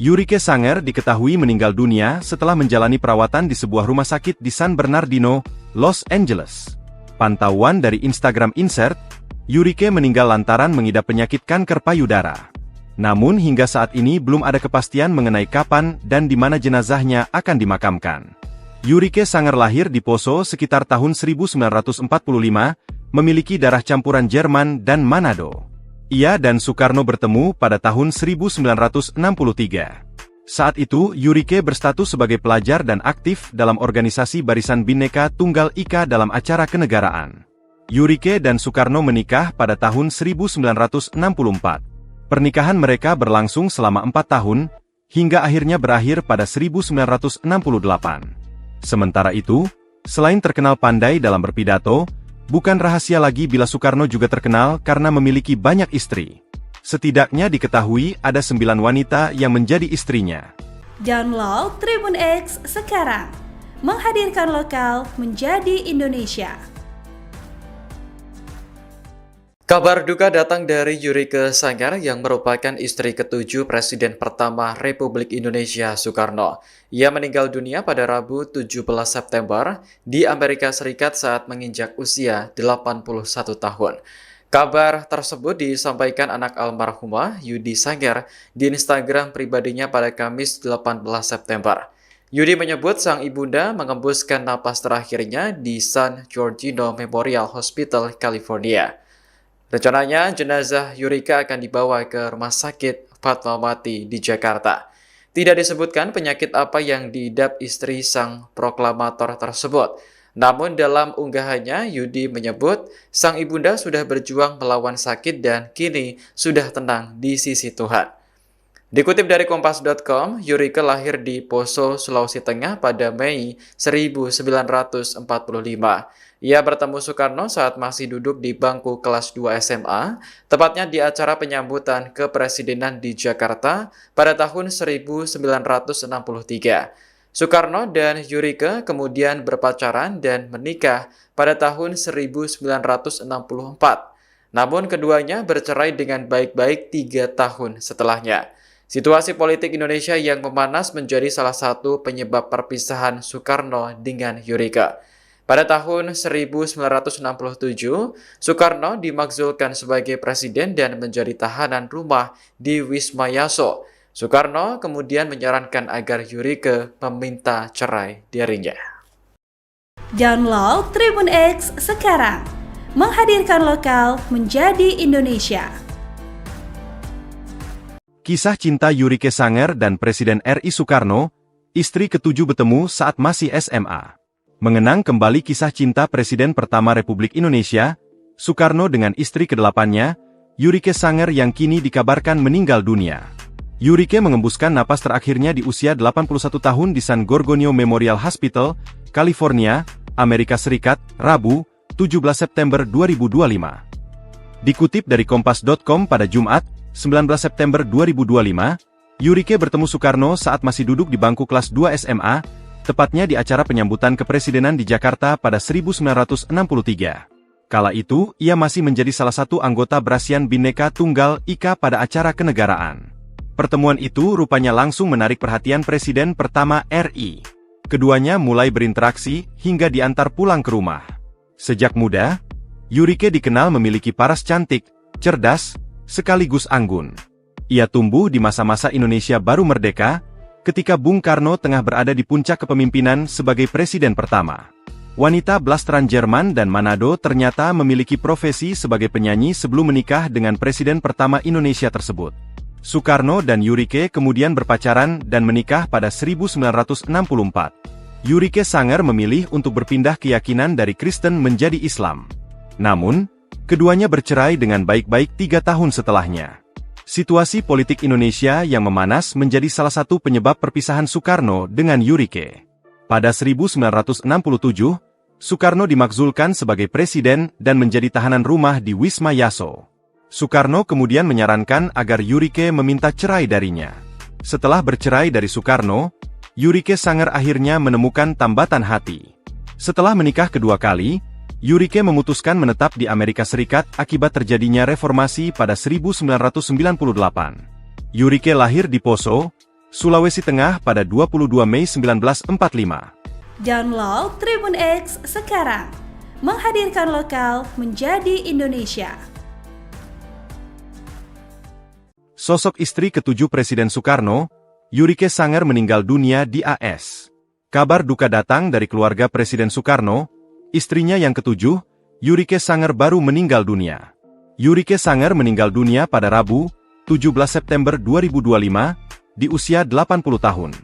Yurike Sanger diketahui meninggal dunia setelah menjalani perawatan di sebuah rumah sakit di San Bernardino, Los Angeles. Pantauan dari Instagram Insert, Yurike meninggal lantaran mengidap penyakit kanker payudara. Namun hingga saat ini belum ada kepastian mengenai kapan dan di mana jenazahnya akan dimakamkan. Yurike Sanger lahir di Poso sekitar tahun 1945, memiliki darah campuran Jerman dan Manado. Ia dan Soekarno bertemu pada tahun 1963. Saat itu, Yurike berstatus sebagai pelajar dan aktif dalam organisasi Barisan Bhinneka Tunggal Ika dalam acara kenegaraan. Yurike dan Soekarno menikah pada tahun 1964. Pernikahan mereka berlangsung selama 4 tahun, hingga akhirnya berakhir pada 1968. Sementara itu, selain terkenal pandai dalam berpidato, bukan rahasia lagi bila Soekarno juga terkenal karena memiliki banyak istri. Setidaknya diketahui ada 9 wanita yang menjadi istrinya. Download Tribun X sekarang, menghadirkan lokal menjadi Indonesia. Kabar duka datang dari Yurike Sanger yang merupakan istri ketujuh Presiden pertama Republik Indonesia Soekarno. Ia meninggal dunia pada Rabu 17 September di Amerika Serikat saat menginjak usia 81 tahun. Kabar tersebut disampaikan anak almarhumah Yudi Sanger di Instagram pribadinya pada Kamis 18 September. Yudi menyebut sang ibunda mengembuskan napas terakhirnya di San Gorgonio Memorial Hospital, California. Rencananya, jenazah Yurike akan dibawa ke Rumah Sakit Fatmawati di Jakarta. Tidak disebutkan penyakit apa yang diidap istri sang proklamator tersebut. Namun dalam unggahannya, Yudi menyebut sang ibunda sudah berjuang melawan sakit dan kini sudah tenang di sisi Tuhan. Dikutip dari Kompas.com, Yurike lahir di Poso, Sulawesi Tengah pada Mei 1945. Ia bertemu Soekarno saat masih duduk di bangku kelas 2 SMA, tepatnya di acara penyambutan kepresidenan di Jakarta pada tahun 1963. Soekarno dan Yurike kemudian berpacaran dan menikah pada tahun 1964. Namun keduanya bercerai dengan baik-baik 3 tahun setelahnya. Situasi politik Indonesia yang memanas menjadi salah satu penyebab perpisahan Soekarno dengan Yurike. Pada tahun 1967, Soekarno dimakzulkan sebagai presiden dan menjadi tahanan rumah di Wisma Yaso. Soekarno kemudian menyarankan agar Yurike meminta cerai darinya. Download Tribun X sekarang, menghadirkan lokal menjadi Indonesia. Kisah cinta Yurike Sanger dan Presiden RI Soekarno, istri ketujuh bertemu saat masih SMA. Mengenang kembali kisah cinta Presiden pertama Republik Indonesia, Soekarno dengan istri ke-8-nya, Yurike Sanger yang kini dikabarkan meninggal dunia. Yurike mengembuskan napas terakhirnya di usia 81 tahun di San Gorgonio Memorial Hospital, California, Amerika Serikat, Rabu, 17 September 2025. Dikutip dari Kompas.com pada Jumat, 19 September 2025, Yurike bertemu Soekarno saat masih duduk di bangku kelas 2 SMA, tepatnya di acara penyambutan kepresidenan di Jakarta pada 1963. Kala itu, ia masih menjadi salah satu anggota Brasian Bhinneka Tunggal Ika pada acara kenegaraan. Pertemuan itu rupanya langsung menarik perhatian Presiden pertama RI. Keduanya mulai berinteraksi hingga diantar pulang ke rumah. Sejak muda, Yurike dikenal memiliki paras cantik, cerdas, sekaligus anggun. Ia tumbuh di masa-masa Indonesia baru merdeka, ketika Bung Karno tengah berada di puncak kepemimpinan sebagai presiden pertama. Wanita blasteran Jerman dan Manado ternyata memiliki profesi sebagai penyanyi sebelum menikah dengan presiden pertama Indonesia tersebut. Soekarno dan Yurike kemudian berpacaran dan menikah pada 1964. Yurike Sanger memilih untuk berpindah keyakinan dari Kristen menjadi Islam. Namun, keduanya bercerai dengan baik-baik 3 tahun setelahnya. Situasi politik Indonesia yang memanas menjadi salah satu penyebab perpisahan Soekarno dengan Yurike. Pada 1967, Soekarno dimakzulkan sebagai presiden dan menjadi tahanan rumah di Wisma Yaso. Soekarno kemudian menyarankan agar Yurike meminta cerai darinya. Setelah bercerai dari Soekarno, Yurike Sanger akhirnya menemukan tambatan hati. Setelah menikah kedua kali, Yurike memutuskan menetap di Amerika Serikat akibat terjadinya reformasi pada 1998. Yurike lahir di Poso, Sulawesi Tengah pada 22 Mei 1945. Download Tribun X sekarang, menghadirkan lokal menjadi Indonesia. Sosok istri ketujuh Presiden Soekarno, Yurike Sanger meninggal dunia di AS. Kabar duka datang dari keluarga Presiden Soekarno. Istrinya yang ketujuh, Yurike Sanger baru meninggal dunia. Yurike Sanger meninggal dunia pada Rabu, 17 September 2025, di usia 80 tahun.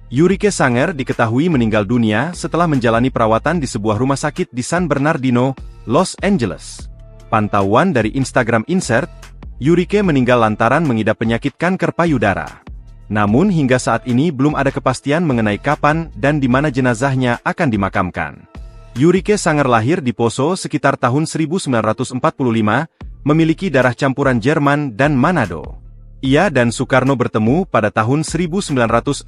Yurike Sanger diketahui meninggal dunia setelah menjalani perawatan di sebuah rumah sakit di San Bernardino, Los Angeles. Pantauan dari Instagram Insert, Yurike meninggal lantaran mengidap penyakit kanker payudara. Namun hingga saat ini belum ada kepastian mengenai kapan dan di mana jenazahnya akan dimakamkan. Yurike Sanger lahir di Poso sekitar tahun 1945, memiliki darah campuran Jerman dan Manado. Ia dan Soekarno bertemu pada tahun 1963.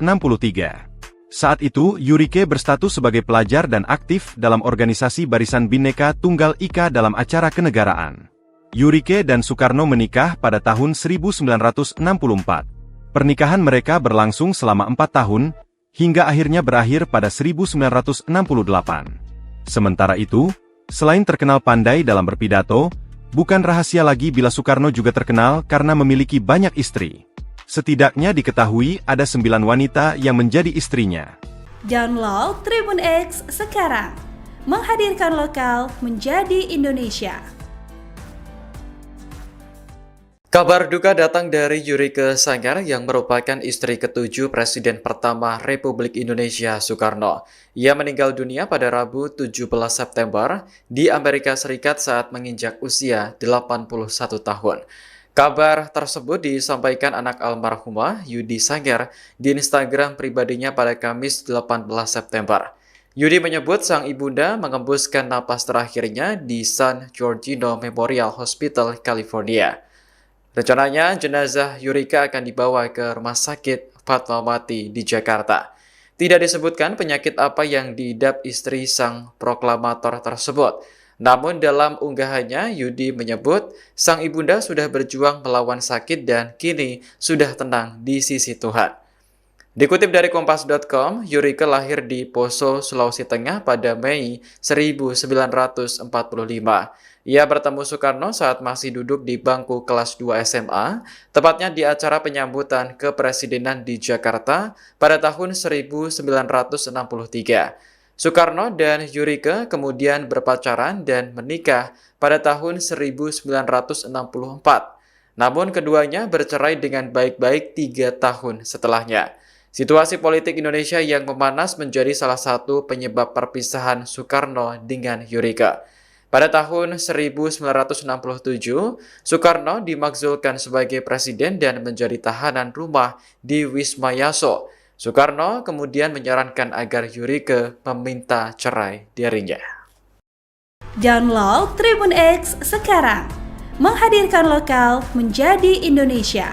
Saat itu, Yurike berstatus sebagai pelajar dan aktif dalam organisasi Barisan Bhinneka Tunggal Ika dalam acara kenegaraan. Yurike dan Soekarno menikah pada tahun 1964. Pernikahan mereka berlangsung selama 4 tahun, hingga akhirnya berakhir pada 1968. Sementara itu, selain terkenal pandai dalam berpidato, bukan rahasia lagi bila Soekarno juga terkenal karena memiliki banyak istri. Setidaknya diketahui ada 9 wanita yang menjadi istrinya. Download Tribun X sekarang, menghadirkan lokal menjadi Indonesia. Kabar duka datang dari Yurike Sanger yang merupakan istri ketujuh Presiden pertama Republik Indonesia Soekarno. Ia meninggal dunia pada Rabu 17 September di Amerika Serikat saat menginjak usia 81 tahun. Kabar tersebut disampaikan anak almarhumah Yudi Sanger di Instagram pribadinya pada Kamis 18 September. Yudi menyebut sang ibunda mengembuskan napas terakhirnya di San Giorgio Memorial Hospital, California. Rencananya, jenazah Yurika akan dibawa ke Rumah Sakit Fatmawati di Jakarta. Tidak disebutkan penyakit apa yang diidap istri sang proklamator tersebut. Namun dalam unggahannya, Yudi menyebut sang ibunda sudah berjuang melawan sakit dan kini sudah tenang di sisi Tuhan. Dikutip dari Kompas.com, Yurika lahir di Poso, Sulawesi Tengah pada Mei 1945. Ia bertemu Soekarno saat masih duduk di bangku kelas 2 SMA, tepatnya di acara penyambutan kepresidenan di Jakarta pada tahun 1963. Soekarno dan Yurika kemudian berpacaran dan menikah pada tahun 1964. Namun keduanya bercerai dengan baik-baik 3 tahun setelahnya. Situasi politik Indonesia yang memanas menjadi salah satu penyebab perpisahan Soekarno dengan Yurika. Pada tahun 1967, Soekarno dimakzulkan sebagai presiden dan menjadi tahanan rumah di Wisma Yaso. Soekarno kemudian menyarankan agar Yurika meminta cerai darinya. Download Tribun X sekarang, menghadirkan lokal menjadi Indonesia.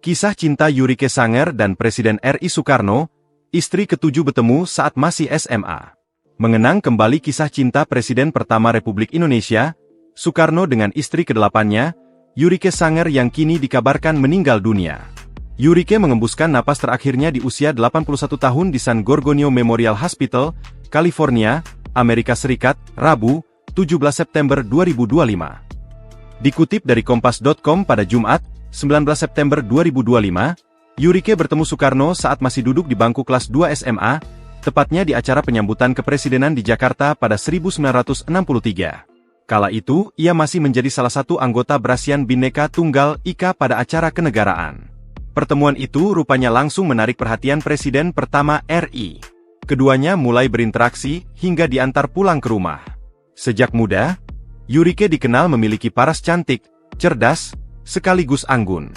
Kisah cinta Yurike Sanger dan Presiden RI Soekarno, istri ketujuh bertemu saat masih SMA. Mengenang kembali kisah cinta Presiden pertama Republik Indonesia, Soekarno dengan istri ke-8-nya, Yurike Sanger yang kini dikabarkan meninggal dunia. Yurike mengembuskan napas terakhirnya di usia 81 tahun di San Giorgio Memorial Hospital, California, Amerika Serikat, Rabu, 17 September 2025. Dikutip dari Kompas.com pada Jumat, 19 September 2025, Yurike bertemu Soekarno saat masih duduk di bangku kelas 2 SMA, tepatnya di acara penyambutan kepresidenan di Jakarta pada 1963. Kala itu, ia masih menjadi salah satu anggota Brazilian Bhinneka Tunggal Ika pada acara kenegaraan. Pertemuan itu rupanya langsung menarik perhatian Presiden pertama RI. Keduanya mulai berinteraksi hingga diantar pulang ke rumah. Sejak muda, Yurike dikenal memiliki paras cantik, cerdas, sekaligus anggun.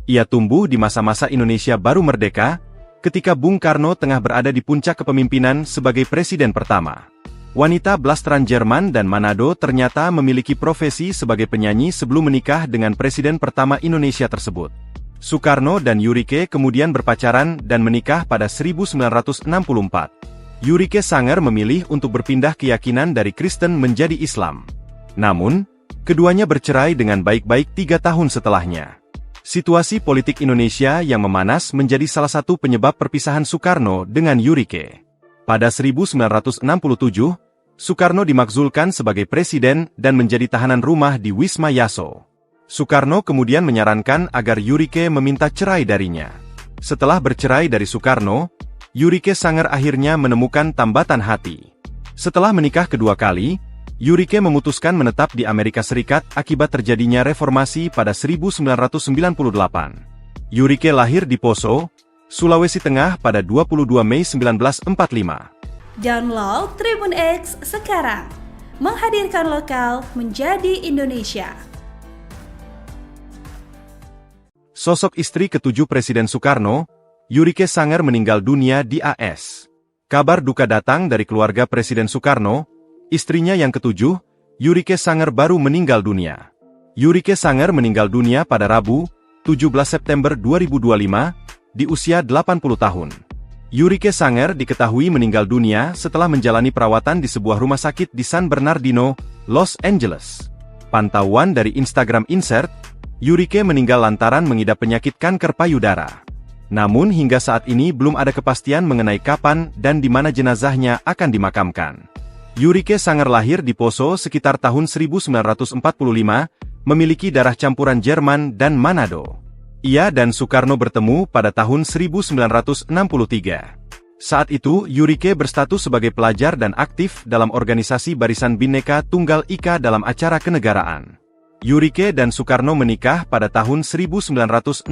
Ia tumbuh di masa-masa Indonesia baru merdeka, ketika Bung Karno tengah berada di puncak kepemimpinan sebagai presiden pertama. Wanita blasteran Jerman dan Manado ternyata memiliki profesi sebagai penyanyi sebelum menikah dengan presiden pertama Indonesia tersebut. Soekarno dan Yurike kemudian berpacaran dan menikah pada 1964. Yurike Sanger memilih untuk berpindah keyakinan dari Kristen menjadi Islam. Namun, keduanya bercerai dengan baik-baik 3 tahun setelahnya. Situasi politik Indonesia yang memanas menjadi salah satu penyebab perpisahan Soekarno dengan Yurike. Pada 1967, Soekarno dimakzulkan sebagai presiden dan menjadi tahanan rumah di Wisma Yaso. Soekarno kemudian menyarankan agar Yurike meminta cerai darinya. Setelah bercerai dari Soekarno, Yurike Sanger akhirnya menemukan tambatan hati. Setelah menikah kedua kali, Yurike memutuskan menetap di Amerika Serikat akibat terjadinya reformasi pada 1998. Yurike lahir di Poso, Sulawesi Tengah pada 22 Mei 1945. Download Tribun X sekarang, menghadirkan lokal menjadi Indonesia. Sosok istri ketujuh Presiden Soekarno, Yurike Sanger meninggal dunia di AS. Kabar duka datang dari keluarga Presiden Soekarno. Istrinya yang ketujuh, Yurike Sanger baru meninggal dunia. Yurike Sanger meninggal dunia pada Rabu, 17 September 2025, di usia 80 tahun. Yurike Sanger diketahui meninggal dunia setelah menjalani perawatan di sebuah rumah sakit di San Bernardino, Los Angeles. Pantauan dari Instagram Insert, Yurike meninggal lantaran mengidap penyakit kanker payudara. Namun hingga saat ini belum ada kepastian mengenai kapan dan di mana jenazahnya akan dimakamkan. Yurike Sanger lahir di Poso sekitar tahun 1945, memiliki darah campuran Jerman dan Manado. Ia dan Soekarno bertemu pada tahun 1963. Saat itu, Yurike berstatus sebagai pelajar dan aktif dalam organisasi Barisan Bhinneka Tunggal Ika dalam acara kenegaraan. Yurike dan Soekarno menikah pada tahun 1964.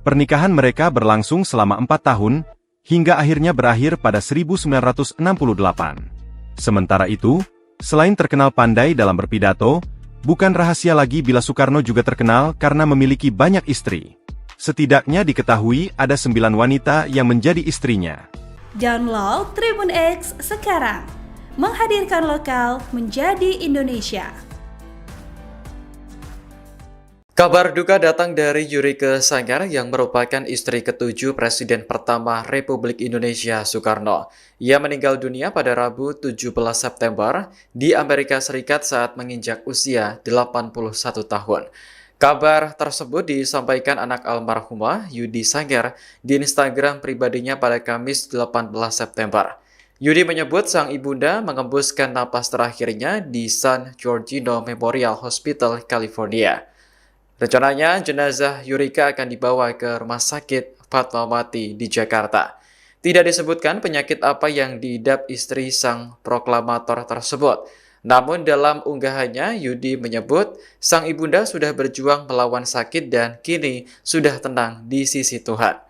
Pernikahan mereka berlangsung selama 4 tahun, hingga akhirnya berakhir pada 1968. Sementara itu, selain terkenal pandai dalam berpidato, bukan rahasia lagi bila Soekarno juga terkenal karena memiliki banyak istri. Setidaknya diketahui ada 9 wanita yang menjadi istrinya. Download Tribun X sekarang, menghadirkan lokal menjadi Indonesia. Kabar duka datang dari Yurike Sanger yang merupakan istri ke-7 Presiden pertama Republik Indonesia Soekarno. Ia meninggal dunia pada Rabu 17 September di Amerika Serikat saat menginjak usia 81 tahun. Kabar tersebut disampaikan anak almarhumah Yudi Sanger di Instagram pribadinya pada Kamis 18 September. Yudi menyebut sang ibunda mengembuskan napas terakhirnya di San Giorgio Memorial Hospital, California. Rencananya jenazah Yurika akan dibawa ke Rumah Sakit Fatmawati di Jakarta. Tidak disebutkan penyakit apa yang diidap istri sang proklamator tersebut. Namun dalam unggahannya, Yudi menyebut sang ibunda sudah berjuang melawan sakit dan kini sudah tenang di sisi Tuhan.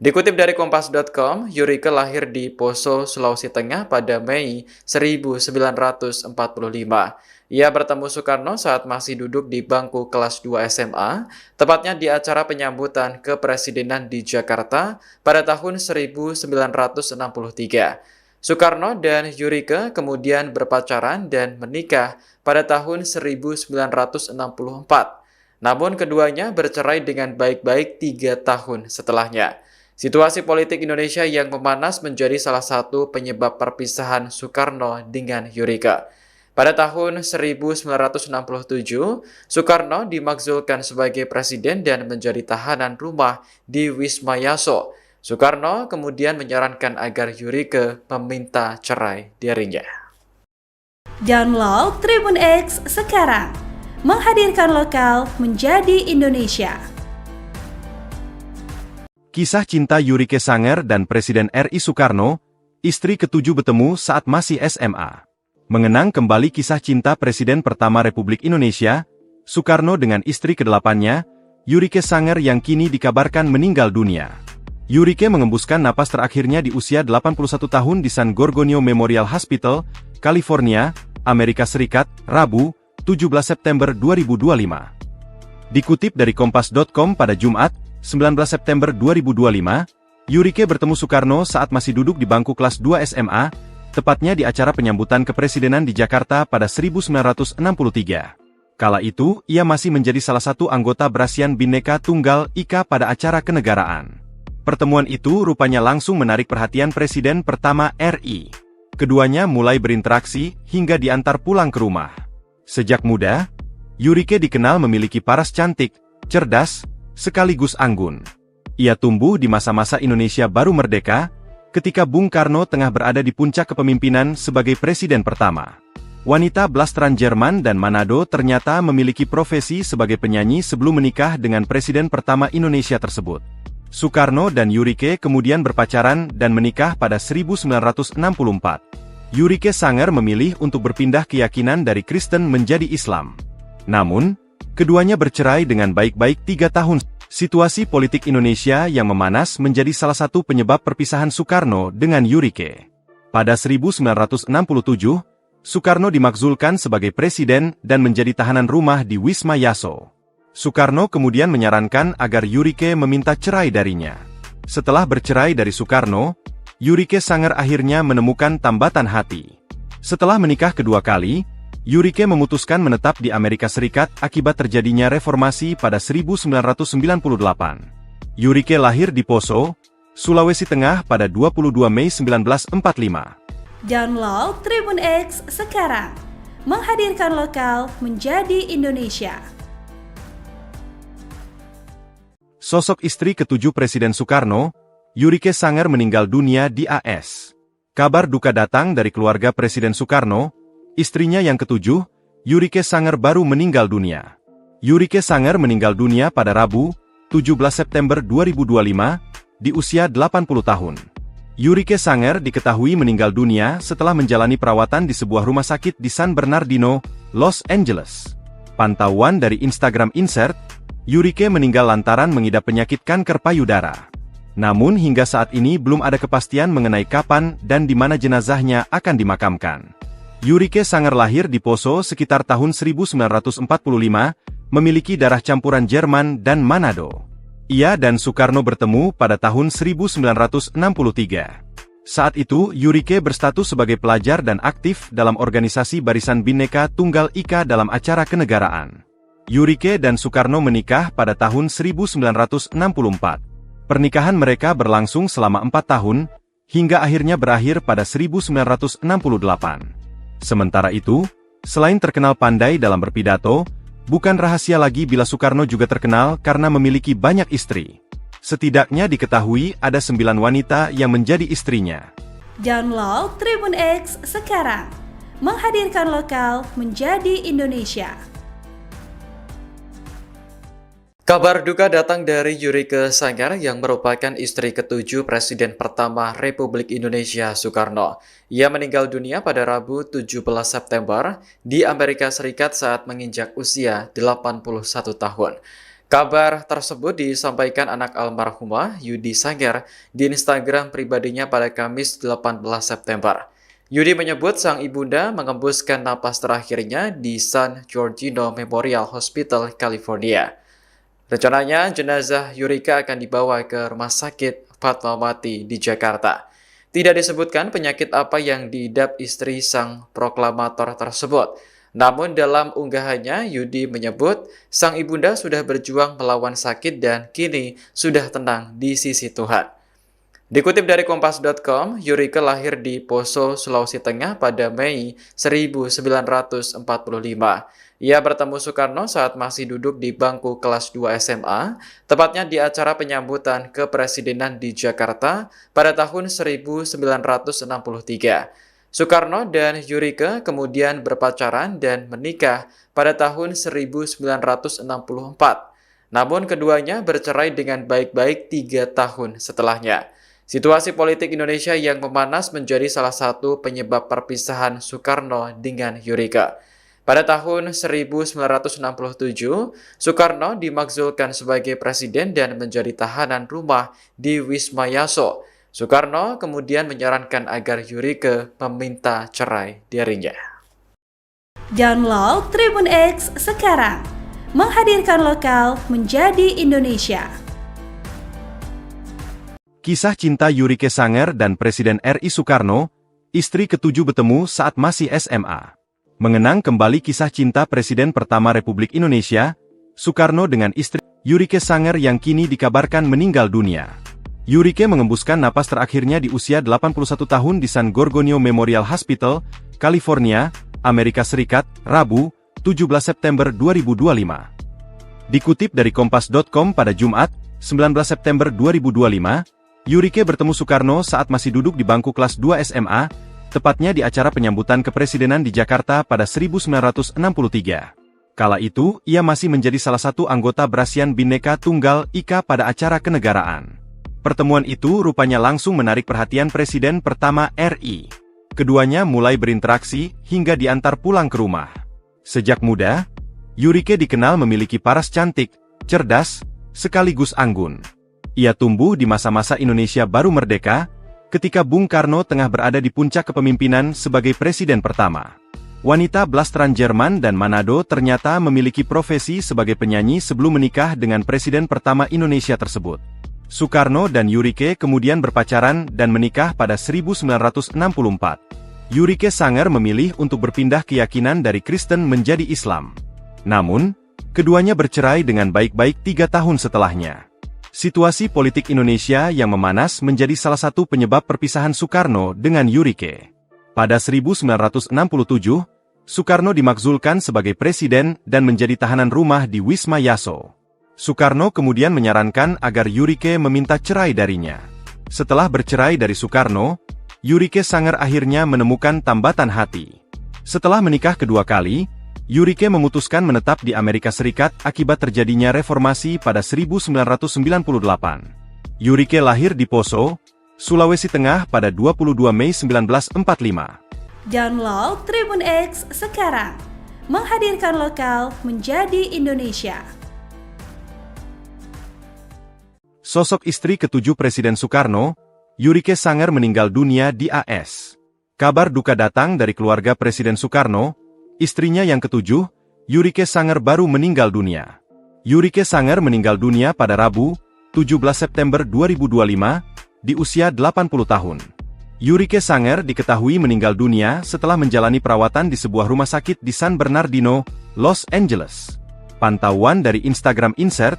Dikutip dari Kompas.com, Yurika lahir di Poso, Sulawesi Tengah pada Mei 1945. Ia bertemu Soekarno saat masih duduk di bangku kelas 2 SMA, tepatnya di acara penyambutan kepresidenan di Jakarta pada tahun 1963. Soekarno dan Yurika kemudian berpacaran dan menikah pada tahun 1964. Namun keduanya bercerai dengan baik-baik 3 tahun setelahnya. Situasi politik Indonesia yang memanas menjadi salah satu penyebab perpisahan Soekarno dengan Yurika. Pada tahun 1967, Soekarno dimakzulkan sebagai presiden dan menjadi tahanan rumah di Wisma Yaso. Soekarno kemudian menyarankan agar Yurika meminta cerai darinya. Download Tribun X sekarang, menghadirkan lokal menjadi Indonesia. Kisah cinta Yurike Sanger dan Presiden RI Soekarno, istri ke-7 bertemu saat masih SMA. Mengenang kembali kisah cinta Presiden pertama Republik Indonesia, Soekarno dengan istri ke-8-nya, Yurike Sanger yang kini dikabarkan meninggal dunia. Yurike mengembuskan napas terakhirnya di usia 81 tahun di San Giorgio Memorial Hospital, California, Amerika Serikat, Rabu, 17 September 2025. Dikutip dari Kompas.com pada Jumat, 19 September 2025, Yurike bertemu Soekarno saat masih duduk di bangku kelas 2 SMA, tepatnya di acara penyambutan kepresidenan di Jakarta pada 1963. Kala itu, ia masih menjadi salah satu anggota Brasian Bhinneka Tunggal Ika pada acara kenegaraan. Pertemuan itu rupanya langsung menarik perhatian Presiden pertama RI. Keduanya mulai berinteraksi hingga diantar pulang ke rumah. Sejak muda, Yurike dikenal memiliki paras cantik, cerdas, sekaligus anggun. Ia tumbuh di masa-masa Indonesia baru merdeka, ketika Bung Karno tengah berada di puncak kepemimpinan sebagai presiden pertama. Wanita blasteran Jerman dan Manado ternyata memiliki profesi sebagai penyanyi sebelum menikah dengan presiden pertama Indonesia tersebut. Soekarno dan Yurike kemudian berpacaran dan menikah pada 1964. Yurike Sanger memilih untuk berpindah keyakinan dari Kristen menjadi Islam. Namun, keduanya bercerai dengan baik-baik 3 tahun. Situasi politik Indonesia yang memanas menjadi salah satu penyebab perpisahan Soekarno dengan Yurike. Pada 1967, Soekarno dimakzulkan sebagai presiden dan menjadi tahanan rumah di Wisma Yaso. Soekarno kemudian menyarankan agar Yurike meminta cerai darinya. Setelah bercerai dari Soekarno, Yurike Sanger akhirnya menemukan tambatan hati. Setelah menikah kedua kali, Yurike memutuskan menetap di Amerika Serikat akibat terjadinya reformasi pada 1998. Yurike lahir di Poso, Sulawesi Tengah pada 22 Mei 1945. Download Tribun X sekarang, menghadirkan lokal menjadi Indonesia. Sosok istri ke-7 Presiden Soekarno, Yurike Sanger meninggal dunia di AS. Kabar duka datang dari keluarga Presiden Soekarno. Istrinya yang ke-7, Yurike Sanger baru meninggal dunia. Yurike Sanger meninggal dunia pada Rabu, 17 September 2025, di usia 80 tahun. Yurike Sanger diketahui meninggal dunia setelah menjalani perawatan di sebuah rumah sakit di San Bernardino, Los Angeles. Pantauan dari Instagram Insert, Yurike meninggal lantaran mengidap penyakit kanker payudara. Namun hingga saat ini belum ada kepastian mengenai kapan dan di mana jenazahnya akan dimakamkan. Yurike Sanger lahir di Poso sekitar tahun 1945, memiliki darah campuran Jerman dan Manado. Ia dan Soekarno bertemu pada tahun 1963. Saat itu, Yurike berstatus sebagai pelajar dan aktif dalam organisasi Barisan Bhinneka Tunggal Ika dalam acara kenegaraan. Yurike dan Soekarno menikah pada tahun 1964. Pernikahan mereka berlangsung selama 4 tahun, hingga akhirnya berakhir pada 1968. Sementara itu, selain terkenal pandai dalam berpidato, bukan rahasia lagi bila Soekarno juga terkenal karena memiliki banyak istri. Setidaknya diketahui ada 9 wanita yang menjadi istrinya. Download Tribun X sekarang, menghadirkan lokal menjadi Indonesia. Kabar duka datang dari Yurike Sanger yang merupakan istri ke-7 Presiden pertama Republik Indonesia Soekarno. Ia meninggal dunia pada Rabu 17 September di Amerika Serikat saat menginjak usia 81 tahun. Kabar tersebut disampaikan anak almarhumah Yudi Sanger di Instagram pribadinya pada Kamis 18 September. Yudi menyebut sang ibunda mengembuskan napas terakhirnya di San Giorgio Memorial Hospital, California. Rencananya jenazah Yurike akan dibawa ke Rumah Sakit Fatmawati di Jakarta. Tidak disebutkan penyakit apa yang diidap istri sang proklamator tersebut. Namun dalam unggahannya, Yudi menyebut sang ibunda sudah berjuang melawan sakit dan kini sudah tenang di sisi Tuhan. Dikutip dari Kompas.com, Yurike lahir di Poso, Sulawesi Tengah pada Mei 1945. Ia bertemu Soekarno saat masih duduk di bangku kelas 2 SMA, tepatnya di acara penyambutan kepresidenan di Jakarta pada tahun 1963. Soekarno dan Yurike kemudian berpacaran dan menikah pada tahun 1964. Namun keduanya bercerai dengan baik-baik 3 tahun setelahnya. Situasi politik Indonesia yang memanas menjadi salah satu penyebab perpisahan Soekarno dengan Yurike. Pada tahun 1967, Soekarno dimakzulkan sebagai presiden dan menjadi tahanan rumah di Wisma Yaso. Soekarno kemudian menyarankan agar Yurike meminta cerai darinya. Download Tribun X sekarang, menghadirkan lokal menjadi Indonesia. Kisah cinta Yurike Sanger dan Presiden RI Soekarno, istri ke-7 bertemu saat masih SMA. Mengenang kembali kisah cinta Presiden pertama Republik Indonesia, Soekarno dengan istri Yurike Sanger yang kini dikabarkan meninggal dunia. Yurike mengembuskan napas terakhirnya di usia 81 tahun di San Giorgio Memorial Hospital, California, Amerika Serikat, Rabu, 17 September 2025. Dikutip dari Kompas.com pada Jumat, 19 September 2025, Yurike bertemu Soekarno saat masih duduk di bangku kelas 2 SMA, tepatnya di acara penyambutan kepresidenan di Jakarta pada 1963. Kala itu, ia masih menjadi salah satu anggota Barisan Bhinneka Tunggal Ika pada acara kenegaraan. Pertemuan itu rupanya langsung menarik perhatian Presiden pertama RI. Keduanya mulai berinteraksi hingga diantar pulang ke rumah. Sejak muda, Yurike dikenal memiliki paras cantik, cerdas, sekaligus anggun. Ia tumbuh di masa-masa Indonesia baru merdeka, ketika Bung Karno tengah berada di puncak kepemimpinan sebagai presiden pertama. Wanita blasteran Jerman dan Manado ternyata memiliki profesi sebagai penyanyi sebelum menikah dengan presiden pertama Indonesia tersebut. Soekarno dan Yurike kemudian berpacaran dan menikah pada 1964. Yurike Sanger memilih untuk berpindah keyakinan dari Kristen menjadi Islam. Namun, keduanya bercerai dengan baik-baik 3 tahun setelahnya. Situasi politik Indonesia yang memanas menjadi salah satu penyebab perpisahan Soekarno dengan Yurike. Pada 1967, Soekarno dimakzulkan sebagai presiden dan menjadi tahanan rumah di Wisma Yaso. Soekarno kemudian menyarankan agar Yurike meminta cerai darinya. Setelah bercerai dari Soekarno, Yurike Sanger akhirnya menemukan tambatan hati. Setelah menikah kedua kali, Yurike memutuskan menetap di Amerika Serikat akibat terjadinya reformasi pada 1998. Yurike lahir di Poso, Sulawesi Tengah pada 22 Mei 1945. Download Tribun X sekarang, menghadirkan lokal menjadi Indonesia. Sosok istri ketujuh Presiden Soekarno, Yurike Sanger meninggal dunia di AS. Kabar duka datang dari keluarga Presiden Soekarno, istrinya yang ketujuh, Yurike Sanger baru meninggal dunia. Yurike Sanger meninggal dunia pada Rabu, 17 September 2025, di usia 80 tahun. Yurike Sanger diketahui meninggal dunia setelah menjalani perawatan di sebuah rumah sakit di San Bernardino, Los Angeles. Pantauan dari Instagram Insert,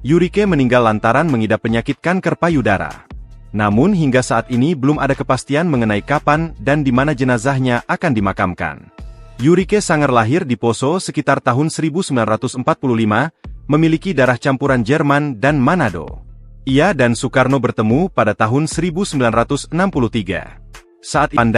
Yurike meninggal lantaran mengidap penyakit kanker payudara. Namun hingga saat ini belum ada kepastian mengenai kapan dan di mana jenazahnya akan dimakamkan. Yurike Sanger lahir di Poso sekitar tahun 1945, memiliki darah campuran Jerman dan Manado. Ia dan Soekarno bertemu pada tahun 1963. Saat pandai